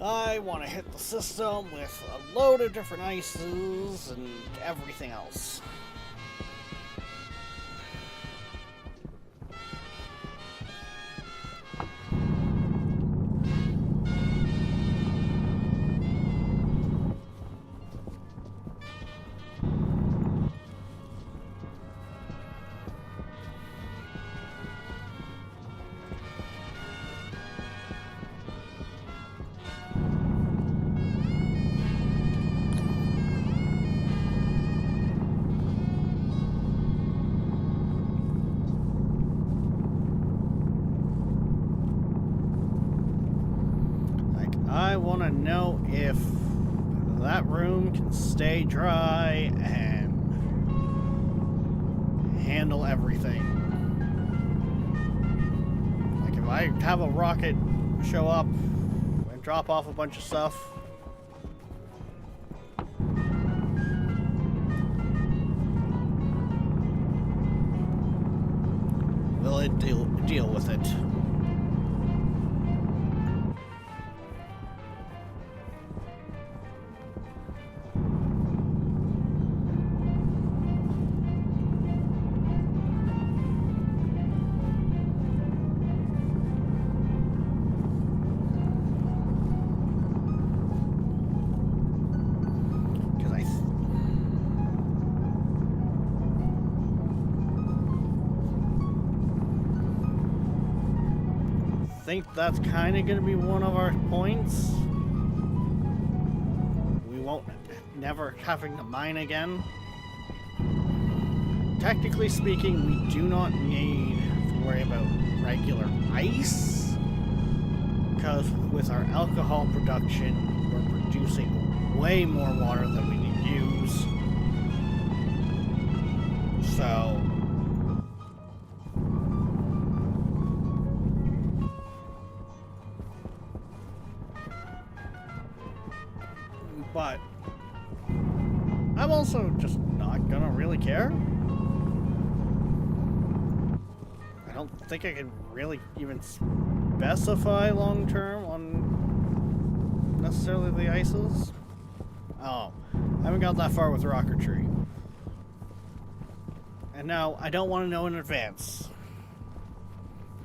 I want to hit the system with a load of different ices and everything else. I want to know if that room can stay dry and handle everything. Like if I have a rocket show up and drop off a bunch of stuff, will it deal with it? I think that's kind of going to be one of our points. We won't never having to mine again. Technically speaking, we do not need to worry about regular ice, because with our alcohol production, we're producing way more water than we need to use. So but I'm also just not gonna really care. I don't think I can really even specify long term on necessarily the ices. Oh, I haven't got that far with rocketry. And now I don't want to know in advance.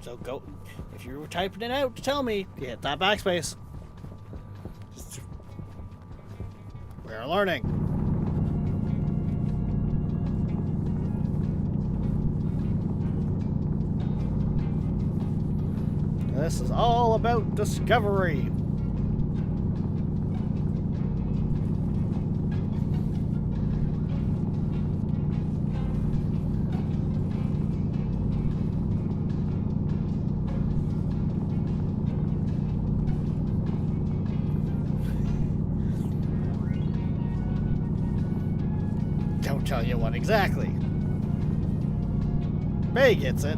So go, if you were typing it out to tell me, you hit that backspace. We're learning. This is all about discovery. Don't tell you what exactly. Bay gets it.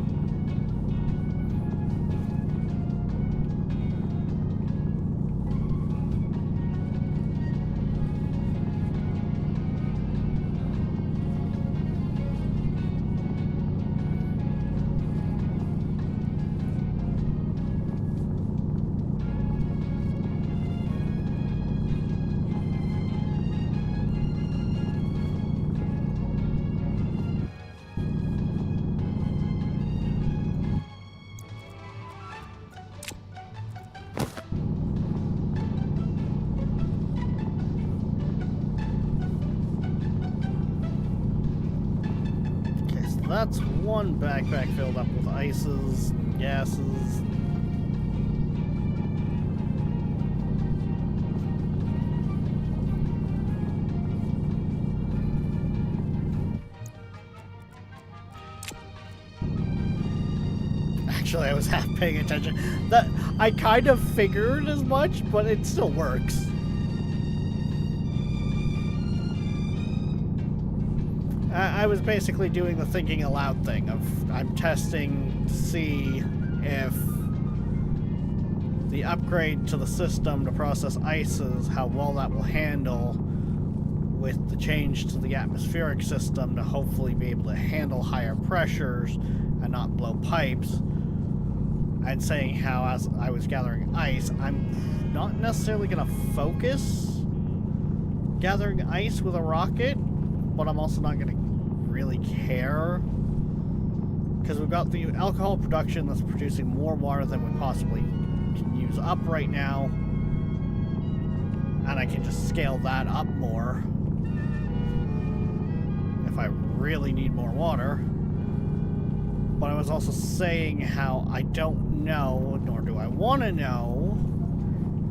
That's one backpack filled up with ices, gases. Actually, I was half paying attention. That I kind of figured as much, but it still works. I was basically doing the thinking aloud thing of I'm testing to see if the upgrade to the system to process ices, how well that will handle with the change to the atmospheric system to hopefully be able to handle higher pressures and not blow pipes. And saying how as I was gathering ice, I'm not necessarily going to focus gathering ice with a rocket, but I'm also not going to really care, because we've got the alcohol production that's producing more water than we possibly can use up right now, and I can just scale that up more if I really need more water. But I was also saying how I don't know, nor do I want to know,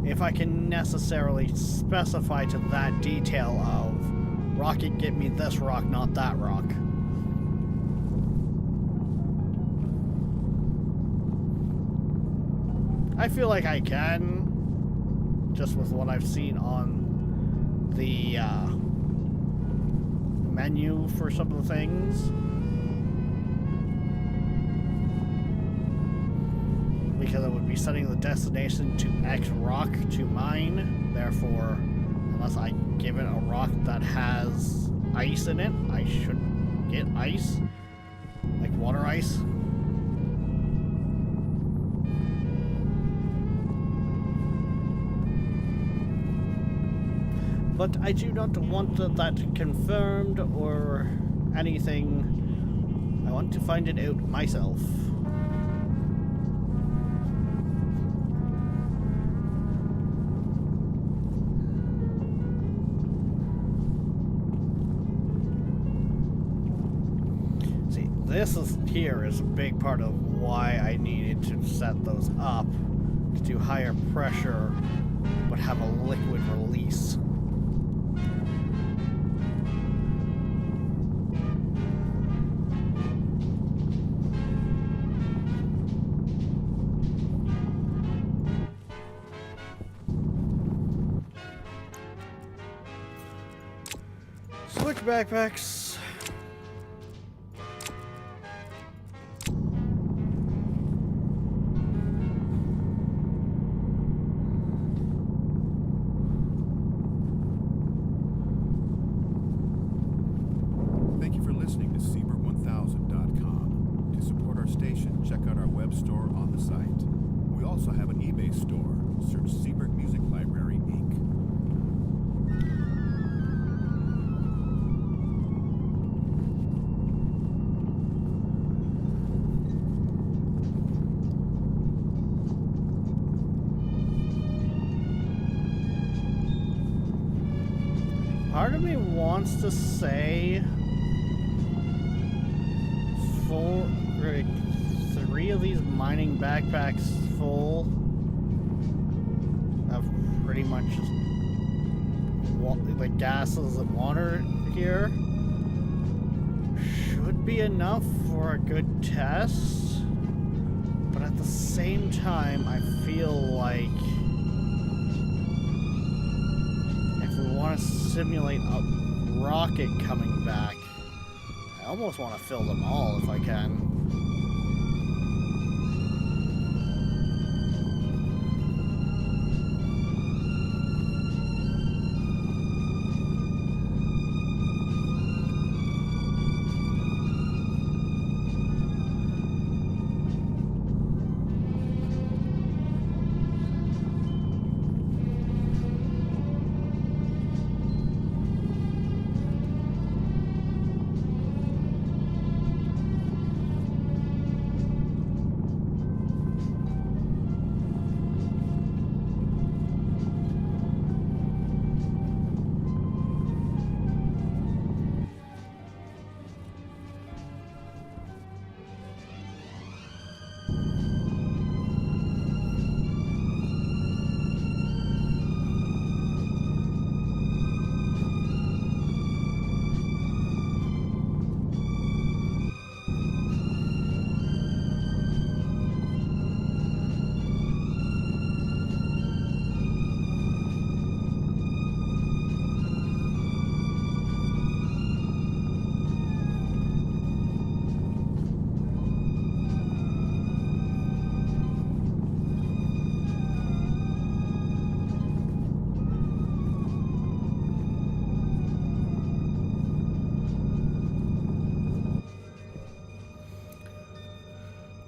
if I can necessarily specify to that detail of rocket, get me this rock, not that rock. I feel like I can, just with what I've seen on the menu for some of the things. Because it would be setting the destination to X rock to mine, therefore unless I give it a rock that has ice in it, I should get ice. Like water ice. But I do not want that confirmed or anything. I want to find it out myself. This here is a big part of why I needed to set those up to do higher pressure but have a liquid release. Switch backpacks. Check out our web store on the site. We also have an eBay store. Search Seaberg Music Library, Inc. Part of me wants to say for 3 of these mining backpacks full of pretty much just like gases and water here should be enough for a good test, but at the same time I feel like if we want to simulate a rocket coming back, I almost want to fill them all if I can.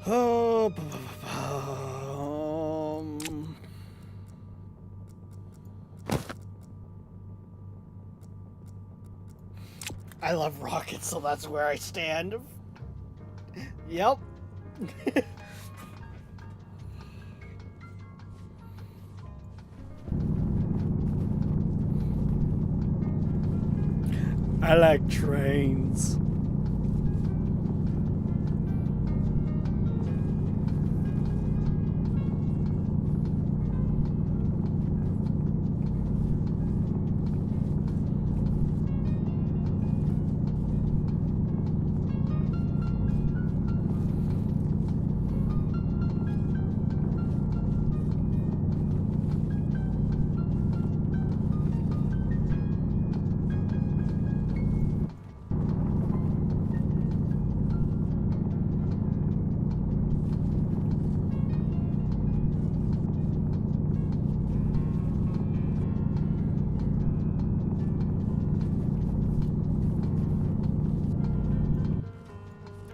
Oh, I love rockets, so that's where I stand. Yep. I like trains.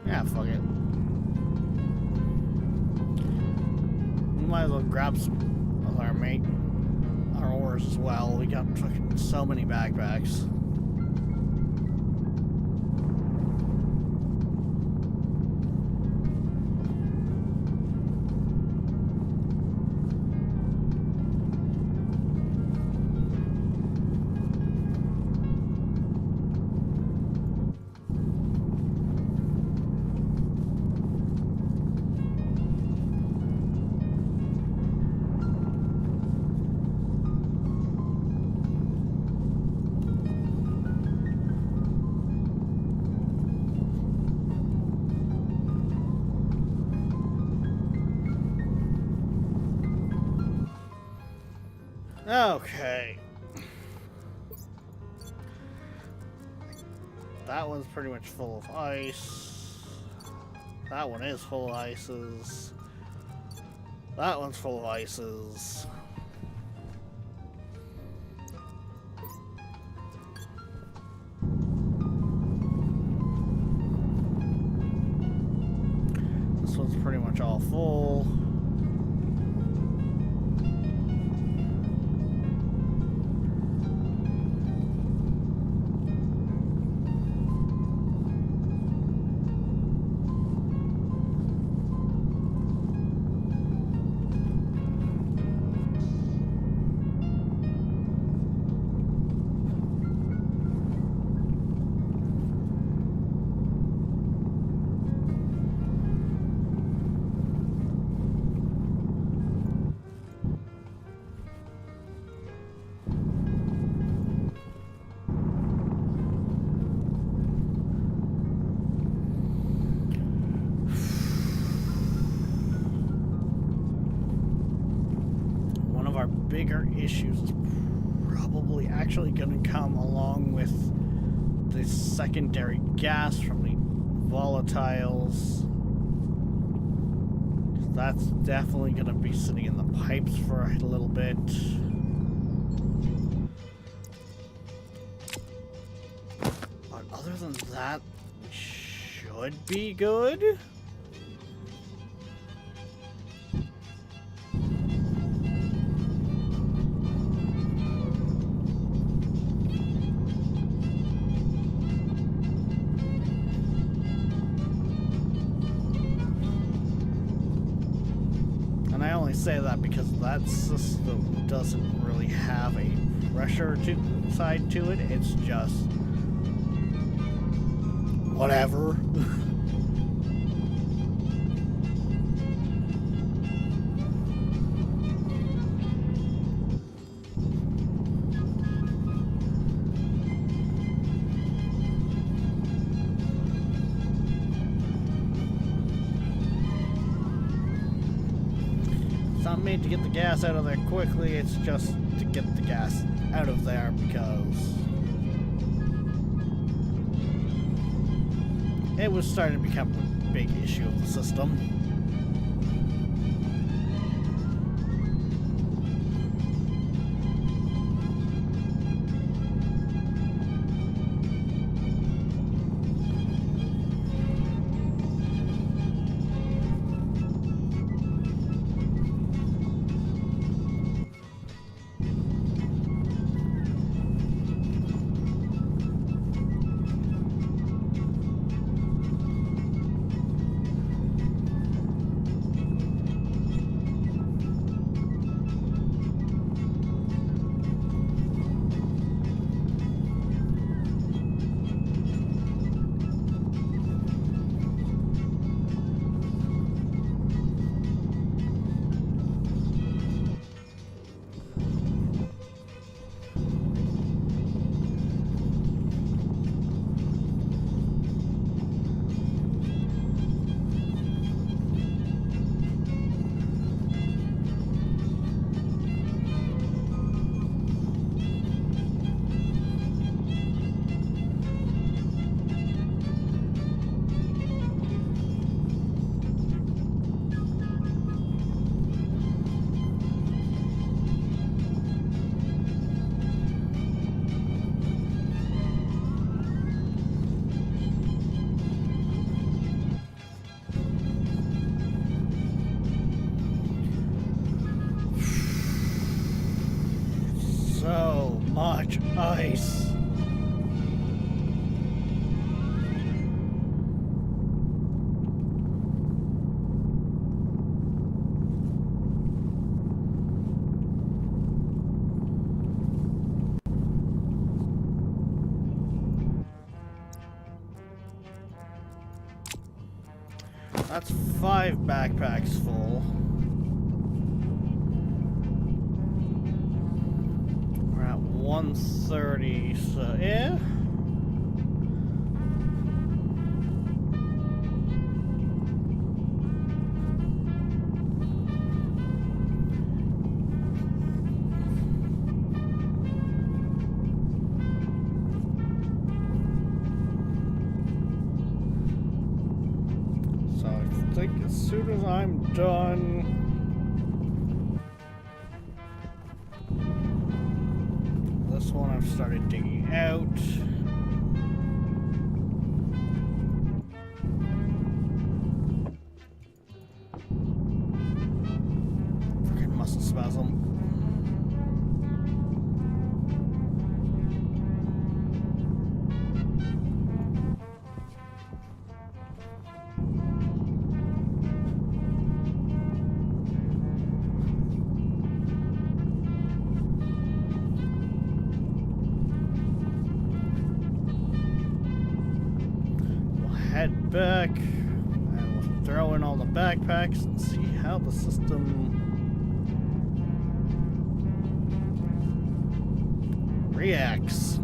Yeah, fuck it. We might as well grab some of our ores as well. We got fucking so many backpacks. Okay. That one's pretty much full of ice. That one is full of ices. That one's full of ices. This one's pretty much all full. Bigger issues is probably actually going to come along with the secondary gas from the volatiles. That's definitely going to be sitting in the pipes for a little bit. But other than that, we should be good. Say that because that system doesn't really have a pressure side to it. It's just whatever. Not made to get the gas out of there quickly, it's just to get the gas out of there because it was starting to become a big issue of the system. Ice. That's 5 backpacks full. We're at 130, so yeah. So I think as soon as I'm done, this one I've started digging out. Freaking muscle spasm. Head back, and we'll throw in all the backpacks and see how the system reacts.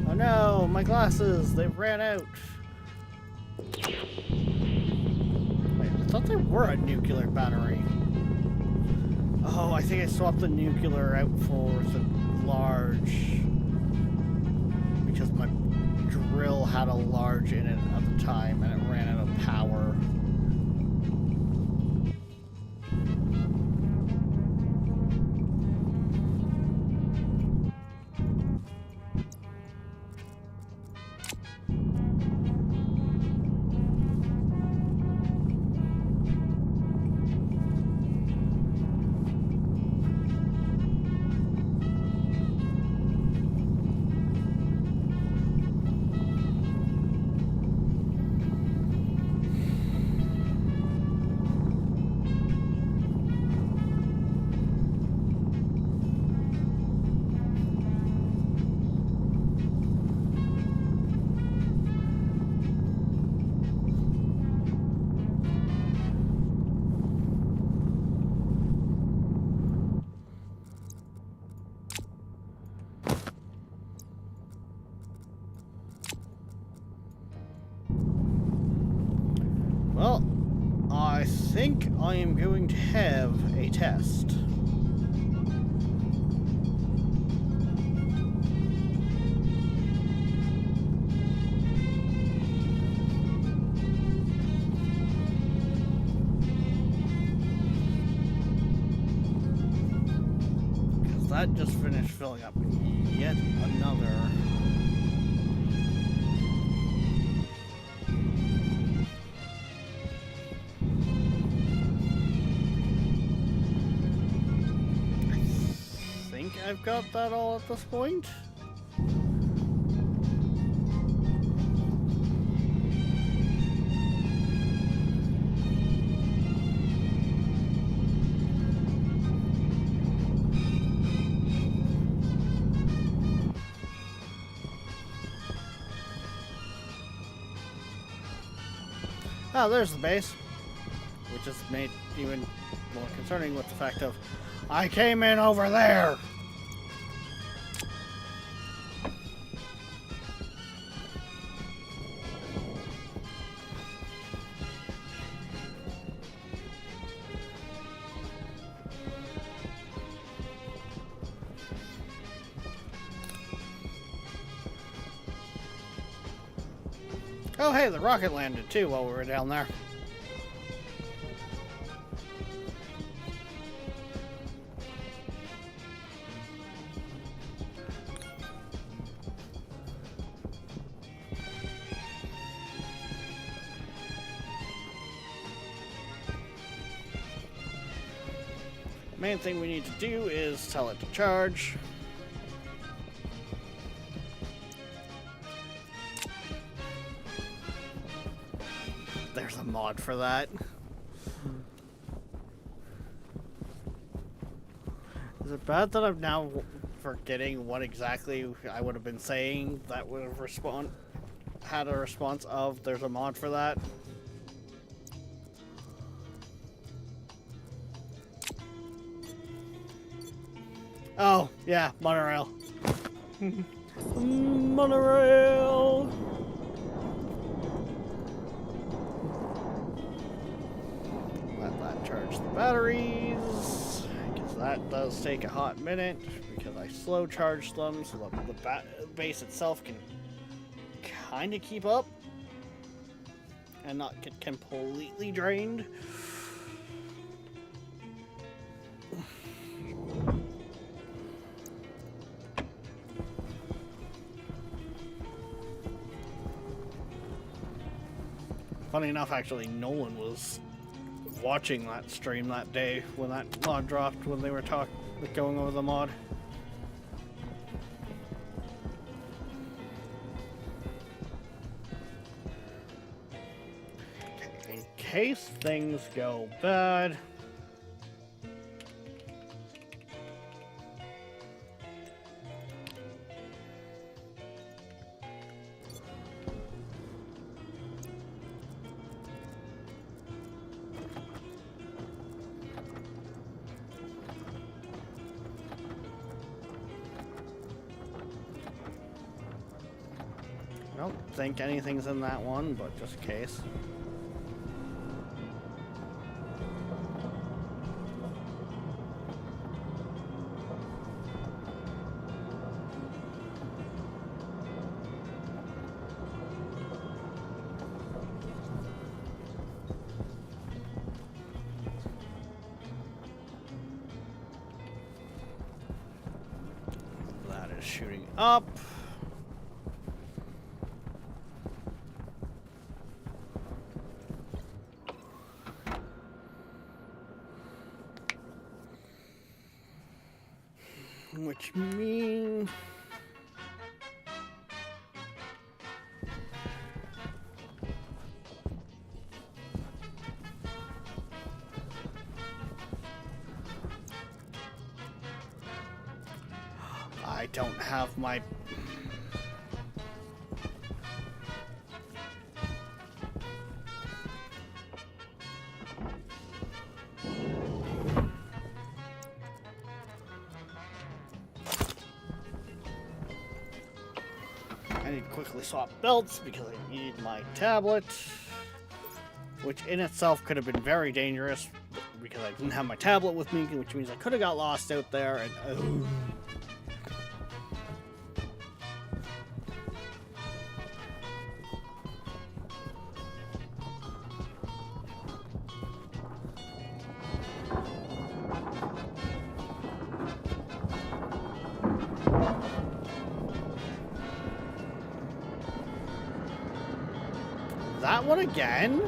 Oh no, my glasses, they ran out. Wait, I thought they were a nuclear battery. Oh, I think I swapped the nuclear out for the large. Because my drill had a large in it at the time and it ran out of power. Well, I think I am going to have a test. Because that just finished filling up yet another. I've got that all at this point. Oh, there's the base, which is made even more concerning with the fact of I came in over there. Oh, hey, the rocket landed too while we were down there. Main thing we need to do is tell it to charge. There's a mod for that. Is it bad that I'm now forgetting what exactly I would have been saying that would have had a response of there's a mod for that? Oh, yeah, monorail. Monorail! Let that charge the batteries, because that does take a hot minute, because I slow charged them so that the base itself can kind of keep up and not get completely drained. Funny enough, actually, Nolan was watching that stream that day when that mod dropped, when they were going over the mod. In case things go bad. I don't think anything's in that one, but just in case. That is shooting up. Which means I don't have my I need to quickly swap belts because I need my tablet, which in itself could have been very dangerous because I didn't have my tablet with me, which means I could have got lost out there and that one again?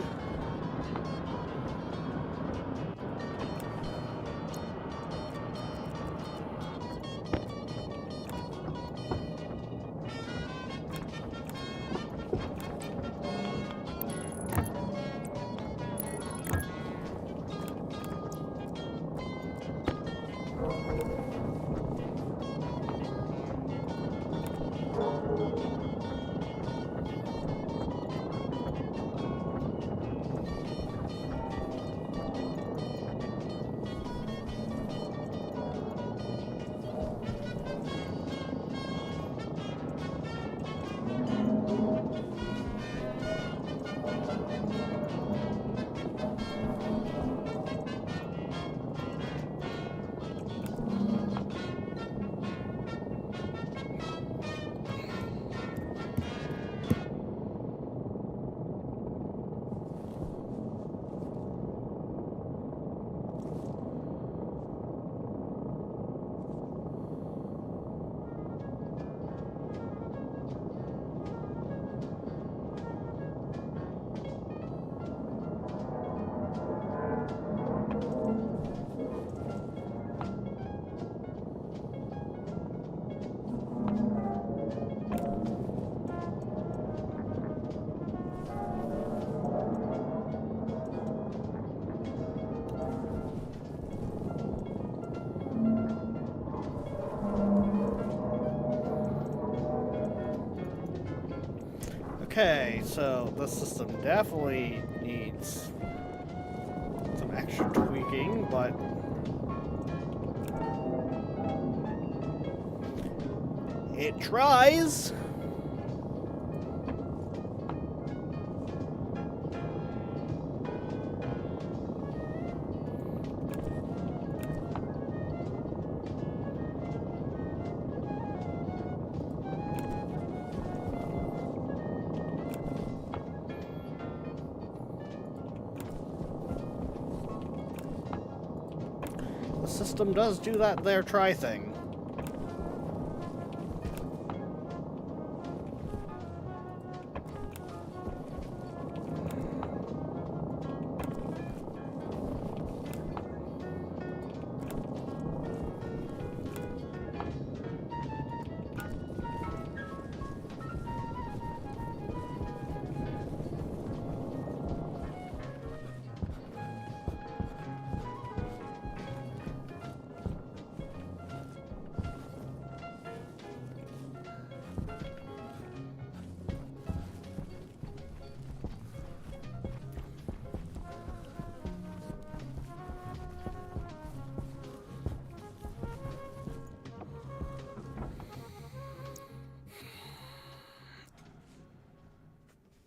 Okay, so the system definitely needs some extra tweaking, but it tries. The system does do that there try thing.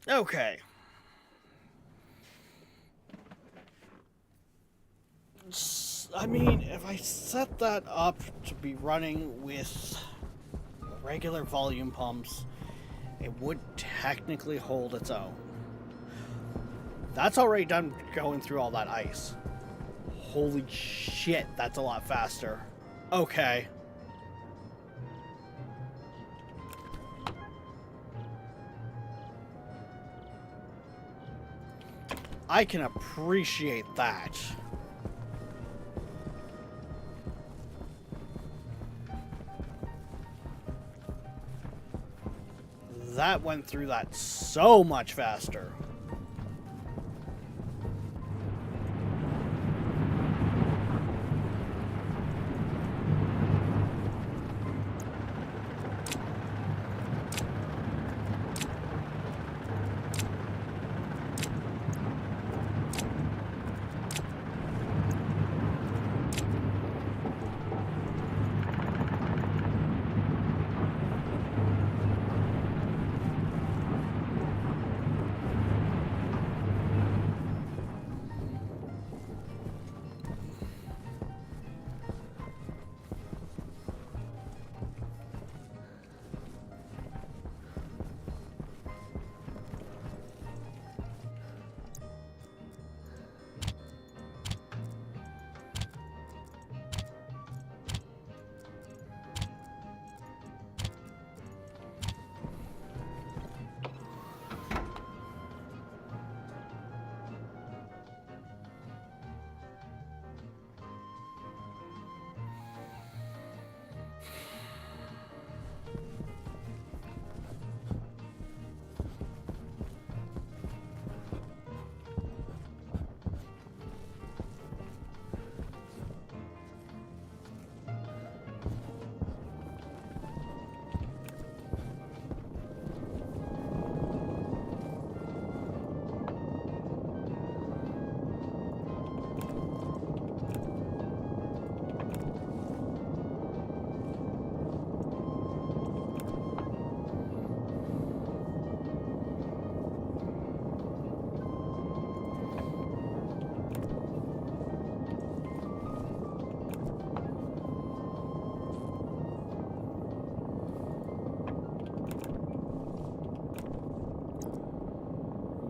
Okay. I mean, if I set that up to be running with regular volume pumps, it would technically hold its own. That's already done going through all that ice. Holy shit, that's a lot faster. Okay. I can appreciate that. That went through that so much faster.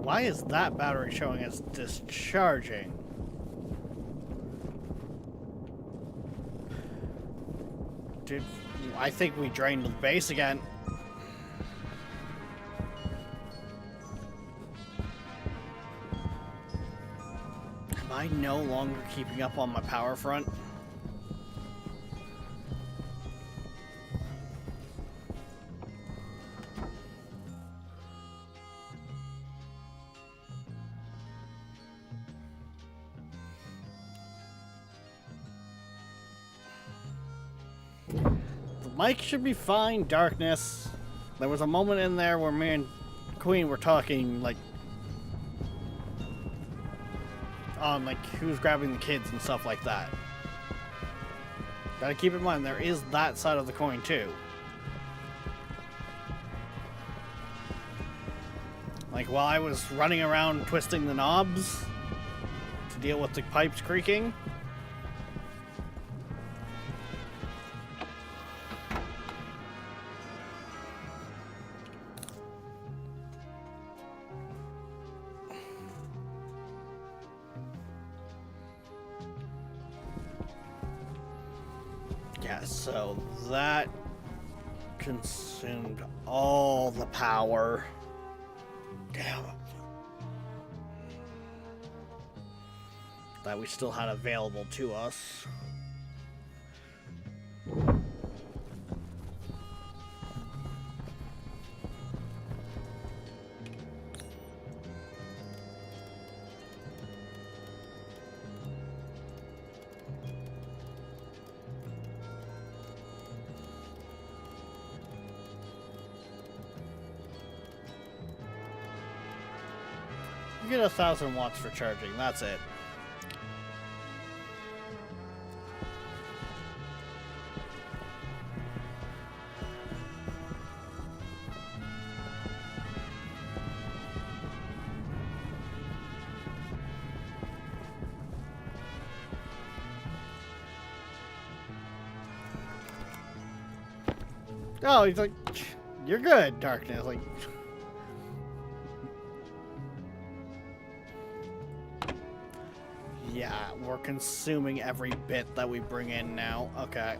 Why is that battery showing as discharging? I think we drained the base again. Am I no longer keeping up on my power front? The mic should be fine, Darkness. There was a moment in there where me and queen, we're talking like who's grabbing the kids and stuff like that. Gotta keep in mind there is that side of the coin too. Like while I was running around twisting the knobs to deal with the pipes creaking. Yeah, so that consumed all the power. Damn. That we still had available to us. You get 1,000 watts for charging, that's it. Oh, he's like, you're good, Darkness. Like, yeah, we're consuming every bit that we bring in now. Okay.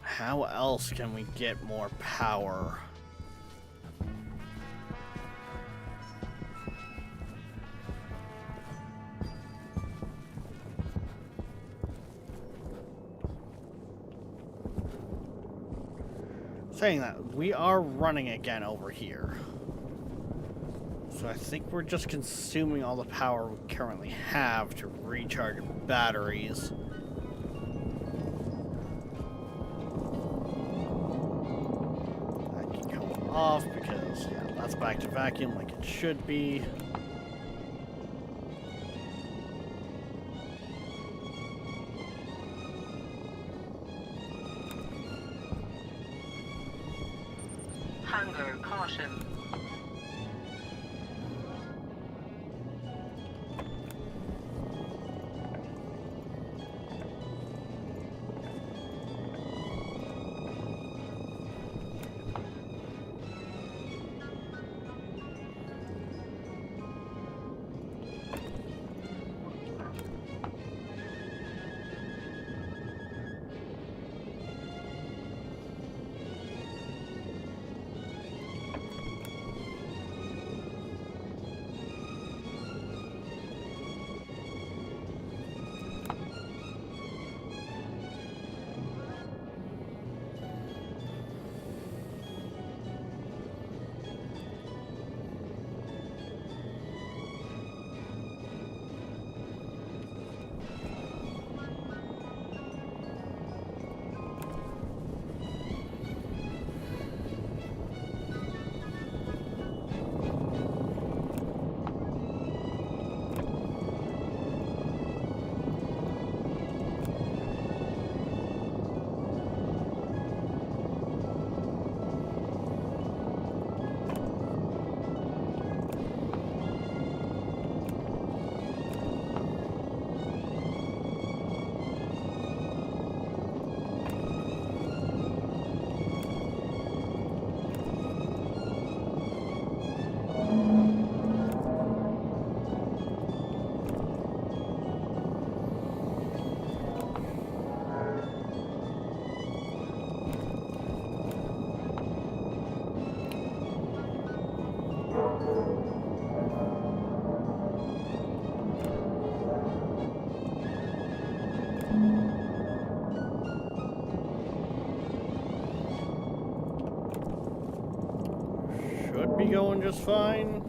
How else can we get more power? Saying that, we are running again over here. So I think we're just consuming all the power we currently have to recharge batteries. Off because yeah, that's back to vacuum like it should be. Hunger caution. should be going just fine.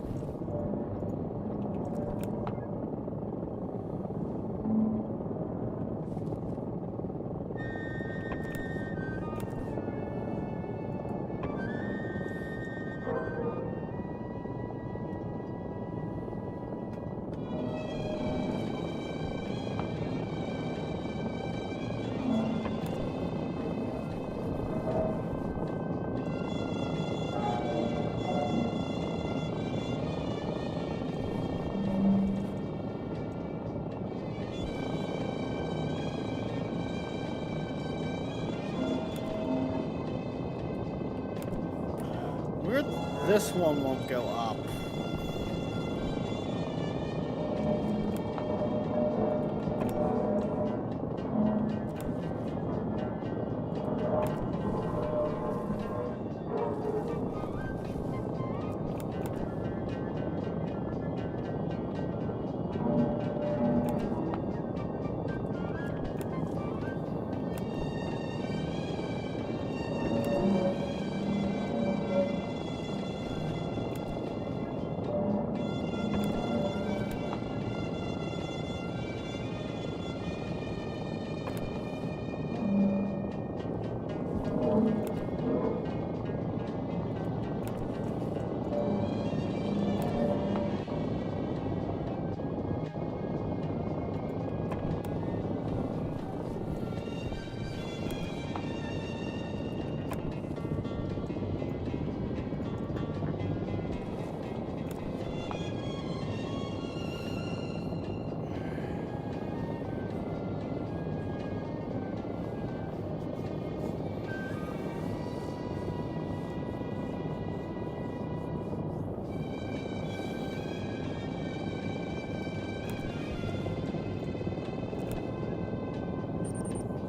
Weird, this one won't go up.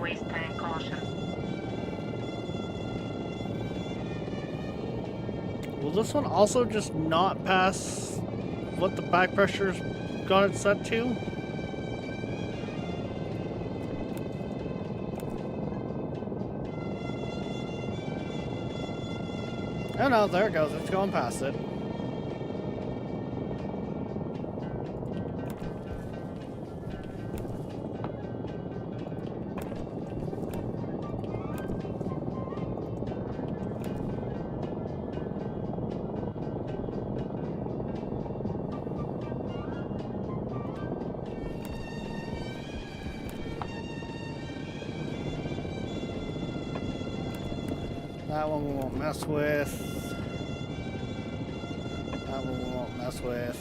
Waste tank caution. Will this one also just not pass what the back pressure's got it set to? Oh no, there it goes. It's going past it. That one we won't mess with. That one we won't mess with.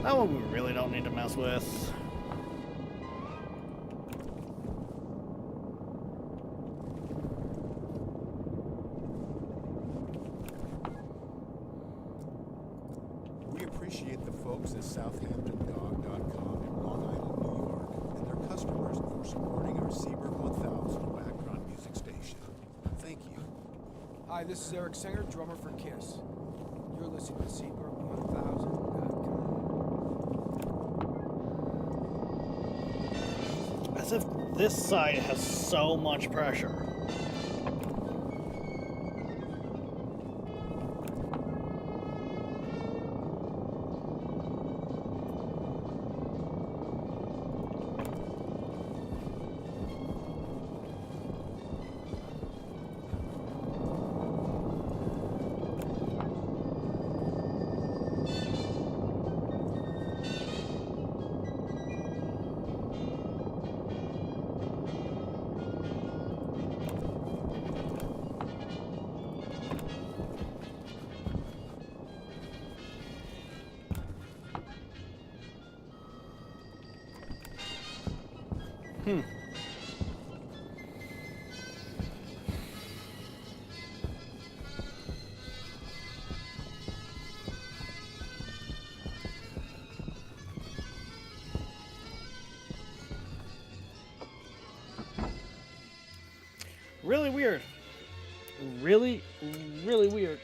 That one we really don't need to mess with. We appreciate the folks at SouthamptonDog.com in Long Island, New York, and their customers for supporting our Seabird 1000 background music station. Thank you. Hi, this is Eric Singer, drummer for Kiss. You're listening to Seabird 1000.com. As if this side has so much pressure. Really weird. Really, really weird.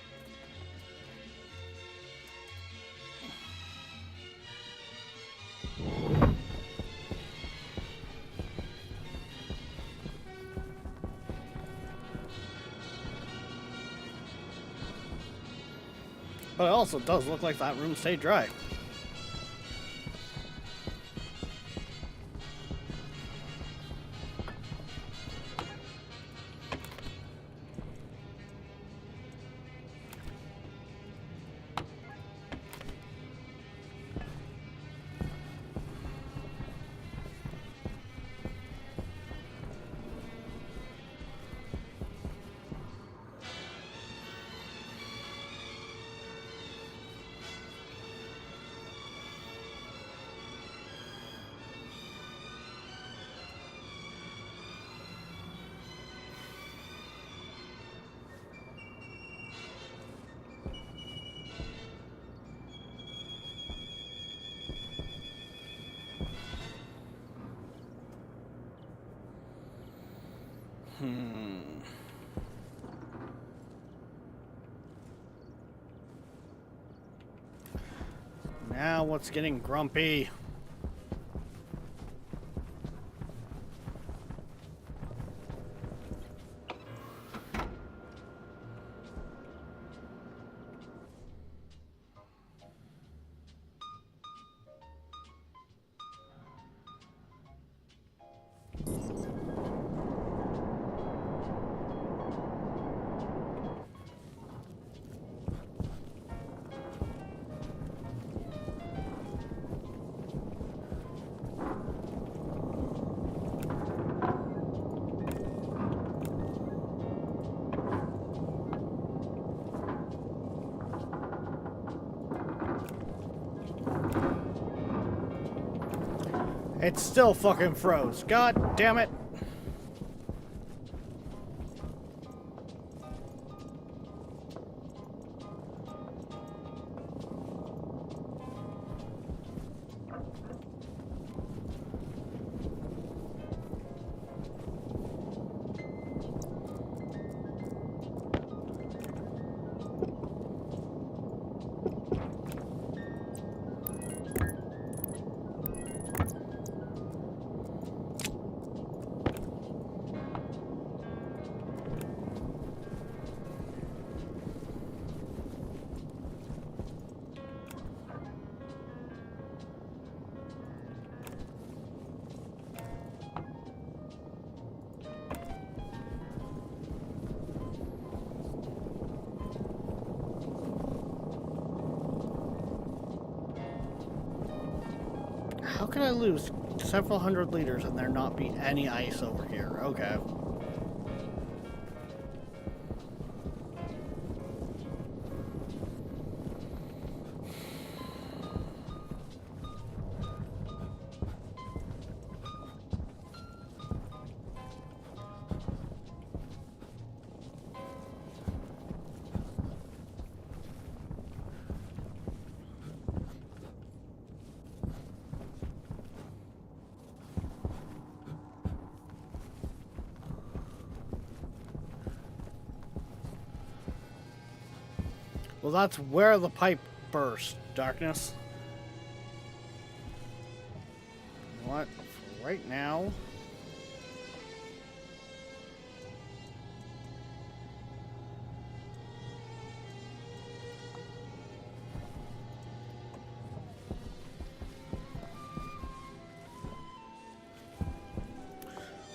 But it also does look like that room stayed dry. Now what's getting grumpy? It still fucking froze. God damn it. How can I lose several hundred liters and there not be any ice over here? Okay. Well, that's where the pipe burst. Darkness. You know what? For right now.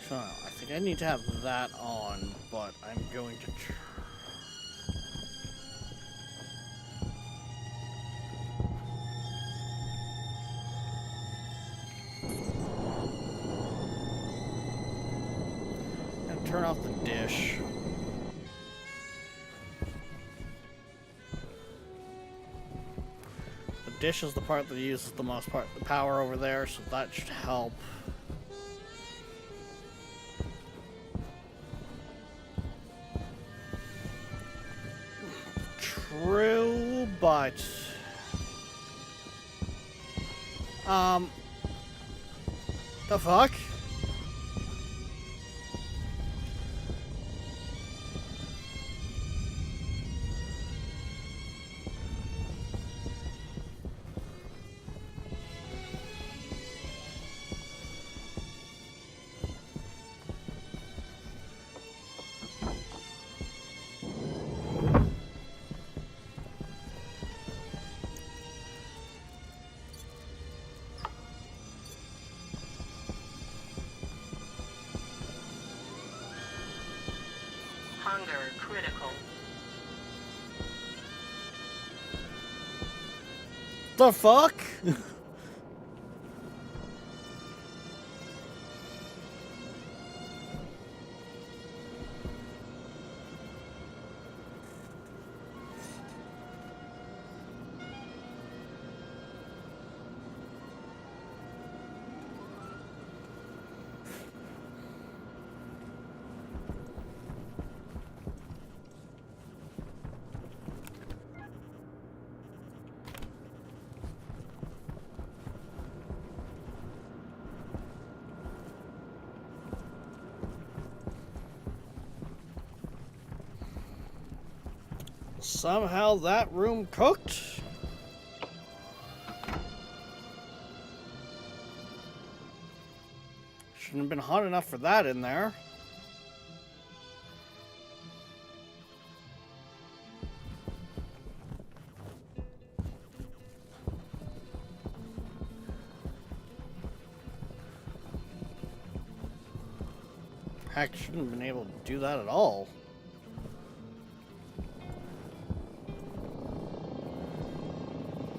So, I think I need to have that on, but I'm going to try. Turn off the dish. The dish is the part that uses the most the power over there, so that should help. True, but the fuck? Hunger critical. The fuck? Somehow that room cooked. Shouldn't have been hot enough for that in there. Heck, shouldn't have been able to do that at all.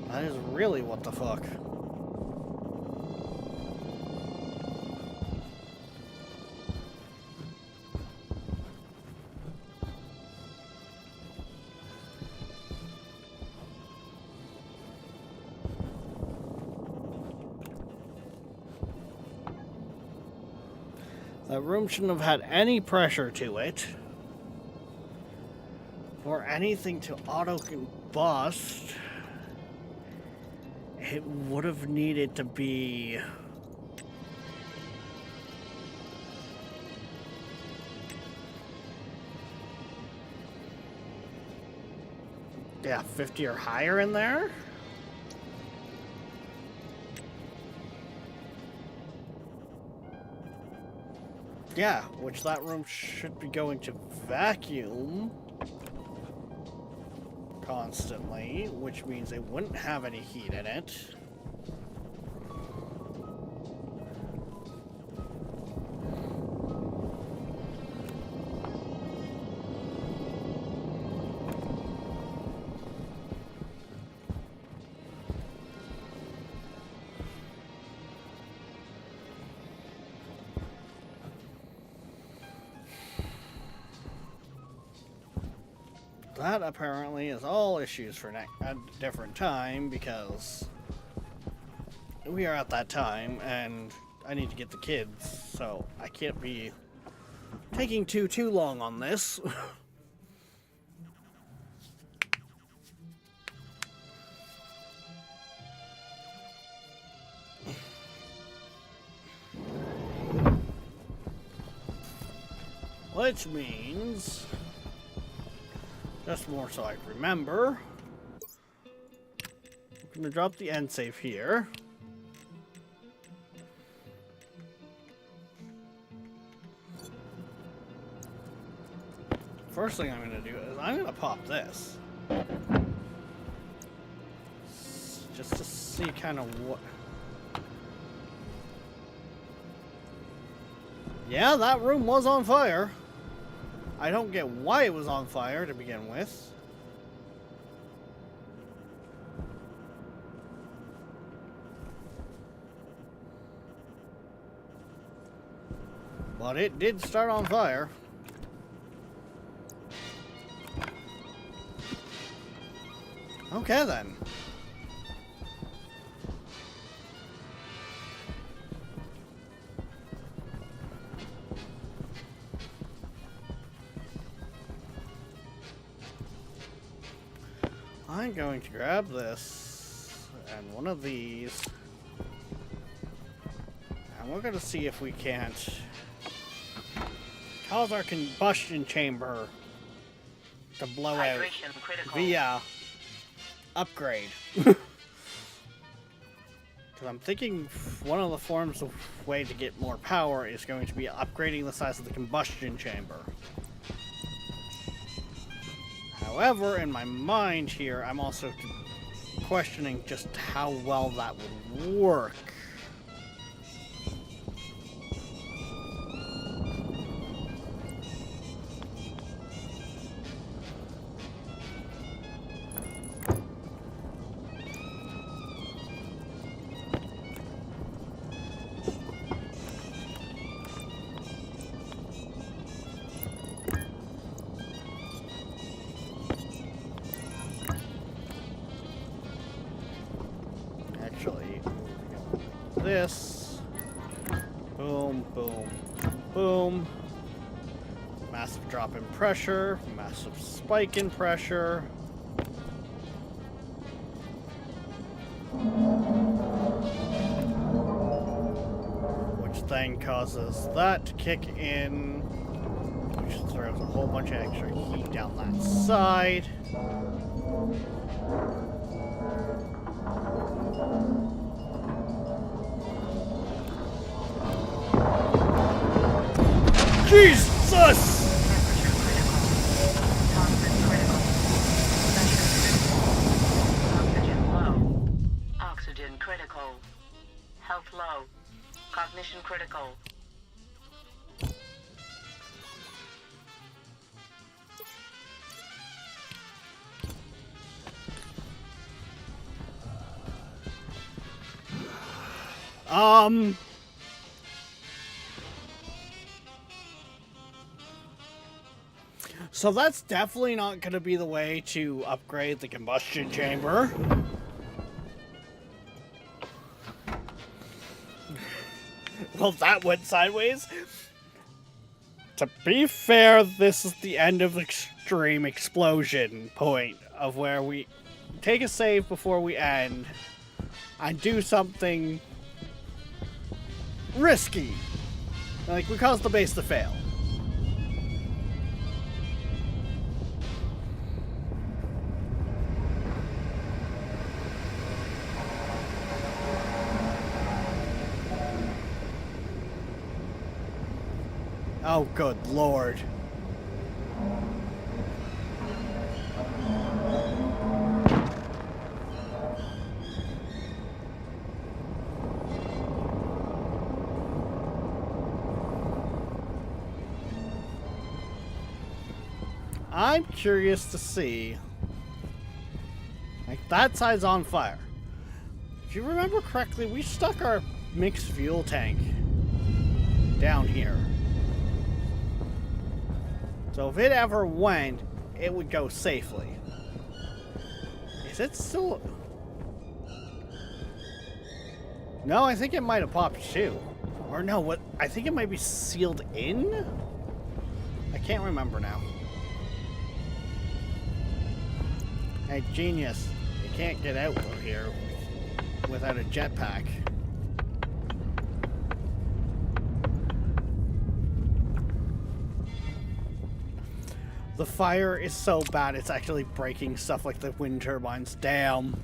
That is really what the fuck. That room shouldn't have had any pressure to it. Or anything to auto-combust. It would have needed to be... yeah, 50 or higher in there? Yeah, which that room should be going to vacuum constantly, which means it wouldn't have any heat in it. That apparently is all issues for a different time, because we are at that time and I need to get the kids, so I can't be taking too long on this. Which means... just more so I remember. I'm gonna drop the end save here. First thing I'm gonna do is I'm gonna pop this. Just to see kind of what... yeah, that room was on fire. I don't get why it was on fire to begin with. But it did start on fire. Okay then. I'm going to grab this and one of these, and we're going to see if we can't cause our combustion chamber to blow out Hydration critical. via upgrade. Because I'm thinking one of the forms of way to get more power is going to be upgrading the size of the combustion chamber. However, in my mind here, I'm also questioning just how well that would work. this. Boom, boom, boom. Massive drop in pressure. Massive spike in pressure. Which then causes that to kick in. Which throws a whole bunch of extra heat down that side. Jesus! Oxygen low. Oxygen critical. Health low. Cognition critical. So that's definitely not going to be the way to upgrade the combustion chamber. Well, that went sideways. To be fair, this is the end of extreme explosion point of where we take a save before we end and do something risky. Like, we cause the base to fail. Oh, good lord. I'm curious to see. Like, that side's on fire. If you remember correctly, we stuck our mixed fuel tank down here. So if it ever went, it would go safely. Is it still... No, I think it might have popped too. Or no, what? I think it might be sealed in? I can't remember now. Hey, genius. You can't get out of here without a jetpack. The fire is so bad, it's actually breaking stuff like the wind turbines. Damn.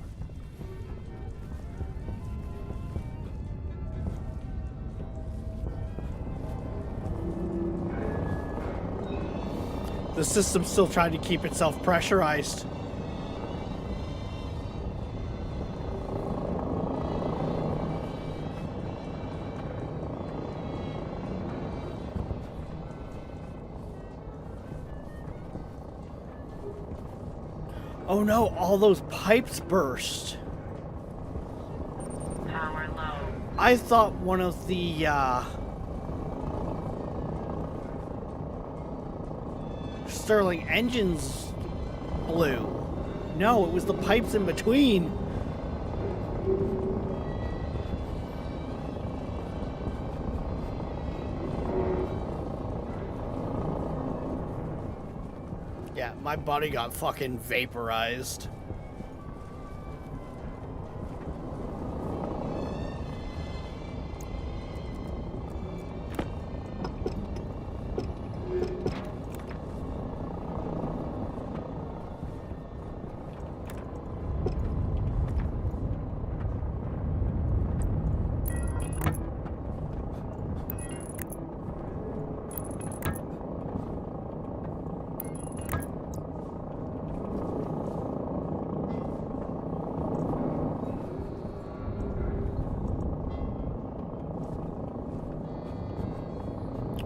The system's still trying to keep itself pressurized. Oh no, all those pipes burst. Power low. I thought one of the, Stirling engines blew. No, it was the pipes in between. Yeah, my body got fucking vaporized.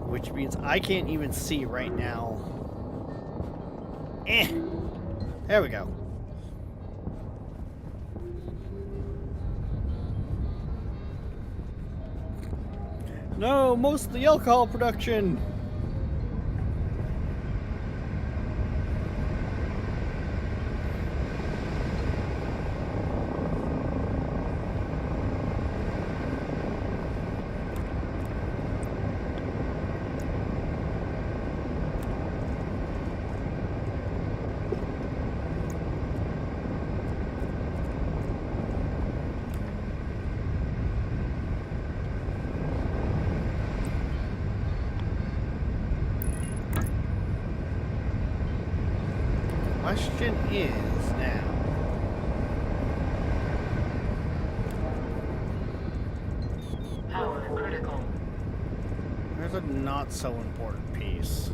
Which means I can't even see right now. There we go. No, most of the alcohol production. question is now, Power critical. there's a not so important piece.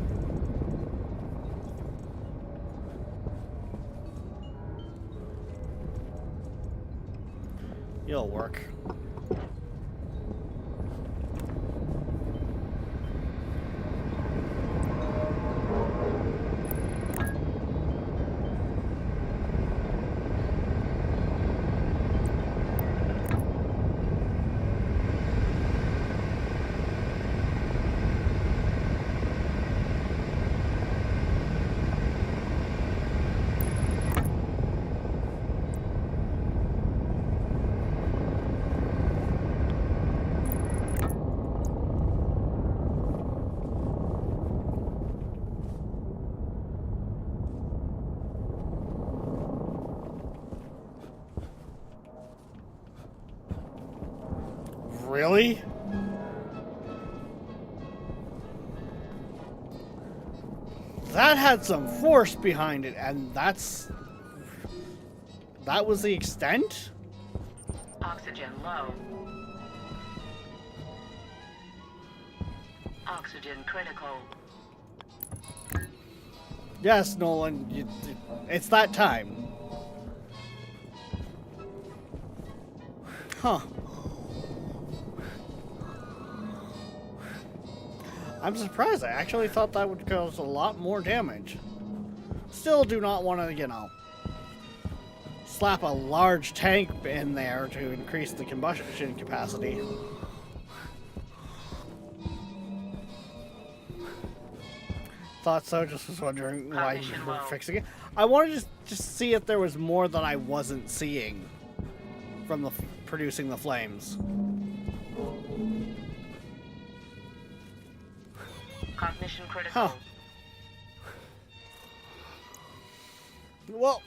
It'll work. Really? That had some force behind it, and that was the extent? Oxygen low. Oxygen critical. Yes, Nolan, it's that time. Huh. I'm surprised. I actually thought that would cause a lot more damage. Still do not want to, you know, slap a large tank in there to increase the combustion capacity. Thought so, just was wondering why you Cognition were low. fixing it. I wanted to just see if there was more that I wasn't seeing from the producing the flames. Cognition critical. Huh. Well,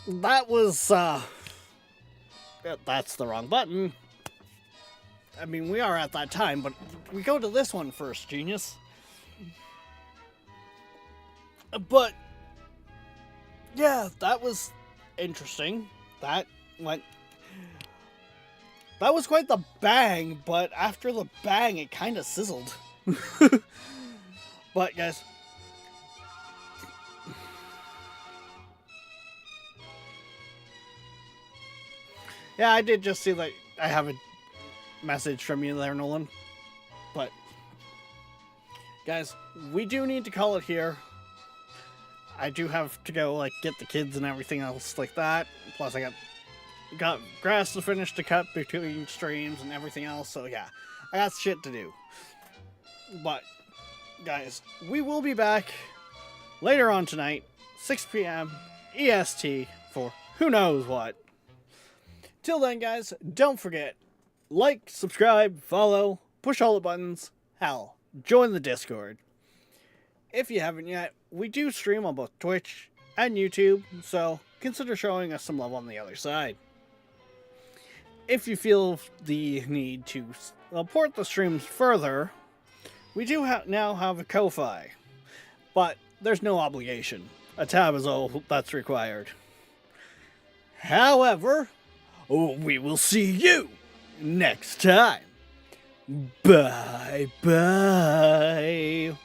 that was, that's the wrong button. I mean, we are at that time, but we go to this one first, genius. But, yeah, that was interesting. That was quite the bang, but after the bang, it kind of sizzled. But, guys, yeah, I did just see that I have a message from you there, Nolan. But, guys, we do need to call it here. I do have to go, like, get the kids and everything else like that. Plus, I got grass to finish to cut between streams and everything else. So, yeah, I got shit to do. But, guys, we will be back later on tonight, 6 p.m. EST, for who knows what. Till then, guys, don't forget, like, subscribe, follow, push all the buttons, hell, join the Discord. If you haven't yet, we do stream on both Twitch and YouTube, so consider showing us some love on the other side. If you feel the need to support the streams further, we do now have a Ko-Fi, but there's no obligation. A tab is all that's required. However, we will see you next time. Bye bye.